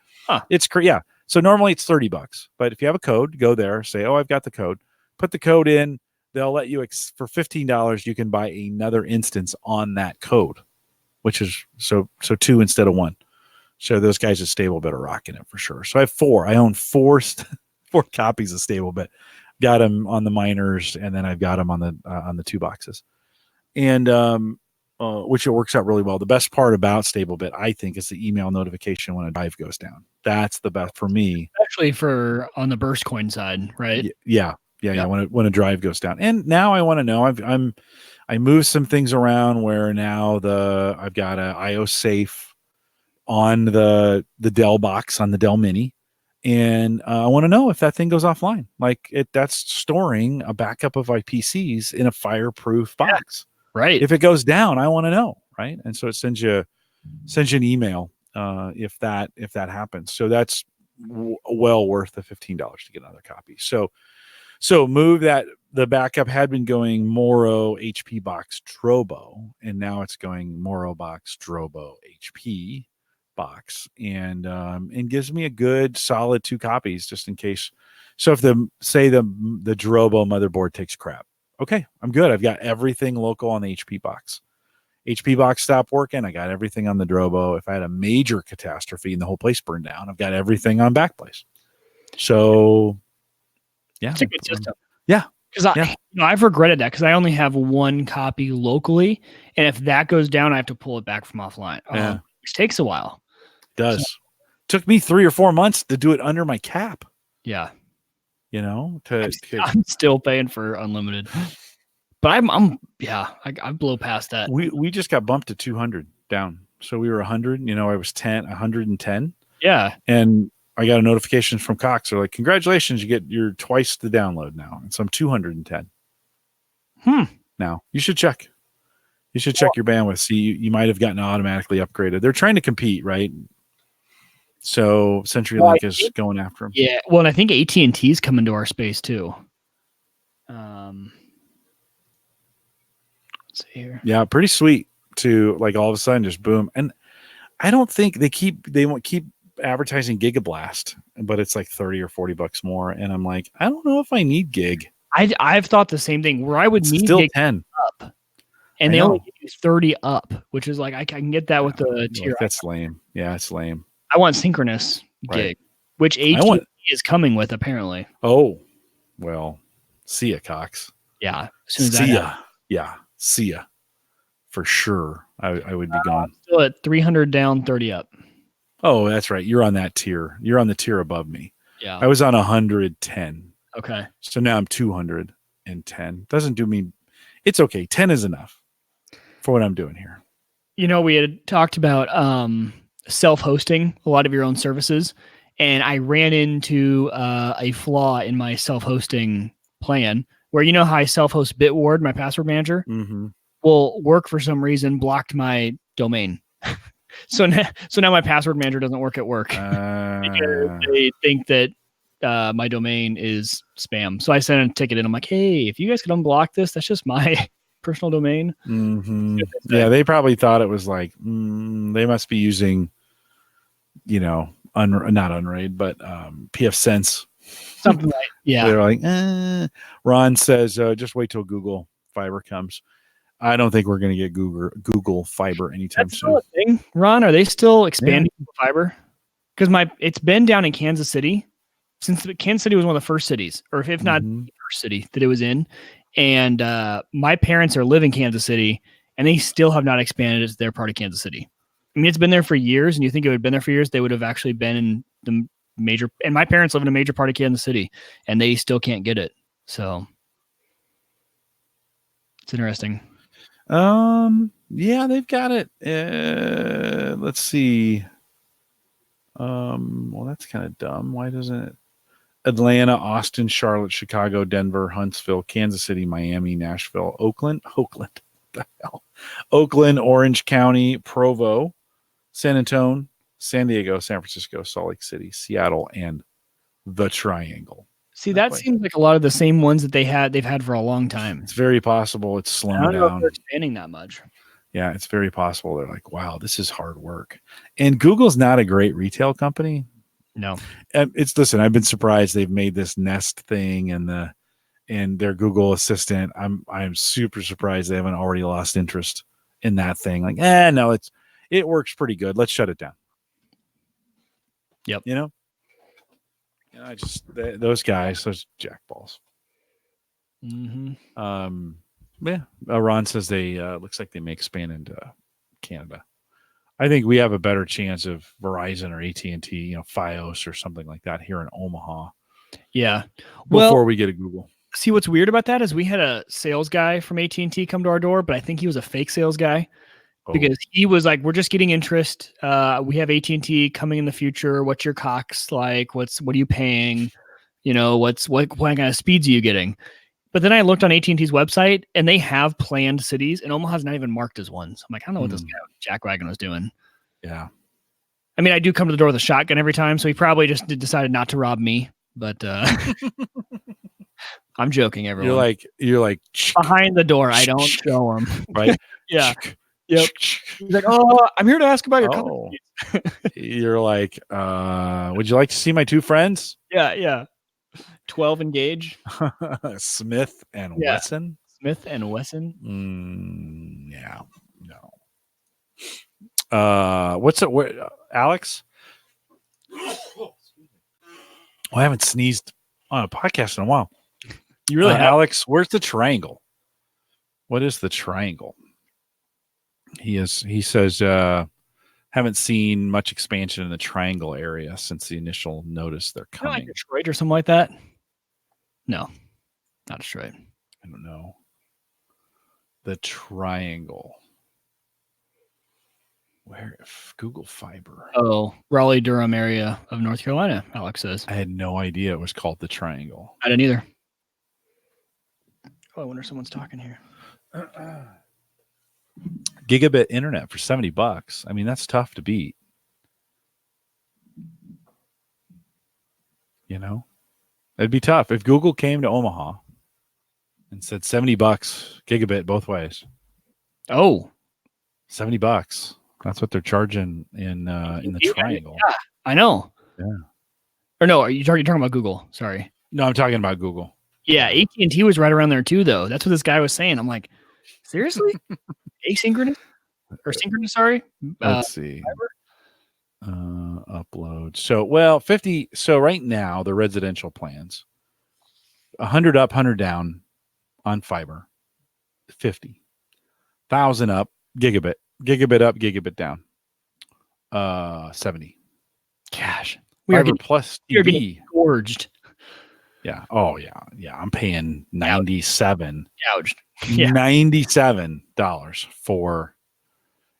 it's crazy. Yeah. So normally it's $30, but if you have a code, go there, say, "Oh, I've got the code." Put the code in. They'll let you for $15. You can buy another instance on that code, which is so 2 instead of 1. So those guys at StableBit are rocking it for sure. So I have 4. I own 4 copies of StableBit. Got them on the miners, and then I've got them on the 2 boxes. And which it works out really well. The best part about StableBit, I think, is the email notification when a drive goes down. That's the best for me. Actually, for on the burst coin side, right? Yeah. Yeah. When a drive goes down, and now I want to know. I moved some things around where now I've got a IO safe on the Dell box on the Dell Mini, and I want to know if that thing goes offline. Like that's storing a backup of my PCs in a fireproof box. Right. If it goes down, I want to know, right? And so it sends you an email if that happens. So that's well worth the $15 to get another copy. So move that. The backup had been going Moro HP box Drobo, and now it's going Moro box Drobo HP box, and gives me a good solid 2 copies just in case. So if the Drobo motherboard takes crap, okay, I'm good. I've got everything local on the HP box. HP box stopped working. I got everything on the Drobo. If I had a major catastrophe and the whole place burned down, I've got everything on Backblaze. So yeah, it's a good system. Yeah. Because I've regretted that because I only have 1 copy locally, and if that goes down, I have to pull it back from offline, which takes a while. It does. Took me 3 or 4 months to do it under my cap. Yeah, I'm still paying for unlimited, but I blow past that. We just got bumped to 200 down, so we were 100. I was 110. Yeah, and I got a notification from Cox. They're like, congratulations, you get your twice the download now. And so I'm 210. Now you should check. You should check your bandwidth. See, you might have gotten automatically upgraded. They're trying to compete, right? So CenturyLink is going after them. Yeah. Well, and I think AT&T is coming to our space too. Let's see here. Yeah, pretty sweet to like all of a sudden just boom. And I don't think they won't keep advertising Gigablast, but it's like $30 or $40 more, and I'm like, I don't know if I need gig. I've thought the same thing where I would need still gig 10 up, and they only give you 30 up, which is like I can get that with the tier. Like, that's lame. Yeah, it's lame. I want synchronous gig, which AT&T is coming with apparently. Oh, well, see ya, Cox. Yeah, see ya. Yeah, see ya for sure. I would be gone. Still at 300 down, 30 up. Oh, that's right. You're on that tier. You're on the tier above me. Yeah. I was on 110. Okay. So now I'm 210. Doesn't do me. It's okay. 10 is enough for what I'm doing here. We had talked about self-hosting a lot of your own services, and I ran into a flaw in my self-hosting plan where how I self-host Bitward, my password manager, will work for some reason, blocked my domain. So now my password manager doesn't work at work because they think that my domain is spam. So I sent a ticket and I'm like, hey, if you guys could unblock this, that's just my personal domain. Yeah, they probably thought it was like they must be using, not Unraid, but PFSense. Something like They're like, Ron says, just wait till Google Fiber comes. I don't think we're going to get Google Fiber anytime soon. Still a thing, Ron? Are they still expanding fiber? Because it's been down in Kansas City since Kansas City was one of the first cities, or if not the first city that it was in. And my parents live in Kansas City, and they still have not expanded to their part of Kansas City. I mean, it's been there for years, and you think it would have been there for years, they would have actually been in the major. And my parents live in a major part of Kansas City, and they still can't get it. So it's interesting. Yeah, they've got it. Let's see. Well, that's kind of dumb. Why doesn't it? Atlanta, Austin, Charlotte, Chicago, Denver, Huntsville, Kansas City, Miami, Nashville, Oakland, the hell? Oakland, Orange County, Provo, San Antonio, San Diego, San Francisco, Salt Lake City, Seattle, and the Triangle. See, that seems like a lot of the same ones that they've had for a long time. It's very possible it's slowing down. I don't know if they're expanding that much. Yeah, it's very possible. They're like, wow, this is hard work. And Google's not a great retail company. No. Listen, I've been surprised they've made this Nest thing and their Google Assistant. I'm super surprised they haven't already lost interest in that thing. Like, no, it works pretty good. Let's shut it down. Yep. Those guys, those jackballs. Yeah. Ron says they looks like they may expand into Canada. I think we have a better chance of Verizon or AT&T, Fios or something like that here in Omaha. Yeah. Before we get a Google. See, what's weird about that is we had a sales guy from AT&T come to our door, but I think he was a fake sales guy because he was like, "We're just getting interest. We have AT&T coming in the future. What's your Cox like? What are you paying? What kind of speeds are you getting?" But then I looked on AT&T's website, and they have planned cities, and Omaha's not even marked as one. So I'm like, I don't know what this guy Jackwagon was doing. Yeah. I mean, I do come to the door with a shotgun every time, so he probably just decided not to rob me. But I'm joking, everyone. You're like Behind the door, I don't show him. right. Yeah. Yep. He's like, "Oh, I'm here to ask about your company." You're like, would you like to see my two friends? Yeah. 12 Engage. Smith and Wesson. Smith and Wesson. Yeah. No. What's it? Alex? I haven't sneezed on a podcast in a while. You really have? Alex, where's the triangle? What is the triangle? He says, haven't seen much expansion in the triangle area since the initial notice they're coming. Like Detroit or something like that? No, not Detroit. I don't know. The triangle. Where? Google Fiber. Oh, Raleigh, Durham area of North Carolina, Alex says. I had no idea it was called the triangle. I didn't either. Oh, I wonder if someone's talking here. Gigabit internet for $70. I mean, that's tough to beat. It'd be tough if Google came to Omaha and said $70 gigabit both ways. Oh, $70. That's what they're charging in the triangle. Yeah, I know. Yeah. Or no, you're talking about Google. Sorry. No, I'm talking about Google. Yeah, AT&T was right around there too, though. That's what this guy was saying. I'm like, seriously? Asynchronous or synchronous? Sorry. Let's see. Upload. So 50. So right now the residential plans, 100 up, 100 down on fiber, 50, 1,000 up, gigabit up, gigabit down, 70. Gosh, Fiber plus TV. Gorged. Yeah. Oh yeah. Yeah. I'm paying $97. Gouged. Yeah. $97 for,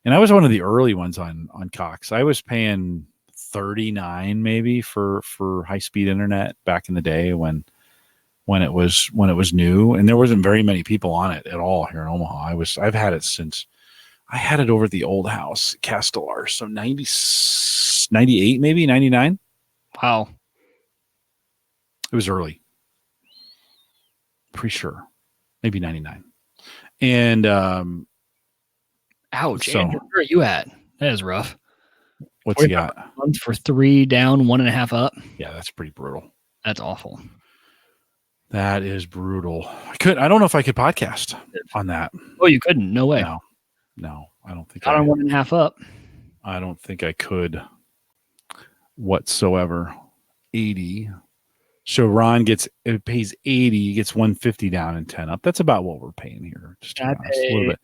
and I was one of the early ones on Cox. I was paying $39 maybe for high speed internet back in the day when it was new, and there wasn't very many people on it at all here in Omaha. I've had it since I had it over at the old house, Castellar. So 98, maybe 99. Wow. It was early. Pretty sure. Maybe 99. And ouch. So, Andrew, where are you at? That is rough. What's he got? Month for 3 down, 1.5 up. Yeah, that's pretty brutal. That's awful. That is brutal. I don't know if I could podcast on that. Oh, you couldn't? No way. No, I don't think Not on 1.5 up. I don't think I could whatsoever. 80. So Ron pays 80, he gets 150 down and 10 up. That's about what we're paying here. Just to be honest, a little bit.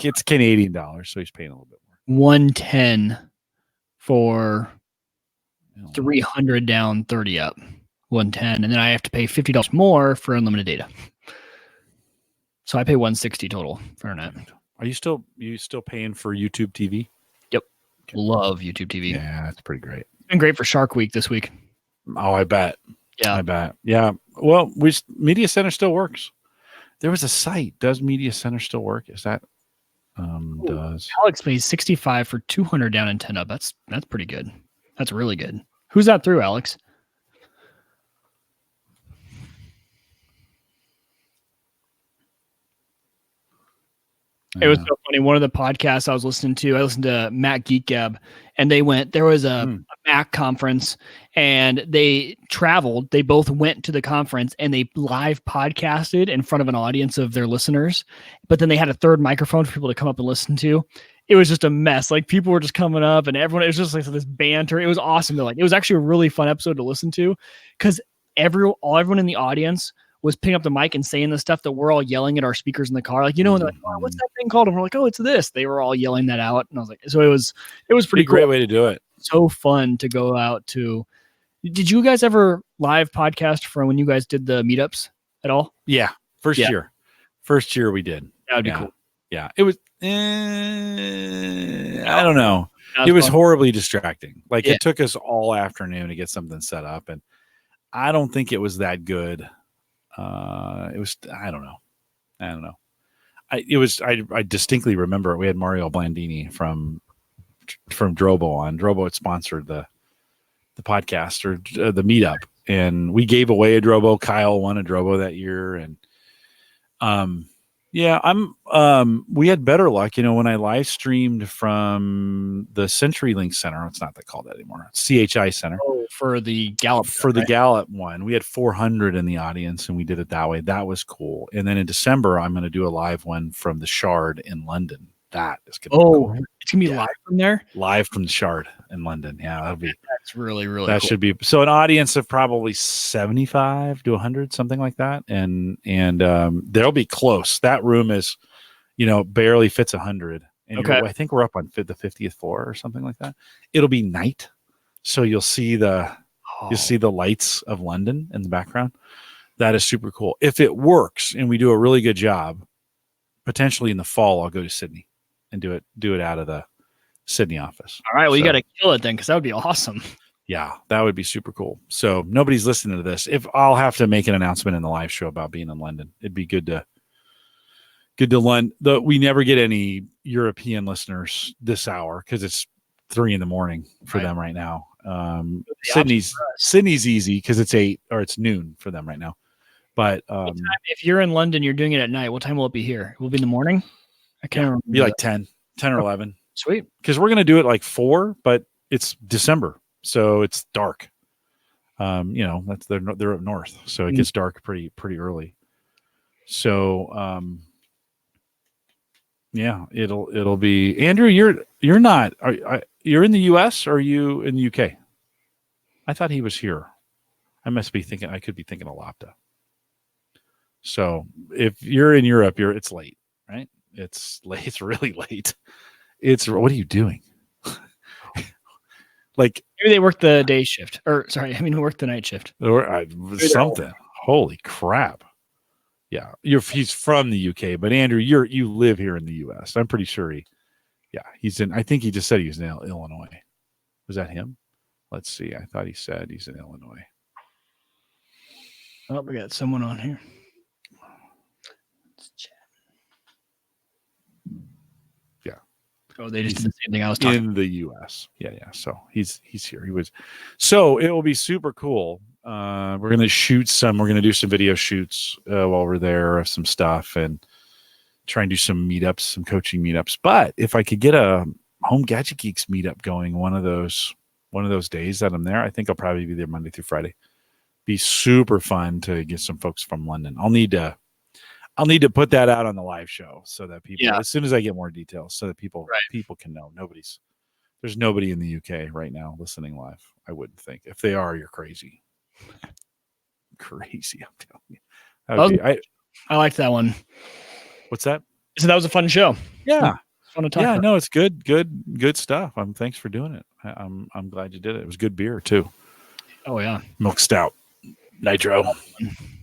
It's Canadian dollars, so he's paying a little bit more. 110 for 300 down, 30 up. 110, and then I have to pay $50 more for unlimited data. So I pay 160 total for internet. Are you still paying for YouTube TV? Yep. Okay. Love YouTube TV. Yeah, that's pretty great. It's been great for Shark Week this week. Oh, I bet. Yeah. I bet. Yeah. Well, Media Center still works. There was a site. Does Media Center still work? Is that does Alex pays 65 for 200 down and 10 up. That's pretty good. That's really good. Who's that through, Alex? It was so funny. One of the podcasts I listened to Matt Geek Gab, and there was a Mac conference, and they traveled. They both went to the conference, and they live podcasted in front of an audience of their listeners. But then they had a third microphone for people to come up and listen to. It was just a mess. Like, people were just coming up, and everyone, it was just like this banter. It was awesome. It was actually a really fun episode to listen to, because everyone in the audience was picking up the mic and saying the stuff that we're all yelling at our speakers in the car. Like, and they're like, oh, what's that thing called? And we're like, oh, it's this. They were all yelling that out. And I was like, so it was pretty cool. Great way to do it. So fun to go out to. Did you guys ever live podcast from when you guys did the meetups? at all? Yeah, first Yeah. year. First year we did. That would be Yeah. cool. Yeah, it was. I don't know. It was fun. horribly distracting. Like Yeah. it took us all afternoon to get something set up, and I don't think it was that good. It was. I don't know. I distinctly remember we had Mario Blandini from Drobo on. Drobo had sponsored the podcast or the meetup, and we gave away a Drobo. Kyle won a Drobo that year, and yeah, we had better luck, when I live streamed from the CenturyLink Center. It's not called that anymore. It's CHI Center. Oh, for the Gallup. For the Gallup one, we had 400 in the audience, and we did it that way. That was cool. And then in December, I'm going to do a live one from the Shard in London. That is going to be cool. It's going to be live from there? Live from the Shard in London. Yeah, that'll be. That's really, really that cool. should be. So an audience of probably 75 to 100, something like that. And they'll be close. That room is, barely fits 100. And I think we're up on the 50th floor or something like that. It'll be night. So you'll see the lights of London in the background. That is super cool. If it works and we do a really good job, potentially in the fall, I'll go to Sydney and do it out of the Sydney office. All right. Well, you got to kill it then, because that would be awesome. Yeah, that would be super cool. So nobody's listening to this. If I'll have to make an announcement in the live show about being in London, it'd be good to London. We never get any European listeners this hour because it's 3 a.m. for them right now. Sydney's easy because it's 8 or it's noon for them right now. But if you're in London, you're doing it at night. What time will it be here? It will be in the morning. I can't remember. Be like 10 or 11. Sweet. Because we're going to do it like 4, but it's December, so it's dark. That's they're up north, so it gets dark pretty early. So yeah, it'll be. Andrew, you're not. You're in the U.S. or are you in the UK? I thought he was here. I must be thinking. I could be thinking of Lapta. So if you're in Europe, it's late, right? It's late. It's really late. What are you doing? Like maybe they work the day shift, work the night shift or something. Holy crap! Yeah, he's from the UK, but Andrew, you live here in the US. I'm pretty sure he's in. I think he just said he was in Illinois. Was that him? Let's see. I thought he said he's in Illinois. Oh, we got someone on here. Let's chat. Yeah. Oh, they just did the same thing I was talking in the US. Yeah. So he's here. So it will be super cool. We're going to do some video shoots while we're there of some stuff and try and do some meetups, some coaching meetups. But if I could get a Home Gadget Geeks meetup going one of those days that I'm there, I think I'll probably be there Monday through Friday. Be super fun to get some folks from London. I'll need to put that out on the live show so that people, as soon as I get more details, so that people can know. There's nobody in the UK right now listening live. I wouldn't think. If they are, you're crazy. Crazy, I'm telling you. I liked that one. What's that? So that was a fun show. Yeah. It's fun to talk about. No, it's good stuff. Thanks for doing it. I'm glad you did it. It was good beer too. Oh yeah. Milk stout. Nitro.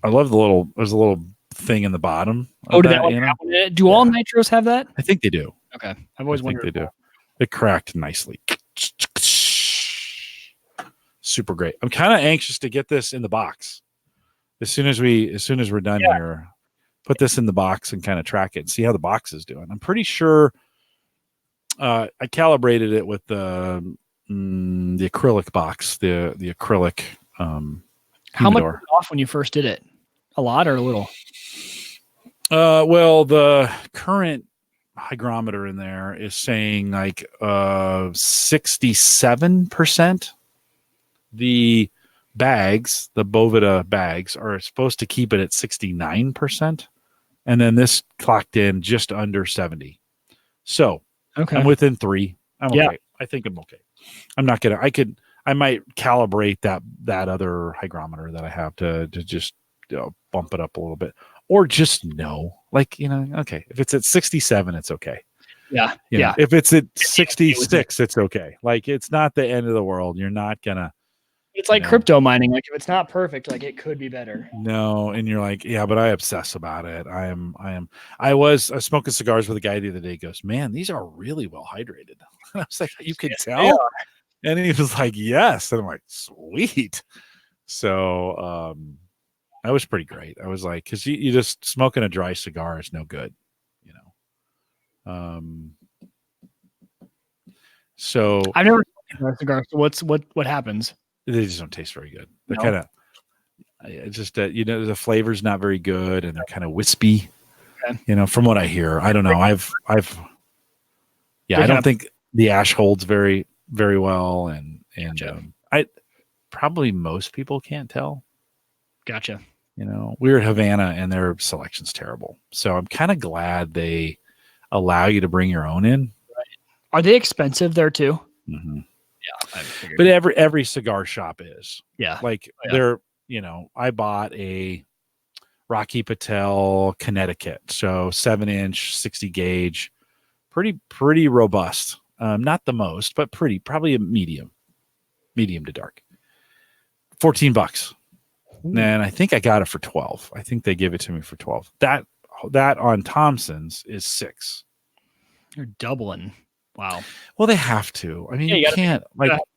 I love there's a little thing in the bottom. Oh, do all nitros have that? I think they do. Okay. I've always wondered. They do. It cracked nicely. Super great. I'm kind of anxious to get this in the box. As soon as we're done here, put this in the box and kind of track it and see how the box is doing. I'm pretty sure I calibrated it with the acrylic box, the acrylic How much was off when you first did it? A lot or a little? Well, the current hygrometer in there is saying like 67%. The bags, the Bovida bags, are supposed to keep it at 69%. And then this clocked in just under 70. So I'm within 3. I'm okay. I think I'm okay. I'm not going to, I might calibrate that other hygrometer that I have to just bump it up a little bit, or just okay. If it's at 67, it's okay. Yeah. If it's at 66, it's okay. Like, it's not the end of the world. You're not gonna, It's like crypto mining. Like if it's not perfect, like it could be better. No, and you're like, yeah, but I obsess about it. I was smoking cigars with a guy the other day. He goes, man, these are really well hydrated. And I was like, you can tell? And he was like, yes. And I'm like, sweet. So that was pretty great. I was like, because you just smoking a dry cigar is no good, you know. So I've never smoked a cigar. So what happens? they just don't taste very good. They're No. kind of just the flavor's not very good, and they're kind of wispy. Okay. You know, from what I hear, I don't know. I don't think the ash holds very very well, and Gotcha. I probably most people can't tell. Gotcha. You know, we were at Havana, and their selection's terrible. So I'm kind of glad they allow you to bring your own in. Are they expensive there too? Mm-hmm. Yeah, I figured. But every cigar shop is. Yeah. Like they're, I bought a Rocky Patel Connecticut, so 7-inch, 60 gauge, pretty robust. Not the most, but probably a medium to dark. $14. Ooh. And I think I got it for 12. I think they give it to me for 12. That on Thompson's is $6. You're doubling. Wow. Well, they have to. I mean, you can't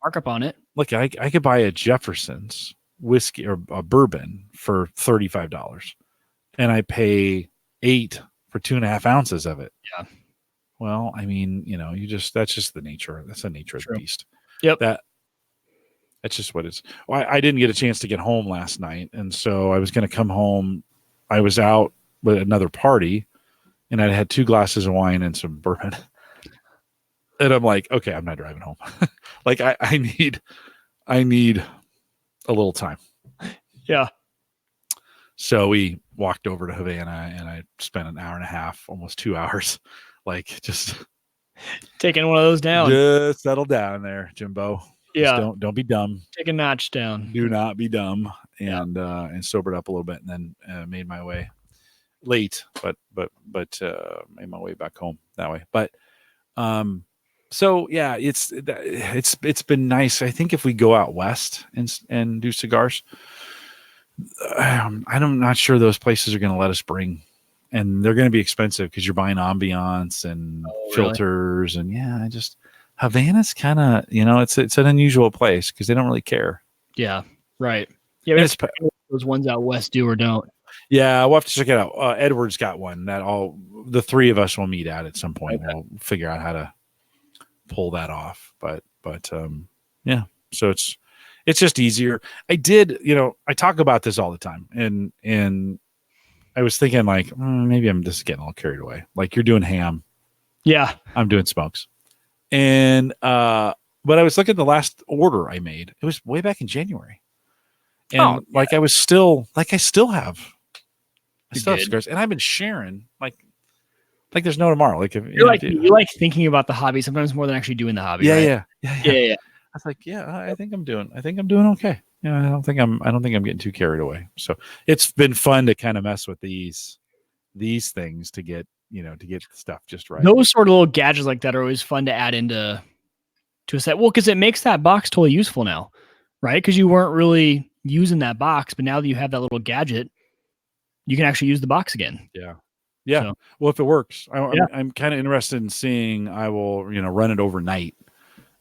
markup on it. Look, I could buy a Jefferson's whiskey or a bourbon for $35, and I pay $8 for 2.5 ounces of it. Yeah. Well, I mean, that's just the nature. That's the nature of the beast. Yep. That's just what it's. Well, I didn't get a chance to get home last night, and so I was going to come home. I was out with another party, and I had 2 glasses of wine and some bourbon. And I'm like, okay, I'm not driving home. Like I need a little time. Yeah. So we walked over to Havana, and I spent an hour and a half, almost 2 hours, like just taking one of those down. Just settle down there, Jimbo. Yeah. Just don't be dumb. Take a notch down. Do not be dumb, and sobered up a little bit, and then made my way late, but made my way back home that way. But so yeah, it's been nice. I think if we go out west and do cigars, I'm not sure those places are going to let us bring, and they're going to be expensive because you're buying ambiance and filters, and Havana's kind of, it's an unusual place because they don't really care. Yeah, right. Yeah, those ones out west do or don't. Yeah, we'll have to check it out. Edward's got one that the 3 of us will meet at some point. Okay. We'll figure out how to pull that off. But yeah, so it's just easier. I talk about this all the time, and I was thinking like maybe I'm just getting a little carried away. Like you're doing ham, yeah, I'm doing smokes, and but I was looking at the last order I made. It was way back in January, and I still have cigars, and I've been sharing like there's no tomorrow. Like if you like thinking about the hobby sometimes more than actually doing the hobby. Yeah, right? yeah. I was like, I think I'm doing okay. I don't think I'm getting too carried away. So it's been fun to kind of mess with these things to get stuff just right. Those sort of little gadgets like that are always fun to add into a set. Well, because it makes that box totally useful now, right? Because you weren't really using that box, but now that you have that little gadget, you can actually use the box again. Yeah. Yeah. So, well, if it works, I'm kind of interested in seeing. I will, run it overnight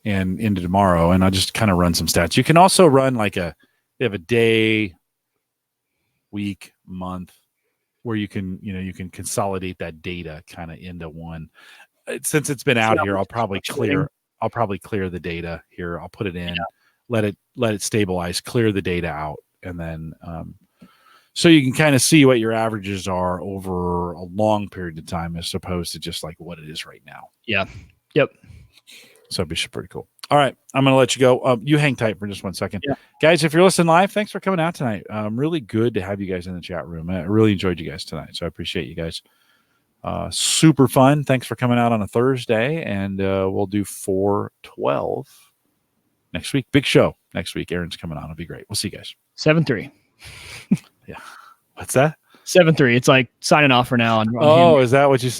and into tomorrow, and I'll just kind of run some stats. You can also run they have a day, week, month, where you can consolidate that data kind of into one. Since it's been out here, I'll probably clear the data here. I'll put it in, let it stabilize, clear the data out, and then so you can kind of see what your averages are over a long period of time as opposed to just like what it is right now. Yeah. Yep. So it'd be pretty cool. All right. I'm going to let you go. You hang tight for just 1 second. Yeah. Guys, if you're listening live, thanks for coming out tonight. Really good to have you guys in the chat room. I really enjoyed you guys tonight. So I appreciate you guys. Super fun. Thanks for coming out on a Thursday, and we'll do 412 next week. Big show next week. Aaron's coming on. It'll be great. We'll see you guys. 7-3. Yeah. What's that? 7-3. It's like signing off for now. Is that what you said?